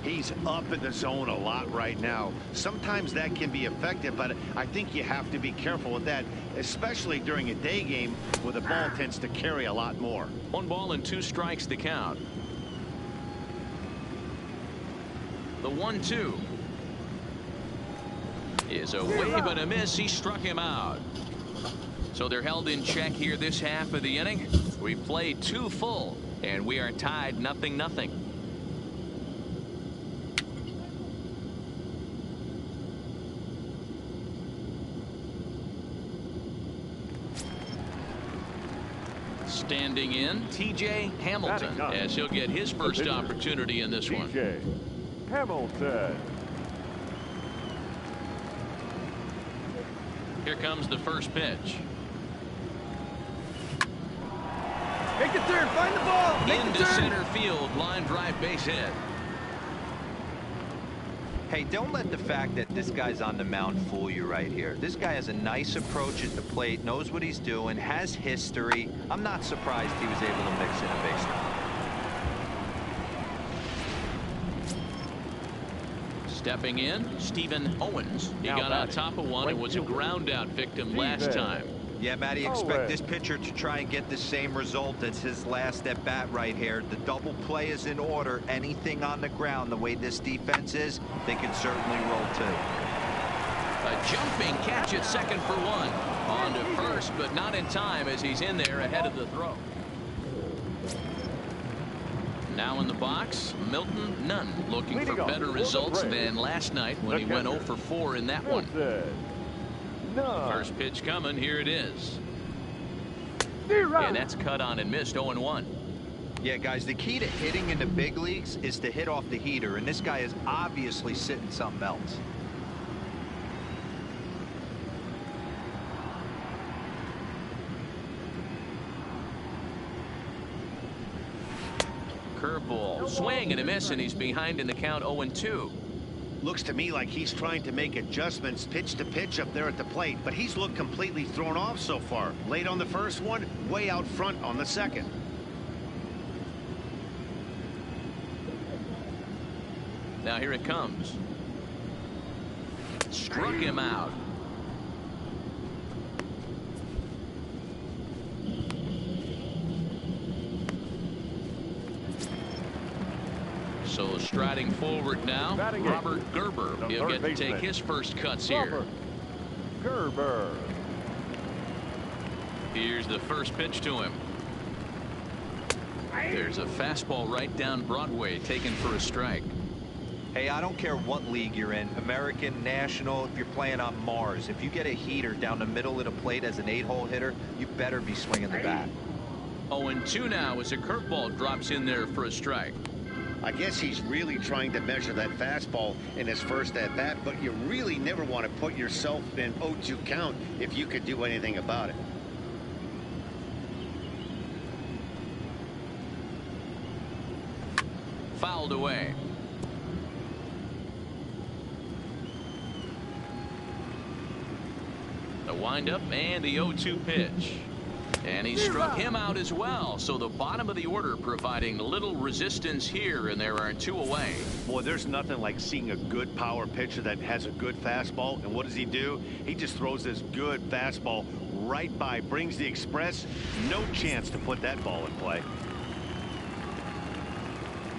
He's up in the zone a lot right now. Sometimes that can be effective, but I think you have to be careful with that, especially during a day game where the ball tends to carry a lot more. 1 ball and 2 strikes to count. The 1-2 is a wave and a miss. He struck him out. So they're held in check here this half of the inning. We played 2 full, and we are tied 0-0. Standing in, T.J. Hamilton, as he'll get his first opportunity in this one. T.J. Hamilton. Here comes the first pitch. Make it third, find the ball. Make Into center field, line drive, base hit. Hey, don't let the fact that this guy's on the mound fool you right here. This guy has a nice approach at the plate, knows what he's doing, has history. I'm not surprised he was able to mix in a base runner. Stepping in, Stephen Owens. He got on top of one and was a ground out victim last time. Yeah, Matty, expect this pitcher to try and get the same result as his last at bat right here. The double play is in order. Anything on the ground, the way this defense is, they can certainly roll 2. A jumping catch at second for 1. On to first, but not in time as he's in there ahead of the throw. Now in the box, Milton Nunn, looking for better results than last night when he went 0 for 4 in that one. First pitch coming. Here it is. And that's cut on and missed. 0-1. Yeah, guys, the key to hitting in the big leagues is to hit off the heater, and this guy is obviously sitting something else. Curveball, swing and a miss, and he's behind in the count. 0-2. Looks to me like he's trying to make adjustments pitch to pitch up there at the plate, but he's looked completely thrown off so far. Late on the first one, way out front on the second. Now here it comes. Struck him out. So striding forward now, Robert Gerber. He'll get to take his first cuts here. Gerber. Here's the first pitch to him. There's a fastball right down Broadway, taken for a strike. Hey, I don't care what league you're in, American, National, if you're playing on Mars. If you get a heater down the middle of the plate as an 8-hole hitter, you better be swinging the bat. 0-2 now as a curveball drops in there for a strike. I guess he's really trying to measure that fastball in his first at bat, but you really never want to put yourself in 0-2 count if you could do anything about it. Fouled away. The windup and the 0-2 pitch. And he struck him out as well. So the bottom of the order providing little resistance here, and there are 2 away. Boy, there's nothing like seeing a good power pitcher that has a good fastball. And what does he do? He just throws this good fastball right by, brings the express. No chance to put that ball in play.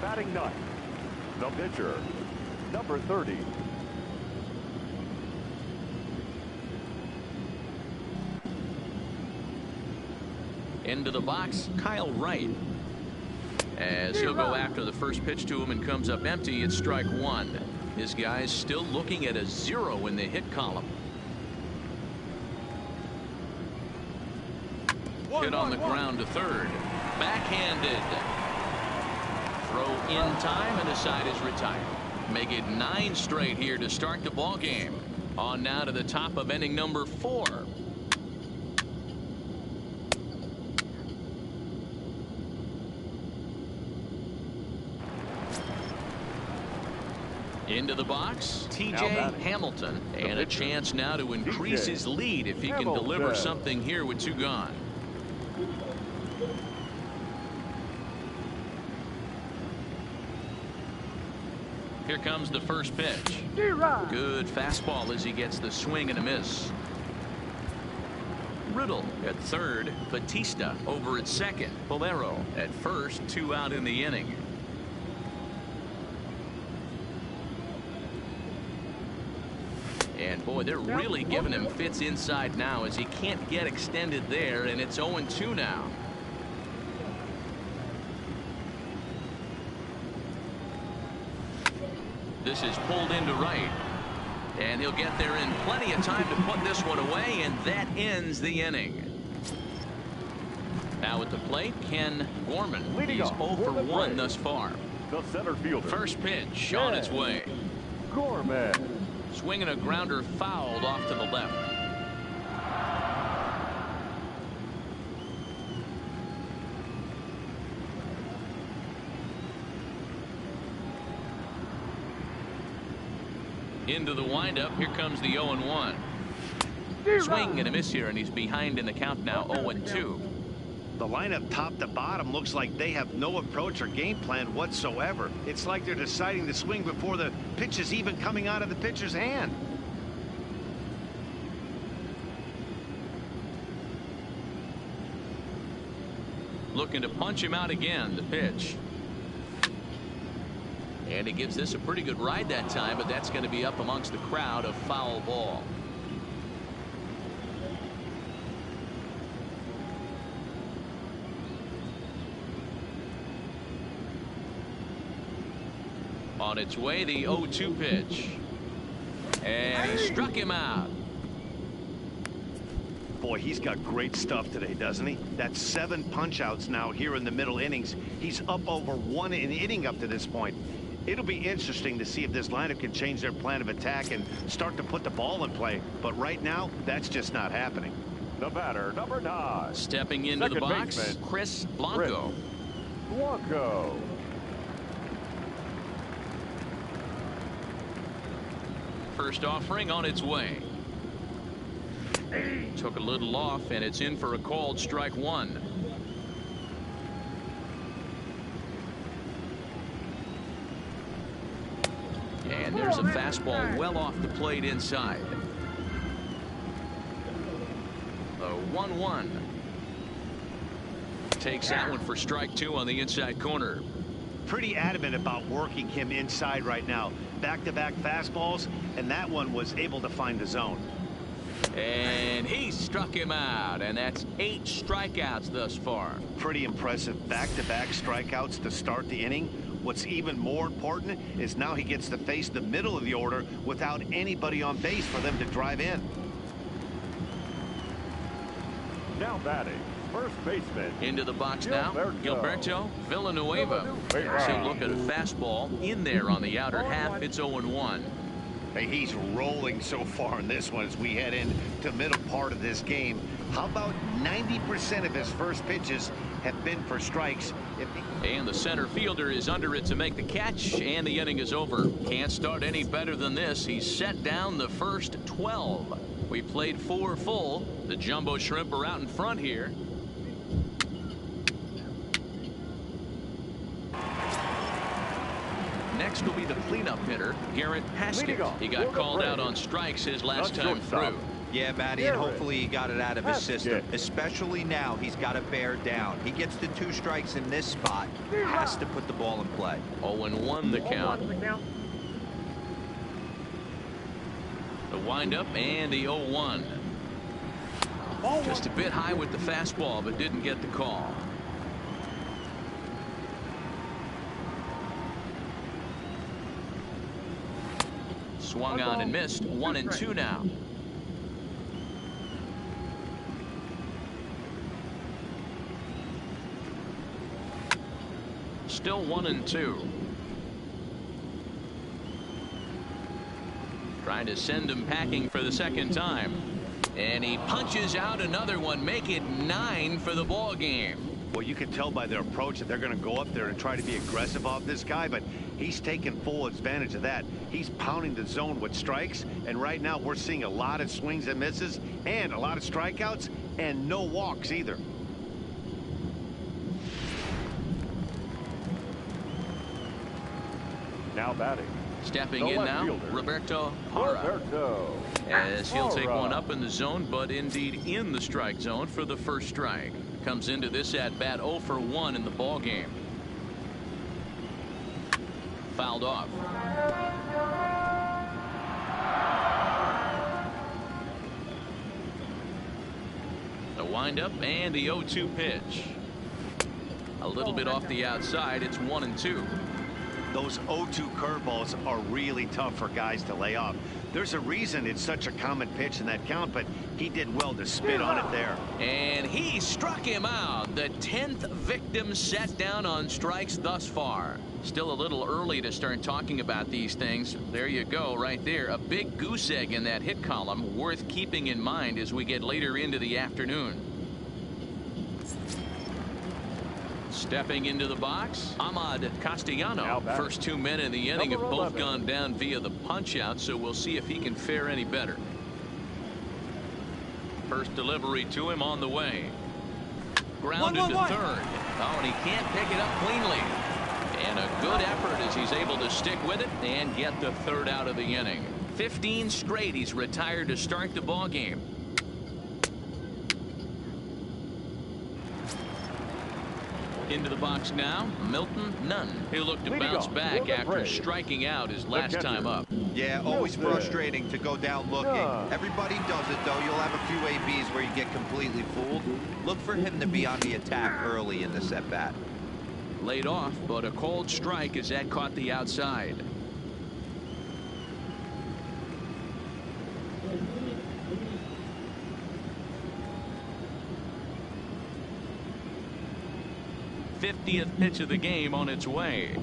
Batting ninth, the pitcher, number 30. Into the box, Kyle Wright. As he'll go after the first pitch to him and comes up empty, it's strike 1. His guy's still looking at a 0 in the hit column. Hit on the ground to third. Backhanded. Throw in time, and the side is retired. Make it 9 straight here to start the ball game. On now to the top of inning number 4. Into the box, T.J. Hamilton, and a chance now to increase his lead if he can deliver something here with 2 gone. Here comes the first pitch. Good fastball as he gets the swing and a miss. Riddle at third, Batista over at second, Bolero at first, 2 out in the inning. And boy, they're really giving him fits inside now as he can't get extended there, and it's 0-2 now. This is pulled into right, and he'll get there in plenty of time to put this one away, and that ends the inning. Now at the plate, Ken Gorman. He's 0 for 1 thus far. The center fielder. First pitch on its way. Gorman. Swinging a grounder fouled off to the left. Into the windup. Here comes the 0-1. Swing and a miss here, and he's behind in the count now. 0-2. The lineup top to bottom looks like they have no approach or game plan whatsoever. It's like they're deciding to swing before the pitch is even coming out of the pitcher's hand. Looking to punch him out again. The pitch. And he gives this a pretty good ride that time, but that's going to be up amongst the crowd. A foul ball. On its way, the 0-2 pitch. And he struck him out. Boy, he's got great stuff today, doesn't he? That's 7 punch-outs now here in the middle innings. He's up over 1 inning up to this point. It'll be interesting to see if this lineup can change their plan of attack and start to put the ball in play. But right now, that's just not happening. The batter, number 9. Stepping into the box, baseman, Chris Blanco. Blanco. First offering on its way. Took a little off, and it's in for a called strike 1. And there's a fastball well off the plate inside. The 1-1. Takes that one for strike 2 on the inside corner. Pretty adamant about working him inside right now. Back-to-back fastballs, and that one was able to find the zone. And he struck him out, and that's 8 strikeouts thus far. Pretty impressive back-to-back strikeouts to start the inning. What's even more important is now he gets to face the middle of the order without anybody on base for them to drive in. Now batting, first baseman. Into the box now, Gilberto Villanueva. Takes a look at a fastball in there on the outer half. It's 0-1. Hey, he's rolling so far in this one as we head into the middle part of this game. How about 90% of his first pitches have been for strikes? And the center fielder is under it to make the catch, and the inning is over. Can't start any better than this. He's set down the first 12. We played 4 full. The Jumbo Shrimp are out in front here. Next will be the cleanup hitter, Garrett Haskett. He got called out on strikes his last time through. Yeah, Matty, and hopefully he got it out of his system. Especially now, he's got to bear down. He gets the 2 strikes in this spot. Has to put the ball in play. 0-1 the count. The windup and the 0-1. Just a bit high with the fastball, but didn't get the call. Swung on and missed. 1-2 now. Still 1-2. Trying to send him packing for the second time. And he punches out another one. Make it 9 for the ball game. Well, you can tell by their approach that they're going to go up there and try to be aggressive off this guy, but he's taking full advantage of that. He's pounding the zone with strikes, and right now we're seeing a lot of swings and misses and a lot of strikeouts and no walks either. Now batting. Stepping in now, Roberto Parra. As he'll take one up in the zone, but indeed in the strike zone for the first strike. Comes into this at-bat 0 for 1 in the ball game. Fouled off. The windup and the 0-2 pitch. A little bit off the outside. It's 1-2. Those 0-2 curveballs are really tough for guys to lay off. There's a reason it's such a common pitch in that count, but he did well to spit on it there. And he struck him out. The 10th victim set down on strikes thus far. Still a little early to start talking about these things. There you go, right there. A big goose egg in that hit column, worth keeping in mind as we get later into the afternoon. Stepping into the box, Ahmad Castellano. First 2 men in the inning have both gone down via the punch-out, so we'll see if he can fare any better. First delivery to him on the way. Grounded to third. Oh, and he can't pick it up cleanly. And a good effort as he's able to stick with it and get the third out of the inning. 15 straight he's retired to start the ball game. Into the box now, Milton Nunn, who looked to bounce back after striking out his last time up. Yeah, always frustrating to go down looking. Everybody does it, though. You'll have a few ABs where you get completely fooled. Look for him to be on the attack early in this at-bat. Laid off, but a cold strike as that caught the outside. '50th pitch of the game on its way.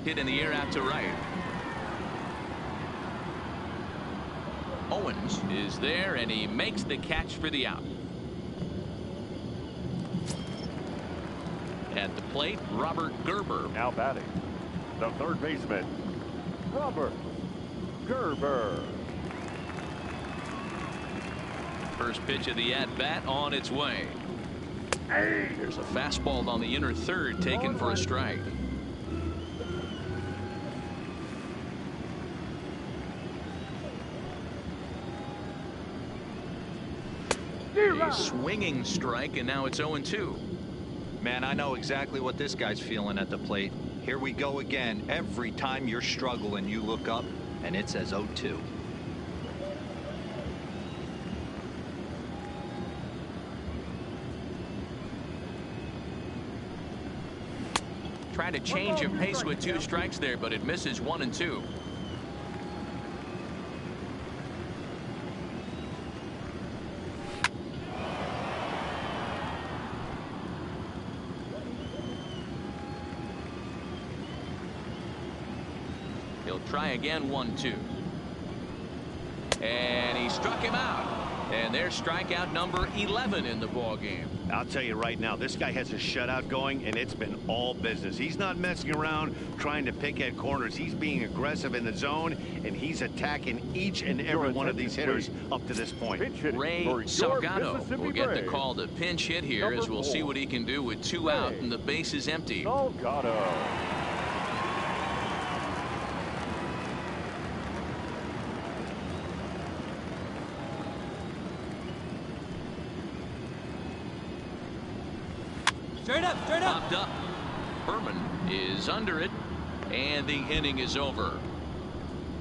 Hit in the air out to right. Owens is there, and he makes the catch for the out. At the plate, Robert Gerber. Now batting, the third baseman, Robert Gerber. First pitch of the at-bat on its way. There's a fastball on the inner third taken for a strike. A swinging strike, and now it's 0-2. Man, I know exactly what this guy's feeling at the plate. Here we go again. Every time you're struggling, you look up, and it says 0-2. Trying to change of pace with 2 strikes there, but it misses 1 and 2. He'll try again, 1-2. And he struck him out. And there's strikeout number 11 in the ball game. I'll tell you right now, this guy has a shutout going, and it's been all business. He's not messing around trying to pick at corners. He's being aggressive in the zone, and he's attacking each and every one of these hitters up to this point. Ray Salgado will get the call to pinch hit here, as we'll see what he can do with 2 out and the base is empty. Salgado. Straight up, straight up. Popped up. Berman is under it, and the inning is over.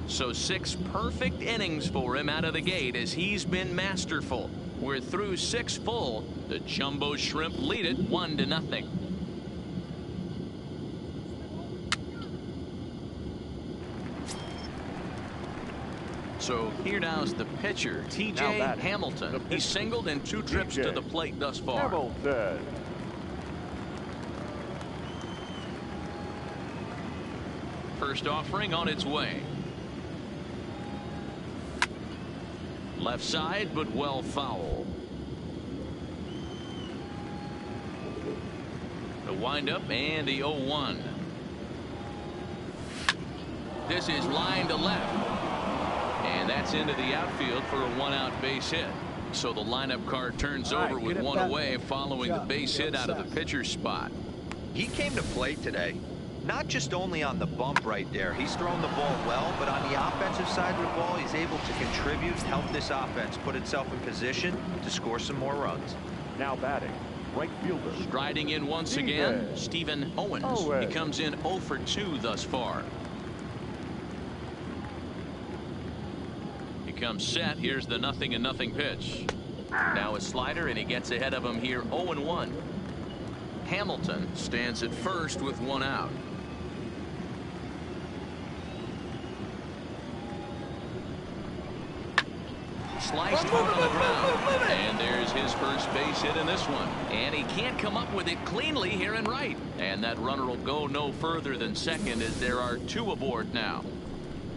So 6 perfect innings for him out of the gate as he's been masterful. We're through 6 full. The Jumbo Shrimp lead it 1-0. So here now's the pitcher, T.J. Hamilton. He's singled in 2 trips to the plate thus far. Hamilton. First offering on its way. Left side, but well foul. The windup and the 0-1. This is line to left. And that's into the outfield for a 1-out base hit. So the lineup card turns over with 1 away following the base hit out of the pitcher's spot. He came to play today. Not just only on the bump right there. He's thrown the ball well, but on the offensive side of the ball, he's able to contribute, help this offense put itself in position to score some more runs. Now batting, right fielder. Striding in once again, Stephen Owens. He comes in 0 for 2 thus far. He comes set. Here's the 0-0 pitch. Now a slider, and he gets ahead of him here, 0-1. Hamilton stands at first with 1 out. Sliced hard on the ground, and there's his first base hit in this one. And he can't come up with it cleanly here in right. And that runner will go no further than second as there are 2 aboard now.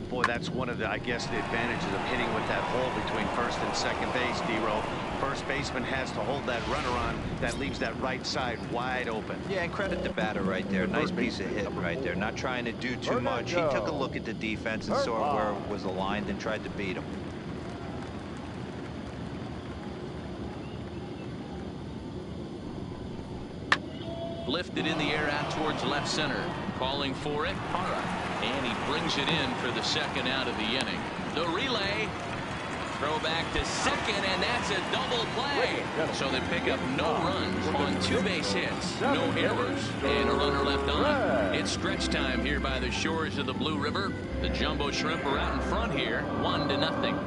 Boy, that's one of the, I guess, the advantages of hitting with that hole between first and second base, D-Row. First baseman has to hold that runner on. That leaves that right side wide open. Yeah, and credit the batter right there. Nice piece of hit right there. Not trying to do too much. He took a look at the defense and saw where it was aligned and tried to beat him. Lifted in the air out towards left center. Calling for it, Hara. And he brings it in for the 2nd out of the inning. The relay. Throw back to second, and that's a double play. So they pick up no runs on 2 base hits, no errors, and a runner left on. It's stretch time here by the shores of the Blue River. The Jumbo Shrimp are out in front here, 1-0.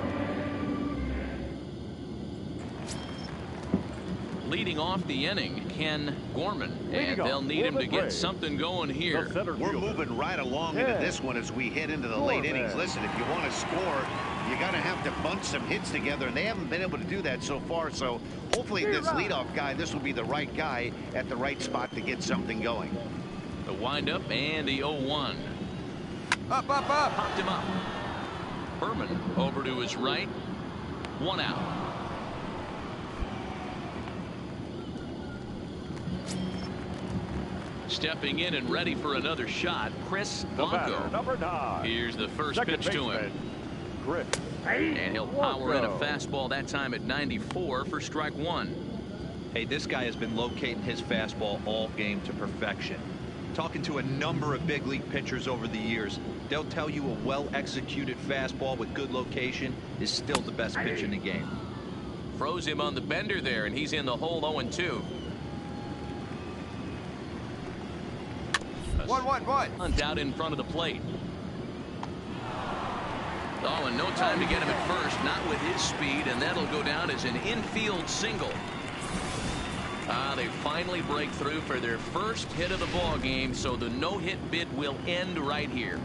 leading off the inning, Ken Gorman, and they'll need him to get something going here. We're moving right along into this one as we head into the late innings. Listen, if you want to score, you got to have to bunch some hits together, and they haven't been able to do that so far. So hopefully this leadoff guy, this will be the right guy at the right spot to get something going. The windup and the 0-1. Up. Popped him up. Berman over to his right. 1 out. Stepping in and ready for another shot, Chris Blanco. Number 9. Here's the first pitch to him. Chris. And he'll power in a fastball that time at 94 for strike 1. Hey, this guy has been locating his fastball all game to perfection. Talking to a number of big league pitchers over the years, they'll tell you a well-executed fastball with good location is still the best pitch in the game. Froze him on the bender there, and he's in the hole 0-2. 1-1-1. Hunt out in front of the plate. Oh, and no time to get him at first, not with his speed, and that'll go down as an infield single. They finally break through for their first hit of the ball game, so the no-hit bid will end right here.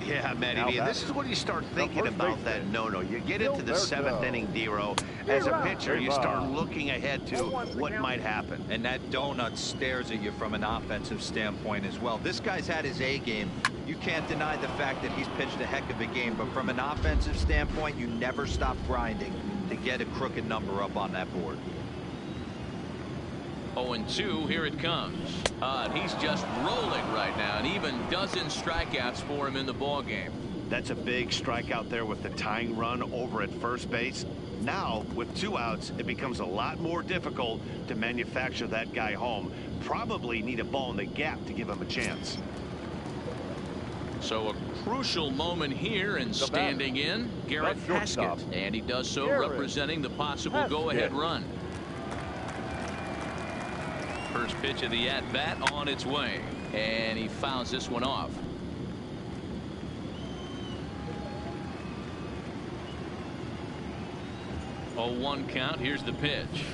Yeah, Matty, this is when you start thinking about that no-no. You get into the 7th inning, Dero. As a pitcher, you start looking ahead to what might happen. And that donut stares at you from an offensive standpoint as well. This guy's had his A game. You can't deny the fact that he's pitched a heck of a game, but from an offensive standpoint, you never stop grinding to get a crooked number up on that board. 0-2, here it comes. And he's just rolling right now, and even dozen strikeouts for him in the ball game. That's a big strikeout there with the tying run over at first base. Now, with 2 outs, it becomes a lot more difficult to manufacture that guy home. Probably need a ball in the gap to give him a chance. So a crucial moment here, and standing in, Garrett Haskett. And he does so representing the possible go-ahead run. First pitch of the at-bat on its way, and he fouls this one off. 0-1 count. Here's the pitch.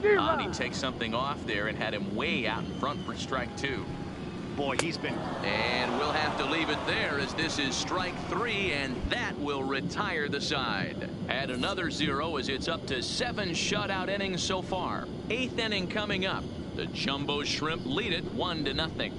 And he takes something off there and had him way out in front for strike 2. Boy, he's been... And we'll have to leave it there, as this is strike 3, and that will retire the side. Add another 0 as it's up to 7 shutout innings so far. 8th inning coming up. The Jumbo Shrimp lead it 1-0.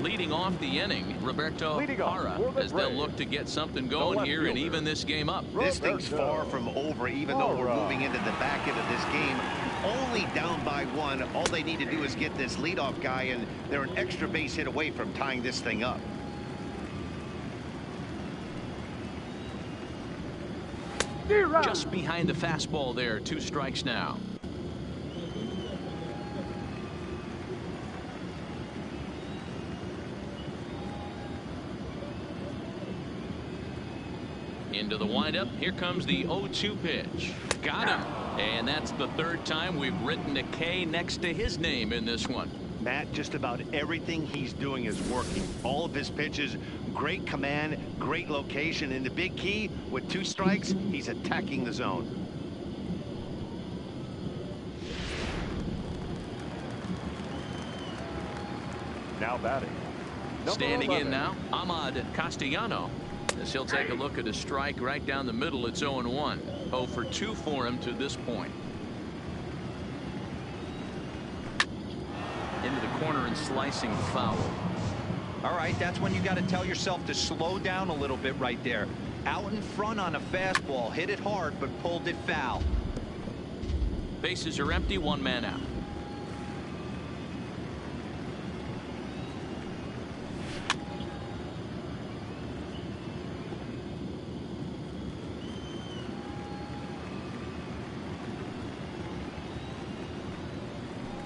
Leading off the inning, Roberto Parra, as they'll look to get something going here and even this game up. This thing's far from over, even though we're moving into the back end of this game. Only down by 1. All they need to do is get this leadoff guy, and they're an extra base hit away from tying this thing up. Just behind the fastball there. 2 strikes now. Into the windup. Here comes the 0-2 pitch. Got him. And that's the 3rd time we've written a K next to his name in this one. Matt, just about everything he's doing is working. All of his pitches, great command, great location, and the big key, with 2 strikes, he's attacking the zone. Now batting. Standing in now, Ahmad Castellano. As he'll take a look at a strike right down the middle. It's 0-1. 0 for 2 for him to this point. Into the corner and slicing foul. All right, that's when you got to tell yourself to slow down a little bit right there. Out in front on a fastball, hit it hard, but pulled it foul. Bases are empty, 1 man out.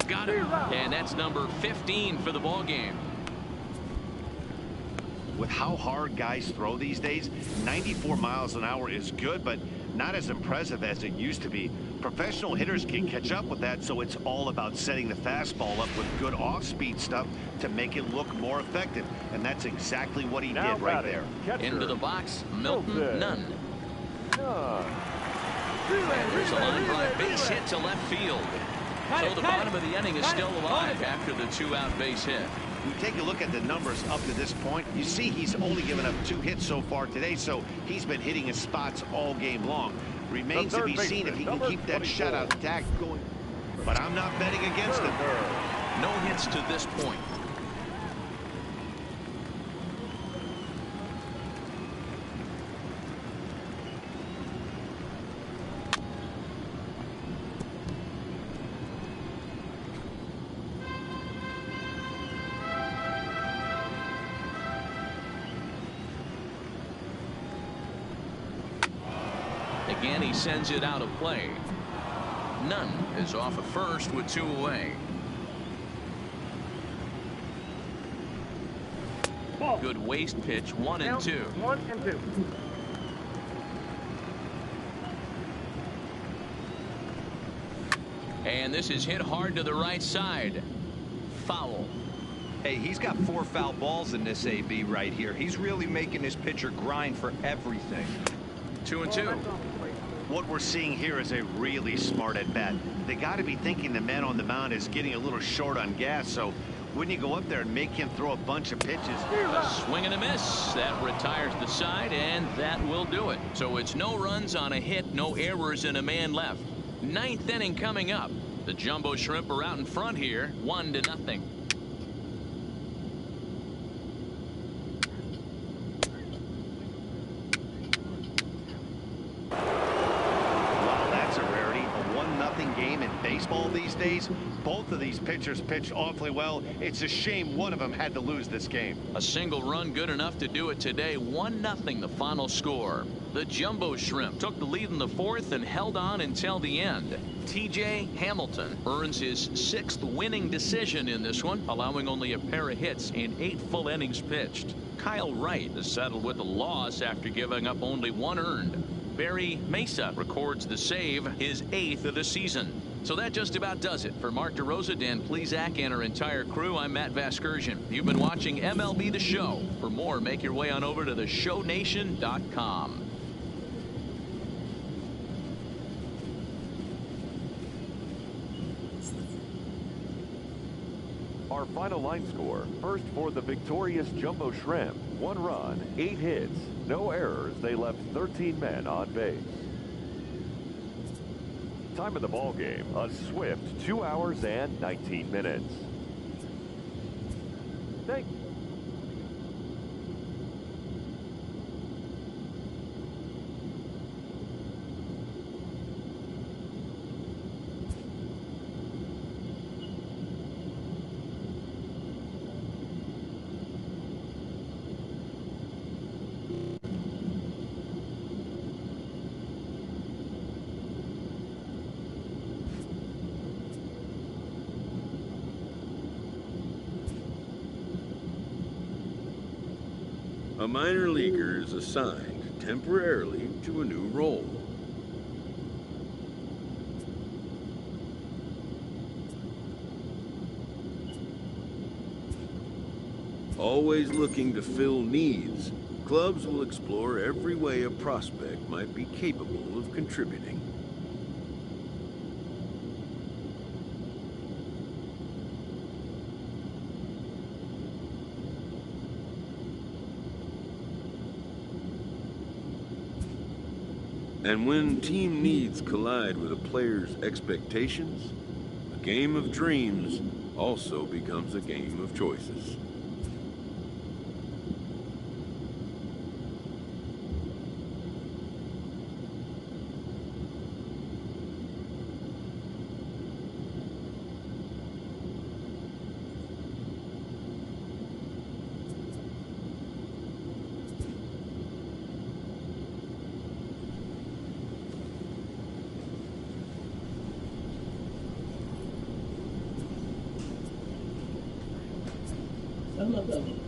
Got him. And that's number 15 for the ball game. with how hard guys throw these days, 94 miles an hour is good, but not as impressive as it used to be. Professional hitters can catch up with that, so it's all about setting the fastball up with good off-speed stuff to make it look more effective. And that's exactly what he did right there. Into the box, Milton Nunn. And there's a line drive base hit to left field. So the bottom of the inning is still alive after the 2-out base hit. We take a look at the numbers up to this point. You see he's only given up 2 hits so far today, so he's been hitting his spots all game long. Remains to be seen if he can keep that shutout attack going. But I'm not betting against him. No hits to this point. Again, he sends it out of play. Nunn is off at first with 2 away. Ball. Good waste pitch, 1-2. 1-2. And this is hit hard to the right side. Foul. Hey, he's got 4 foul balls in this AB right here. He's really making this pitcher grind for everything. 2-2. What we're seeing here is a really smart at-bat. They got to be thinking the man on the mound is getting a little short on gas, so wouldn't you go up there and make him throw a bunch of pitches? A swing and a miss. That retires the side, and that will do it. So it's no runs on a hit, no errors, and a man left. 9th inning coming up. The Jumbo Shrimp are out in front here, 1-0. Game in baseball these days. Both of these pitchers pitched awfully well. It's a shame one of them had to lose this game. A single run good enough to do it today. 1-0 the final score. The Jumbo Shrimp took the lead in the 4th and held on until the end. TJ Hamilton earns his 6th winning decision in this one, allowing only a pair of hits in 8 full innings pitched. Kyle Wright is settled with a loss after giving up only 1 earned. Barry Mesa records the save, his 8th of the season. So that just about does it. For Mark DeRosa, Dan Plesac, and our entire crew, I'm Matt Vasgersian. You've been watching MLB The Show. For more, make your way on over to theshownation.com. Our final line score. First for the victorious Jumbo Shrimp. 1 run, 8 hits, no errors. They left 13 men on base. Time of the ball game, a swift 2 hours and 19 minutes. Thank you. A minor leaguer is assigned temporarily to a new role. Always looking to fill needs, clubs will explore every way a prospect might be capable of contributing. And when team needs collide with a player's expectations, a game of dreams also becomes a game of choices. I'm not done.